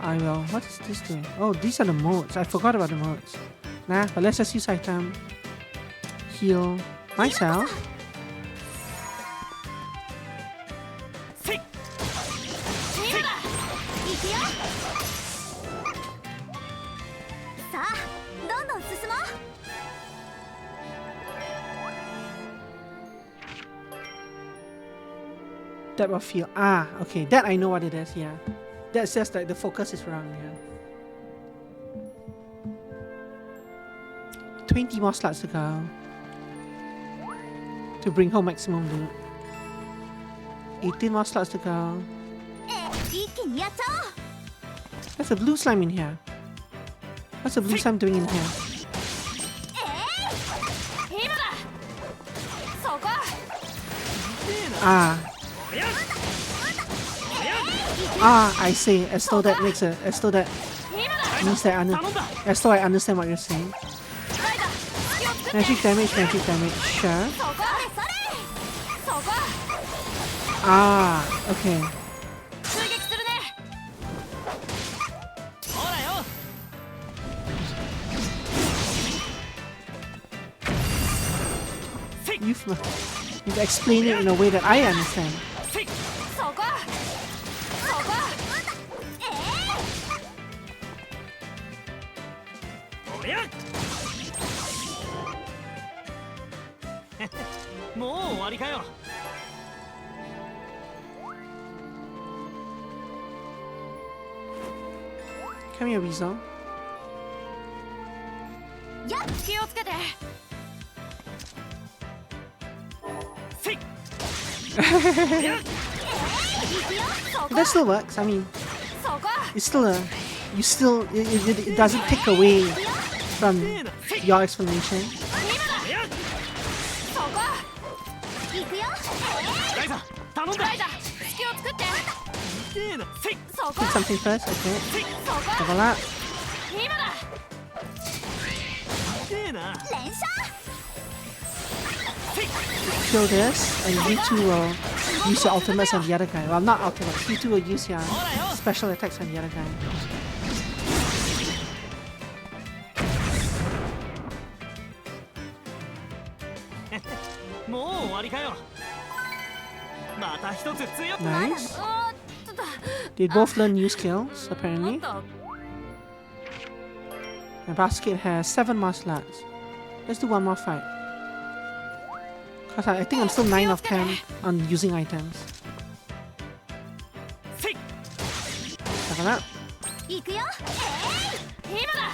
I will. What is this doing? Oh, these are the modes. I forgot about the modes. Nah, but let's just use item. Heal myself. せい今だ。行くよ。さあ、どんどん進もう。 Depth of field. Ah, okay. That I know what it is. Yeah. That's just like the focus is wrong. Yeah. 20 more slots to go to bring home maximum loot. 18 more slots to go. 一気にやっちゃおう。 There's a blue slime in here. What's the blue slime doing in here? 今だ。そこ。 Ah. おりゃ Ah, I see. As though that makes a. As though that 今だ。 means that I 頼んだ as though I understand what you're saying. ライダー。気をつけて。 Magic damage, magic damage. Sure. そこ。そこ。 Ah, okay. 追撃するね。ほらよ You've explained it in a way that I understand. せいそこ。そこ。おりゃもう終わりかよ Come here, Weasel. 気をつけて。 せい That still works. I mean, そこ。 it's still a. You still. It doesn't take away from your explanation. おりゃそこ。行くよ。ライザ頼んだライダー。隙を作って。せえなせいそこ。 Pick something first. Okay. そこ。 Level up. 今だ。せえな連射。 Kill this, and you two will use your ultimates on the other guy. Well, not ultimates. You two will use your special attacks on the other guy. もう終わりかよまた一つ強く Nice. おーっと。 They both learn new skills, もっ apparently. と。 My basket has 7 more slots. Let's do one more fight. Cause I think I'm still 9 of 10 on using items. せい Level up. 行くよ。今だ。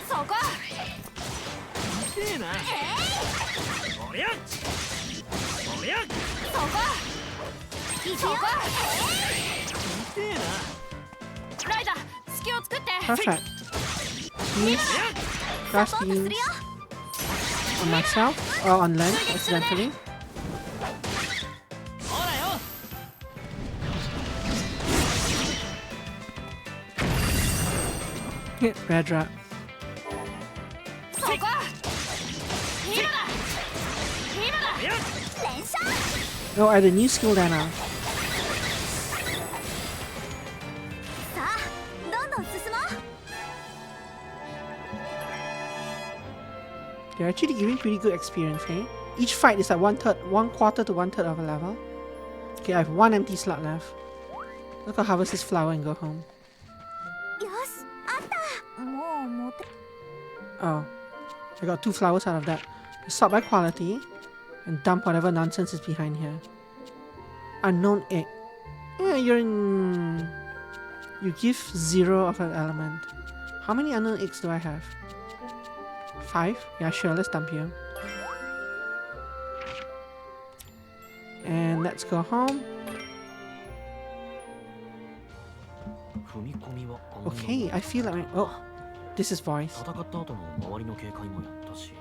そこ。せえなおりゃおりゃそこ。行くよ。せえなライダー。隙を作って。 Perfect. Use grass サポートす beams るよ。 on myself or on Len accidentally. ほらよ Hit red drop. そこ。今だ。今だ。連射。 Oh, I had a new skill there now. さあ、どんどん進もう。They're actually giving pretty good experience, eh? Each fight is at 1/4 to 1/3 of a level. Okay, I have 1 empty slot left. Let's go harvest this flower and go home. よし、あった。もう持て。 Oh, I got 2 flowers out of that. Sort by quality and dump whatever nonsense is behind here. Unknown egg. Yeah, you give 0 of an element. How many unknown eggs do I have? 5? Yeah, sure, let's dump you. And let's go home. Okay, I feel like oh, this is voice. 戦った後の周りの警戒もやったし。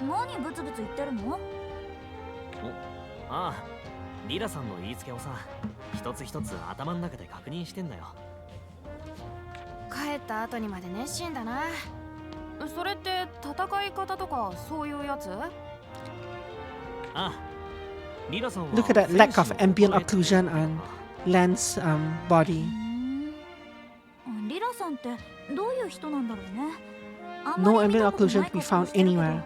何ブツブツ言ってるの？ああ、リラさんの言いつけをさ、一つ一つ頭の中で確認してんだよ。帰った後にまで熱心だな。それって戦い方とかそういうやつ？ああ、リラさんは Look at that lack of ambient occlusion on Lan's body. リラさんってどういう人なんだろうね。No ambient occlusion to be found anywhere.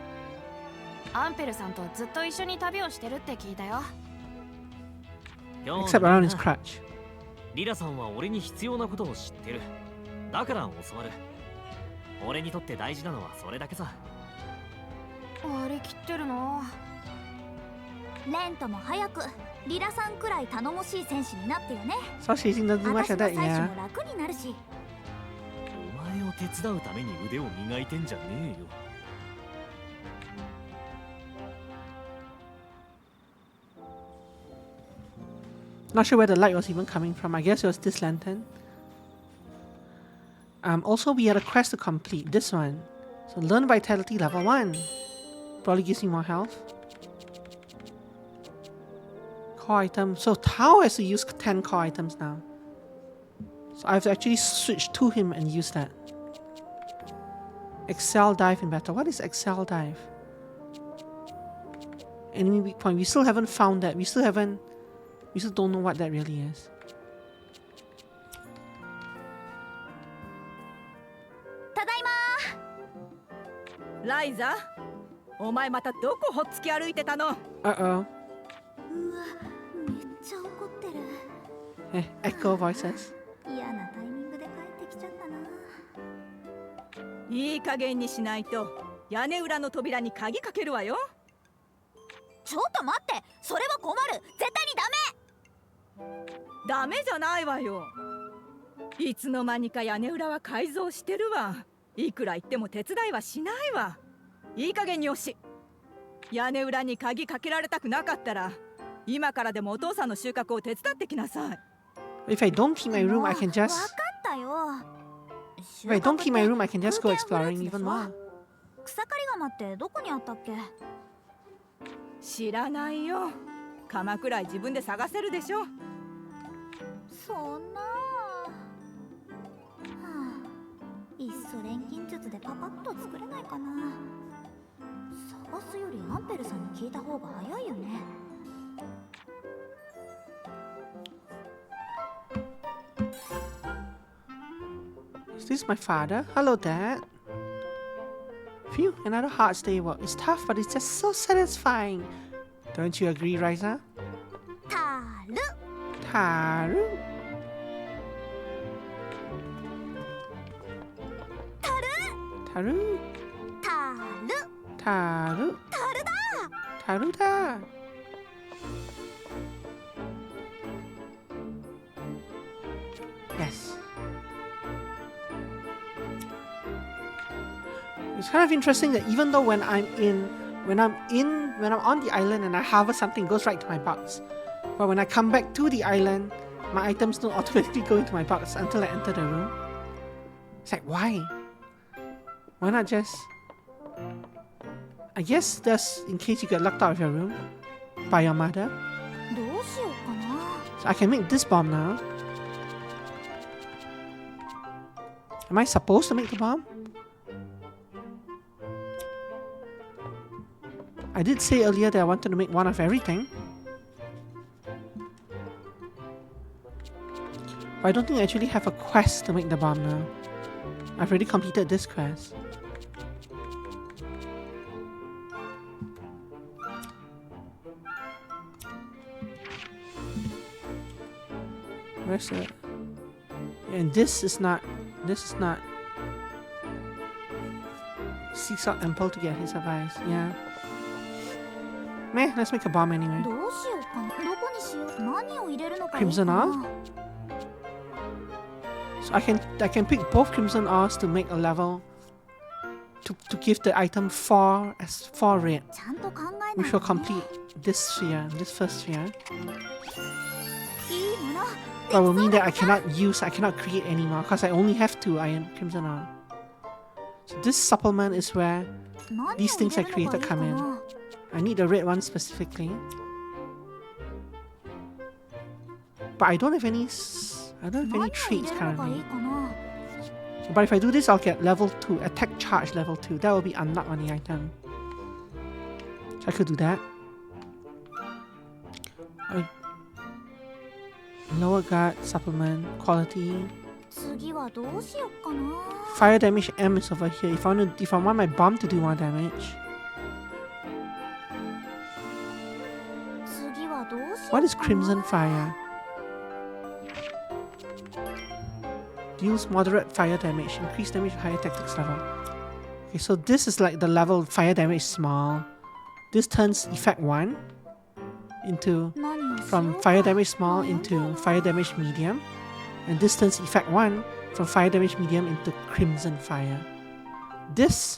アンペルさんとずっと一緒に旅をしてるって聞いたよ。 Except around his crutch. リラさんは俺に必要なことを知ってる。だから教わる。俺にとって大事なのはそれだけさ。割り切ってるな。レントも早くリラさんくらい頼もしい戦士になってよね。 So Shizin doesn't do much 私 of の that, 採取 yeah. も楽になるし。お前を手伝うために腕を磨いてんじゃねえよ。Not sure where the light was even coming from. I guess it was this lantern. Also, we had a quest to complete. This one. So, learn vitality level 1. Probably gives me more health. Core item. So, Tao has to use 10 core items now. So, I have to actually switch to him and use that. Excel dive in battle. What is Excel dive? Enemy weak point. We still haven't found that. We still don't know what that really is. ただいま。ライザ、お前またどこほっつき歩いてたの？ Uh-oh. うわ、めっちゃ怒ってる。 Echo voices. 嫌なタイミングで帰ってきちゃったな。いい加減にしないと屋根裏の扉に鍵かけるわよ。ちょっと待って、それは困る。絶対にダメ。ダメじゃないわよ。いつの間にか屋根裏は改造してるわ。いくら言っても手伝いはしないわ。いい加減によし。屋根裏に鍵かけられたくなかったら今からでもお父さんの収穫を手伝ってきなさい。 If I don't keep my room, I can わ just... かったよ。 If I don't keep my room, I can just go exploring even more. 草刈り釜ってどこにあったっけ？知らないよ。鎌くらい自分で探せるでしょ。そんな、いっそ錬金術でパパッと作れないかな。探すよりアンペルさんに聞いた方が早いよね。Is this my father? Hello, Dad. Phew, another hard day work. It's tough, but it's just so satisfying. Don't you agree, Ryza? たる。 Taru. たる。 Taru. たる。 Taru. たるだ。 Taru da. Yes. It's kind of interesting that even though when I'm on the island and I harvest something, it goes right to my box. But when I come back to the island, my items don't automatically go into my box until I enter the room. It's like, why? Why not just... I guess that's in case you get locked out of your room by your mother. どうしようかな。 So I can make this bomb now. Am I supposed to make the bomb? I did say earlier that I wanted to make one of everything. But I don't think I actually have a quest to make the bomb now. I've already completed this quest. Where's the... And this is not... Seeks out Ample to get his advice. Yeah. Meh, let's make a bomb anyway. どうしようかな。どこにしよう。何を入れるのかいいか Crimson な。 Ore? So I can pick both Crimson Ores to make a level to give the item 4 red, ちゃんと考えない which will complete this sphere, this first sphere. いいもの。 But will mean that I cannot create anymore because I only have 2 iron Crimson Ore. So this supplement is where 何を these 入 things れ I るのかいい created か come in. な。 I need the red one specifically. But I don't have any traits 何を入れるのがいい currently. かな。 But if I do this, I'll get level 2, attack charge level 2. That will be unlocked on the item. So I could do that. Lower guard, supplement, quality. 次はどうしよっかな。 Fire damage M is over here. If I want my bomb to do more damage. 次はどうしよっかな。 What is Crimson Fire? Deals moderate fire damage. Increase damage at higher tactics level. Okay, so this is like the level of fire damage small. This turns effect 1 into 何をしようか。 from fire damage small into fire damage medium. And this turns effect 1 from fire damage medium into Crimson Fire. This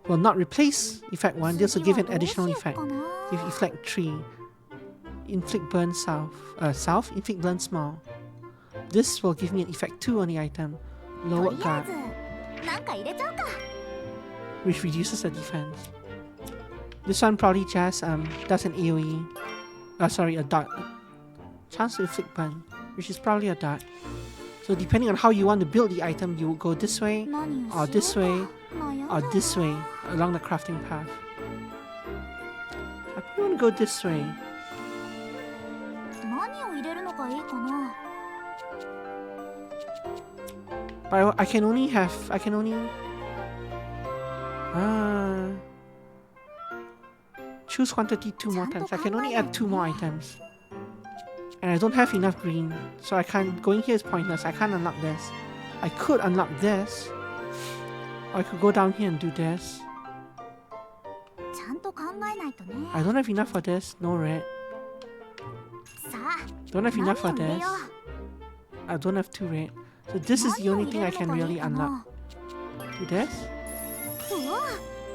will not replace effect 1. This will give an additional effect. Give effect 3. Inflict burn south, inflict burn small. This will give me an effect 2 on the item. と Lower りあ guard, えずなんか入れちゃうか。 which reduces the defense. This one probably just does an AoE. A dot. Chance to inflict burn, which is probably a dot. So depending on how you want to build the item, you will go this way, 何をしようか。 or this way, 悩ん or だ this way along the crafting path. I probably want to go this way. 何を入れるのがいいかな。 But I can only choose quantity 2 more times. I can only add 2 more items. And I don't have enough green, so I can't. Going here is pointless. I can't unlock this. I could unlock this, or I could go down here and do this. ちゃんと考えないとね。 I don't have enough for this. No red. さあ、 Don't have 何 enough for を入れ this. よ I don't have 2 red. So this is the 何を only 入 thing れ I る can のがい really いかな。 unlock. Do this. うわ、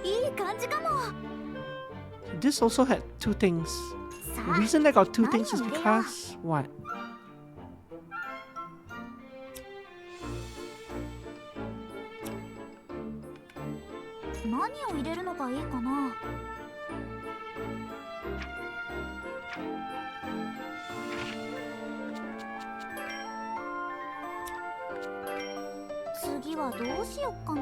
いい感じかも。 So this also had 2 things. さ The あ、 reason I got 2 things is 何を入れよう。 because what? 何を入れるのがいいかな。次はどうしよっかな。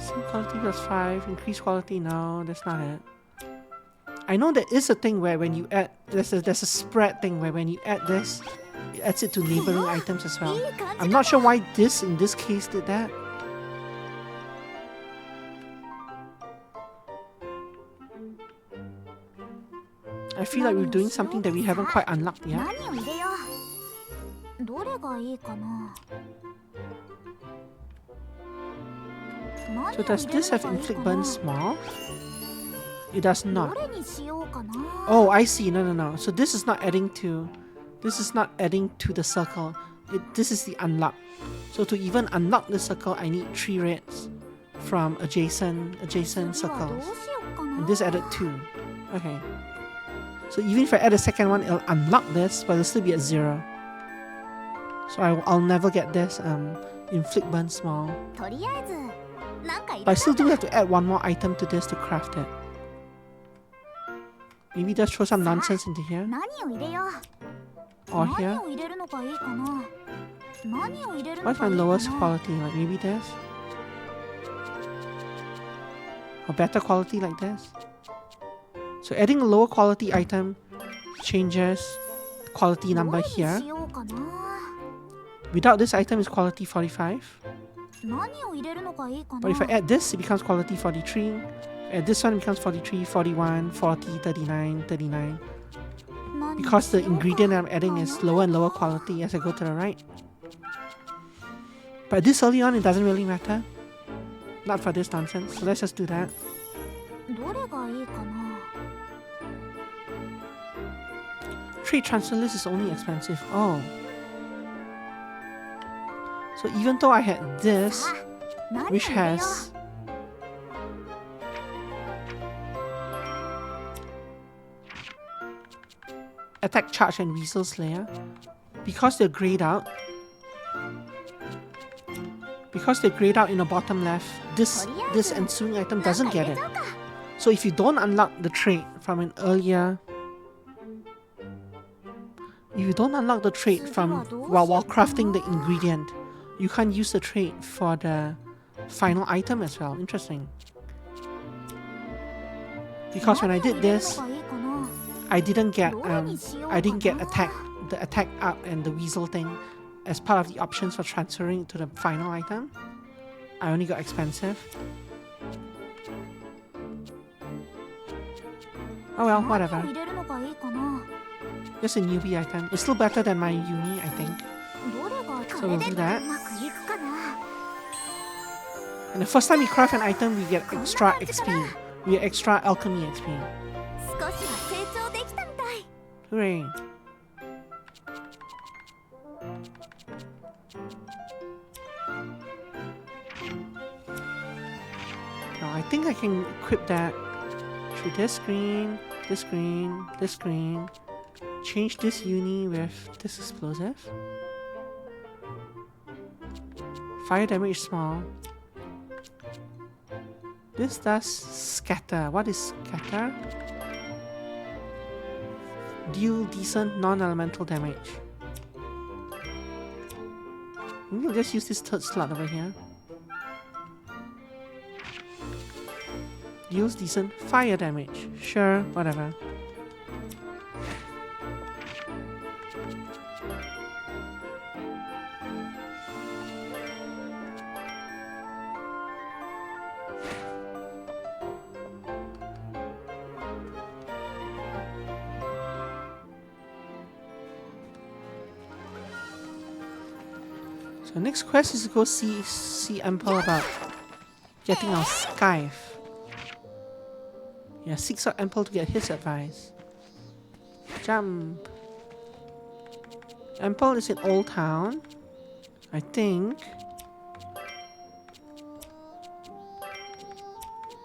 Same quality plus 5. Increase quality? No, that's not it. I know there is a thing where when you add, there's a spread thing where when you add this, it adds it to neighboring items as い well. い感じ I'm か not sure why this in this case did that. I feel like we're doing something that we haven't quite unlocked yet. 何を入れよう。どれがいいかな。 So does this have inflict burn small? It does ど not. れにしようかな。 Oh, I see. No. So this is not adding to the circle. This is the unlock. So to even unlock the circle, I need 3 reds from adjacent 次はどう circles. しようかな。 And this added 2. Okay. So even if I add a second one, it'll unlock this, but it'll still be at 0. So I'll never get this inflict burn small. とりあえずなんか入 But I れちゃ still うか。 do have to add 1 more item to this to craft it. Maybe just throw some nonsense into here 何を入れよう。 or 何 here. を入れるのがいいかな。何を入れるの What's が my いいか lowest な。 quality? Like maybe this? Or better quality like this? So adding a lower quality item changes the quality ど number れに here. しようかな。 Without this item is quality 45. 何を入れるのがいいかな。 But if I add this, it becomes quality 43. Add this one, it becomes 43, 41, 40, 39, 39. 何 because the ingredient I'm adding is lower and lower quality as I go to the right. But this early on, it doesn't really matter. Not for this nonsense. So let's just do that. どれがいいかな。 Trade transfer list is only expensive. Oh. So even though I had this, 何 which を入れよう。 has attack charge and weasel slayer, because they're grayed out in the bottom left, this ensuing item doesn't get it. So if you don't unlock the trait from an earlier, while crafting the ingredient, you can't use the trait for the final item as well. Interesting. Because when I did this, 何を入れるのがいいかな。 I didn't get the attack up and the weasel thing as part of the options for transferring to the final item. I only got expensive. Oh well, 何を whatever. 入れるのがいいかな。 Just a newbie item. It's still better than my uni, I think. どれが So we'll do that. うまくいくかな。 And the first time we craft an item, we get extra XP. We get extra alchemy XP. 少しは成長できたみたい。 Hooray. Now I think I can equip that through this screen, this screen, this screen. Change this uni with this explosive. Fire damage small. This does scatter. What is scatter? Deal decent non-elemental damage. Maybe we'll just use this third slot over here. Deals decent fire damage. Sure, whatever. So next quest is to go see Emperor about getting our scythe. Yeah, seeks out Emperor to get his advice. Jump. Emperor is in Old Town, I think.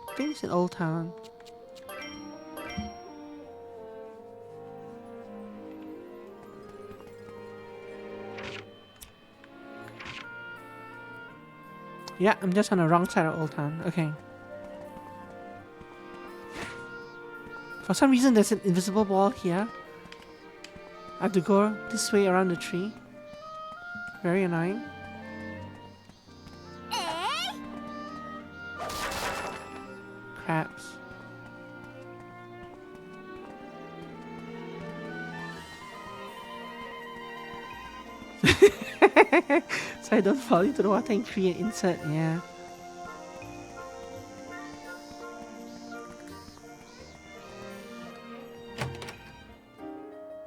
I think it's in Old Town. Yeah, I'm just on the wrong side of Old Town. Okay. For some reason, there's an invisible wall here. I have to go this way around the tree. Very annoying. Crabs. So I don't fall into the water and create an insert, yeah.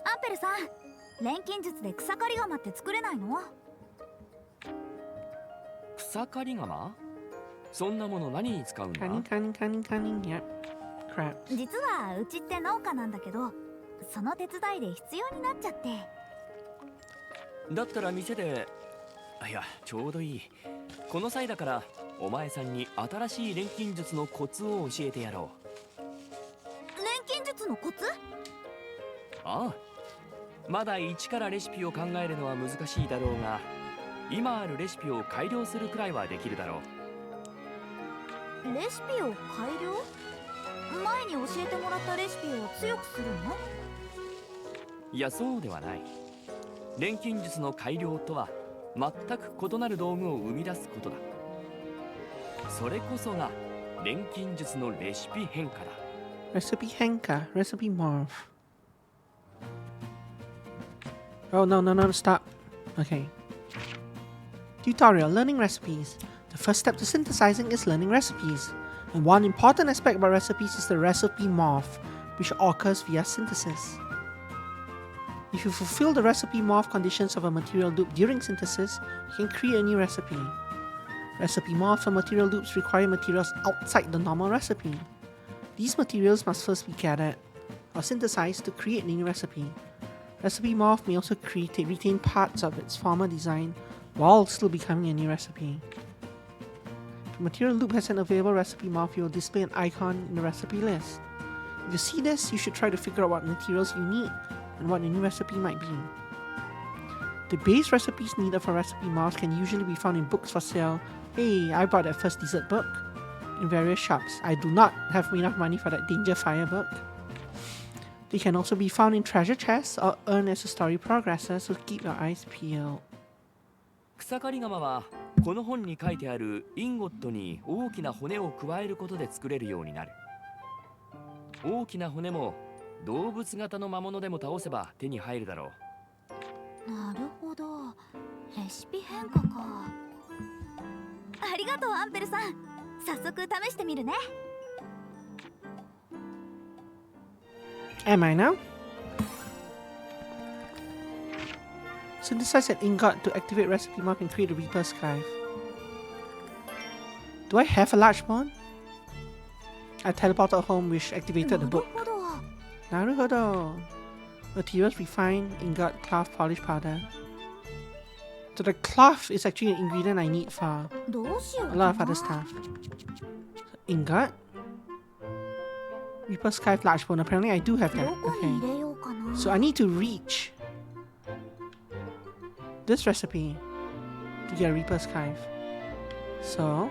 アンペルさん、錬金術で草刈り鎌って作れないの？草刈り鎌？そんなもの何に使うんだ？ Cunning, yeah. Crabs. 実はうちって農家なんだけど、その手伝いで必要になっちゃって。だったら店で、いやちょうどいい。この際だからお前さんに新しい錬金術のコツを教えてやろう。錬金術のコツ？ああ、まだ一からレシピを考えるのは難しいだろうが、今あるレシピを改良するくらいはできるだろう。レシピを改良？前に教えてもらったレシピを強くするの？いやそうではない。錬金術の改良とは全く異なる道具を生み出すことだ。それこそが錬金術のレシピ変化だ。Recipe Henka, Recipe Morph. Oh no, stop. Okay. Tutorial, learning recipes. The first step to synthesizing is learning recipes. And one important aspect about recipes is the recipe morph, which occurs via synthesis. If you fulfill the recipe morph conditions of a material loop during synthesis, you can create a new recipe. Recipe morphs or material loops require materials outside the normal recipe. These materials must first be gathered or synthesized to create a new recipe. Recipe morph may also retain parts of its former design while still becoming a new recipe. If a material loop has an available recipe morph, it will display an icon in the recipe list. If you see this, you should try to figure out what materials you need and what the new recipe might be. The base recipes needed for recipe morphs can usually be found in books for sale. Hey, I bought that first dessert book in various shops. I do not have enough money for that Danger Fire book. They can also be found in treasure chests or earned as the story progresses, so keep your eyes peeled. 草刈り釜はこの本に書いてあるインゴットに大きな骨を加えることで作れるようになる。大きな骨も動物型の魔物でも倒せば手に入るだろう。なるほど、レシピ変化か。ありがとうアンペルさん。早速試してみるね。Am I now? Synthesize an ingot to activate recipe morph and create a Reaper's Scythe. Do I have a large bone? I teleported home, which activated the book. Naruhodo! Materials refined, ingot, cloth, polish powder. So the cloth is actually an ingredient I need for a lot of other stuff. So ingot, Reaper's Scythe, large bone. Apparently I do have that. Okay. So I need to reach this recipe to get a Reaper's Scythe. So,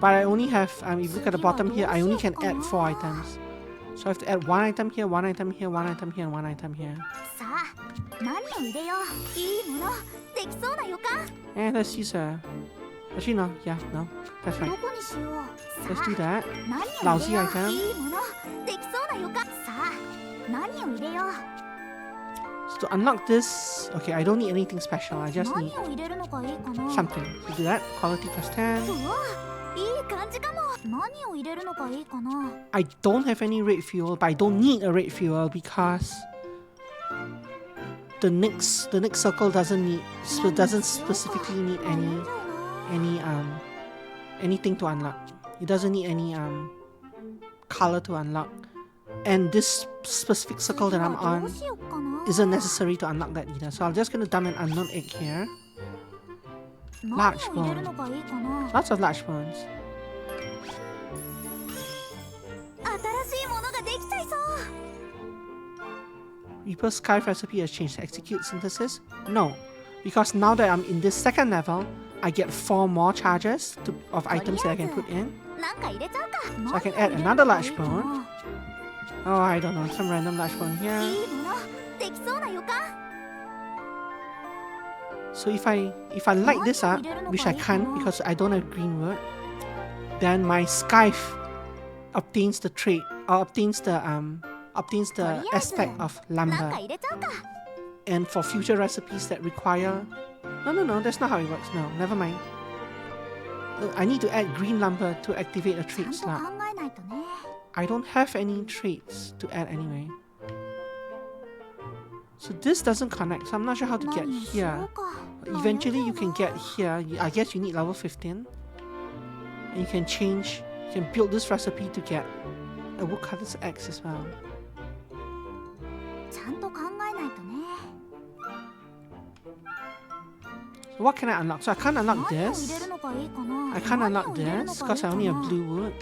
but I only have, if you look at the bottom here, I only can add 4 items. So I have to add 1 item here, 1 item here, 1 item here, and 1 item here. And let's use a... Actually no, yeah, no, that's right. Let's do that. Lousy item. So to unlock this, okay, I don't need anything special, I just need something. So do that, quality plus 10. I don't have any red fuel, but I don't need a red fuel because the next circle doesn't specifically need anything to unlock. It doesn't need any color to unlock. And this specific circle that I'm on isn't necessary to unlock that either. So I'm just gonna dump an unknown egg here. Large bone. Lots of large bones. Reaper's Scythe recipe has changed. Execute synthesis? No. Because now that I'm in this second level, I get 4 more charges of items that I can put in. So I can add another large bone. Oh, I don't know, some random large bone here. So if I light this up, which I can't because I don't have green wood, then my Scythe obtains the trait, or obtains the aspect of lumber. And for future recipes that require... No, that's not how it works. No, never mind. I need to add green lumber to activate a trait slot. I don't have any traits to add anyway. So this doesn't connect, so I'm not sure how to get here. Eventually you can get here. I guess you need level 15. And you can build this recipe to get a woodcutter's axe as well. So what can I unlock? So I can't unlock this. I can't unlock this because I only have blue wood.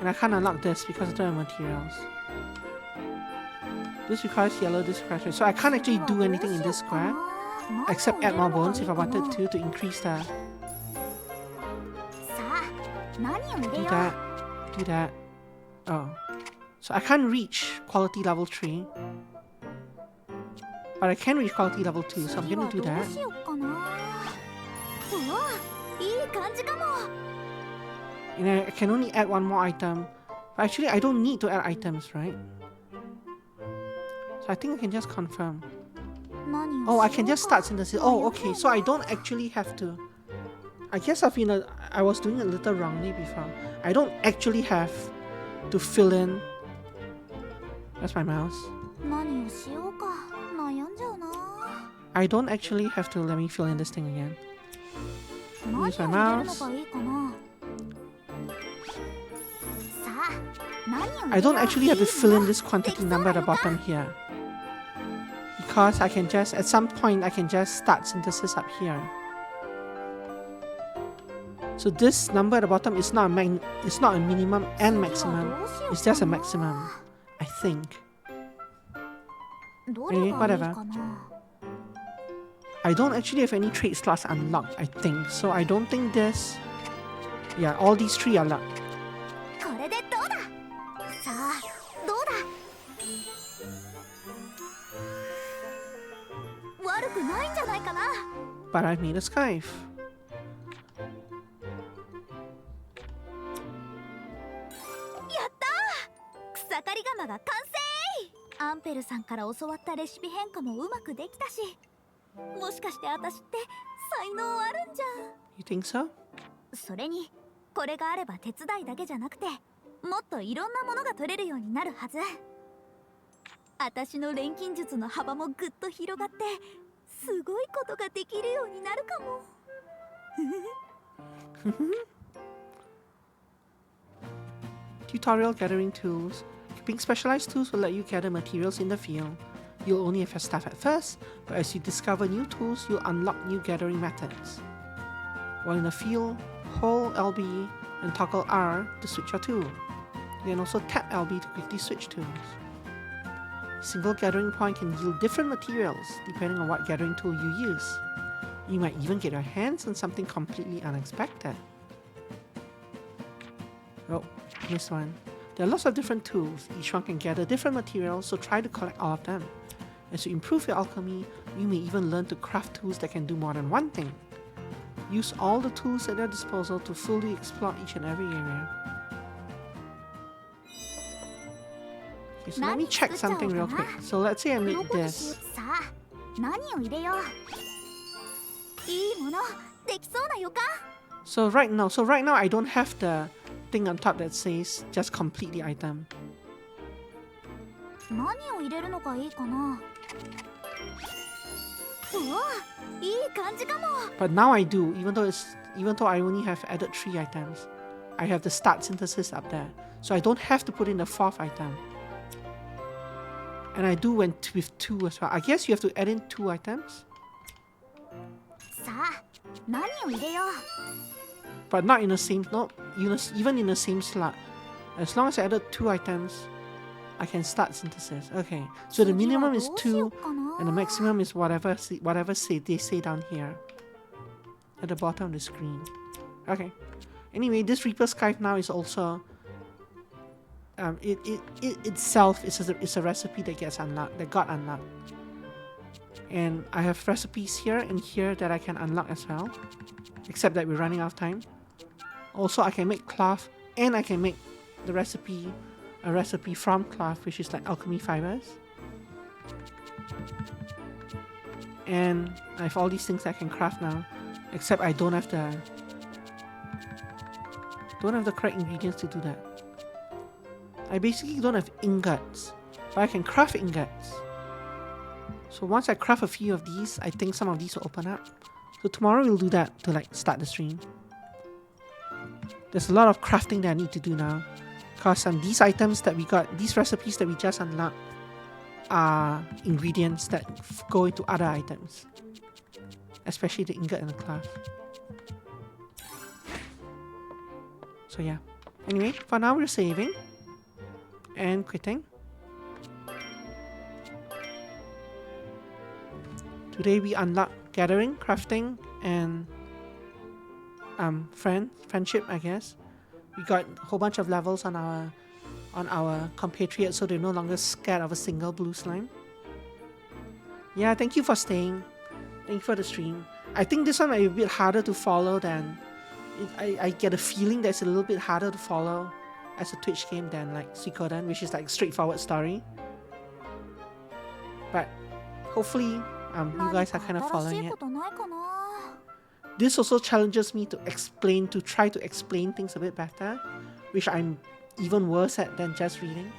And I can't unlock this because I don't have materials. This requires yellow, this requires red. So I can't actually do anything in this square except add more bones if I wanted to increase the... Do that. Oh. So I can't reach quality level 3. But I can reach quality level 2, so I'm gonna do that. And I can only add 1 more item. But actually I don't need to add items, right? So I think I can just confirm. Oh, I can just start synthesis. Oh, okay, so I don't actually have to... I guess I was doing it a little wrongly before. I don't actually have to fill in... That's my mouse. をしようか悩んじゃうな。 I don't actually have to let me fill in this thing again. 何を Use 入 my れるの mouse. がいいかな。さあ、何を入れよう。 I don't actually have to fill in this quantity number at the bottom here. Because I can just, at some point, I can just start synthesis up here. So this number at the bottom is not it's not a minimum and maximum. It's just a maximum, I think. どれがいいかな。 I don't actually have any trade slots unlocked, I think. So I don't think this... Yeah, all these three are locked. これでどうだ。さあ、どうだ。悪くないんじゃないかな。 But I've made a scarf. やったー。草刈り鎌が完成。アンペルさんから教わったレシピ変化もうまくできたし、もしかして私って才能あるんじゃ。 You think so? それにこれがあれば手伝いだけじゃなくてもっといろんなものが取れるようになるはず。私の錬金術の幅もぐっと広がってすごいことができるようになるかも。Tutorial gathering tools. Keeping specialized tools will let you gather materials in the field. You'll only have your stuff at first, but as you discover new tools, you'll unlock new gathering methods. While in the field, hold LB and toggle R to switch your tool. You can also tap LB to quickly switch tools. A single gathering point can yield different materials depending on what gathering tool you use. You might even get your hands on something completely unexpected. Oh, missed one. There are lots of different tools. Each one can gather different materials, so try to collect all of them. As you improve your alchemy, you may even learn to craft tools that can do more than one thing. Use all the tools at your disposal to fully explore each and every area. Okay, so let me check something real quick. So let's say I make どこにしよ this. う。さあ、何を入れよう。いいものできそうな予感。 So right now I don't have the thing on top that says just complete the item. 何を入れるのがいいかな。おお、いい感じかも。 But now I do, even though I only have added 3 items. I have the start synthesis up there. So I don't have to put in the 4th item. And I do with 2 as well. I guess you have to add in 2 items. さあ、何を入れよう。 But not in the same, no, even in the same slot. As long as I added 2 items, I can start synthesis. Okay, so the minimum is 2 and the maximum is whatever they say down here at the bottom of the screen. Okay. Anyway, this Reaper Scythe now is also it itself is a recipe that got unlocked. And I have recipes here and here that I can unlock as well. Except that we're running out of time. Also, I can make cloth and I can make a recipe from cloth, which is like alchemy fibers. And I have all these things I can craft now, except I don't have the correct ingredients to do that. I basically don't have ingots, but I can craft ingots. So once I craft a few of these, I think some of these will open up. So tomorrow we'll do that to like start the stream. There's a lot of crafting that I need to do now, because these items that we got, these recipes that we just unlocked, are ingredients that go into other items, especially the ingot and the cloth. So yeah. Anyway, for now we're saving and quitting. Today we unlock gathering, crafting, and friendship, I guess. We got a whole bunch of levels on our compatriots, so they're no longer scared of a single blue slime. Yeah, thank you for staying. Thank you for the stream. I think this one might be a bit harder to follow than... I get a feeling that it's a little bit harder to follow as a Twitch game than like Suikoden, which is like straightforward story. But hopefully you guys are kind of following it. This also challenges me to try to explain things a bit better, which I'm even worse at than just reading.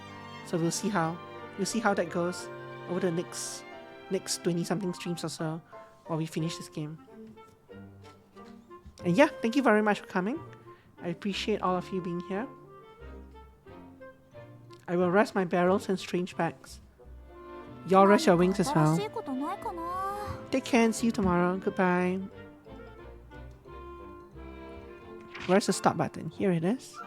So we'll see how that goes. over the next 20 something streams or so while we finish this game. And yeah, thank you very much for coming. I appreciate all of you being here. I will rest my barrels and strange packs. Y'all rest your wings as well. Take care and see you tomorrow. Goodbye. Where's the stop button? Here it is.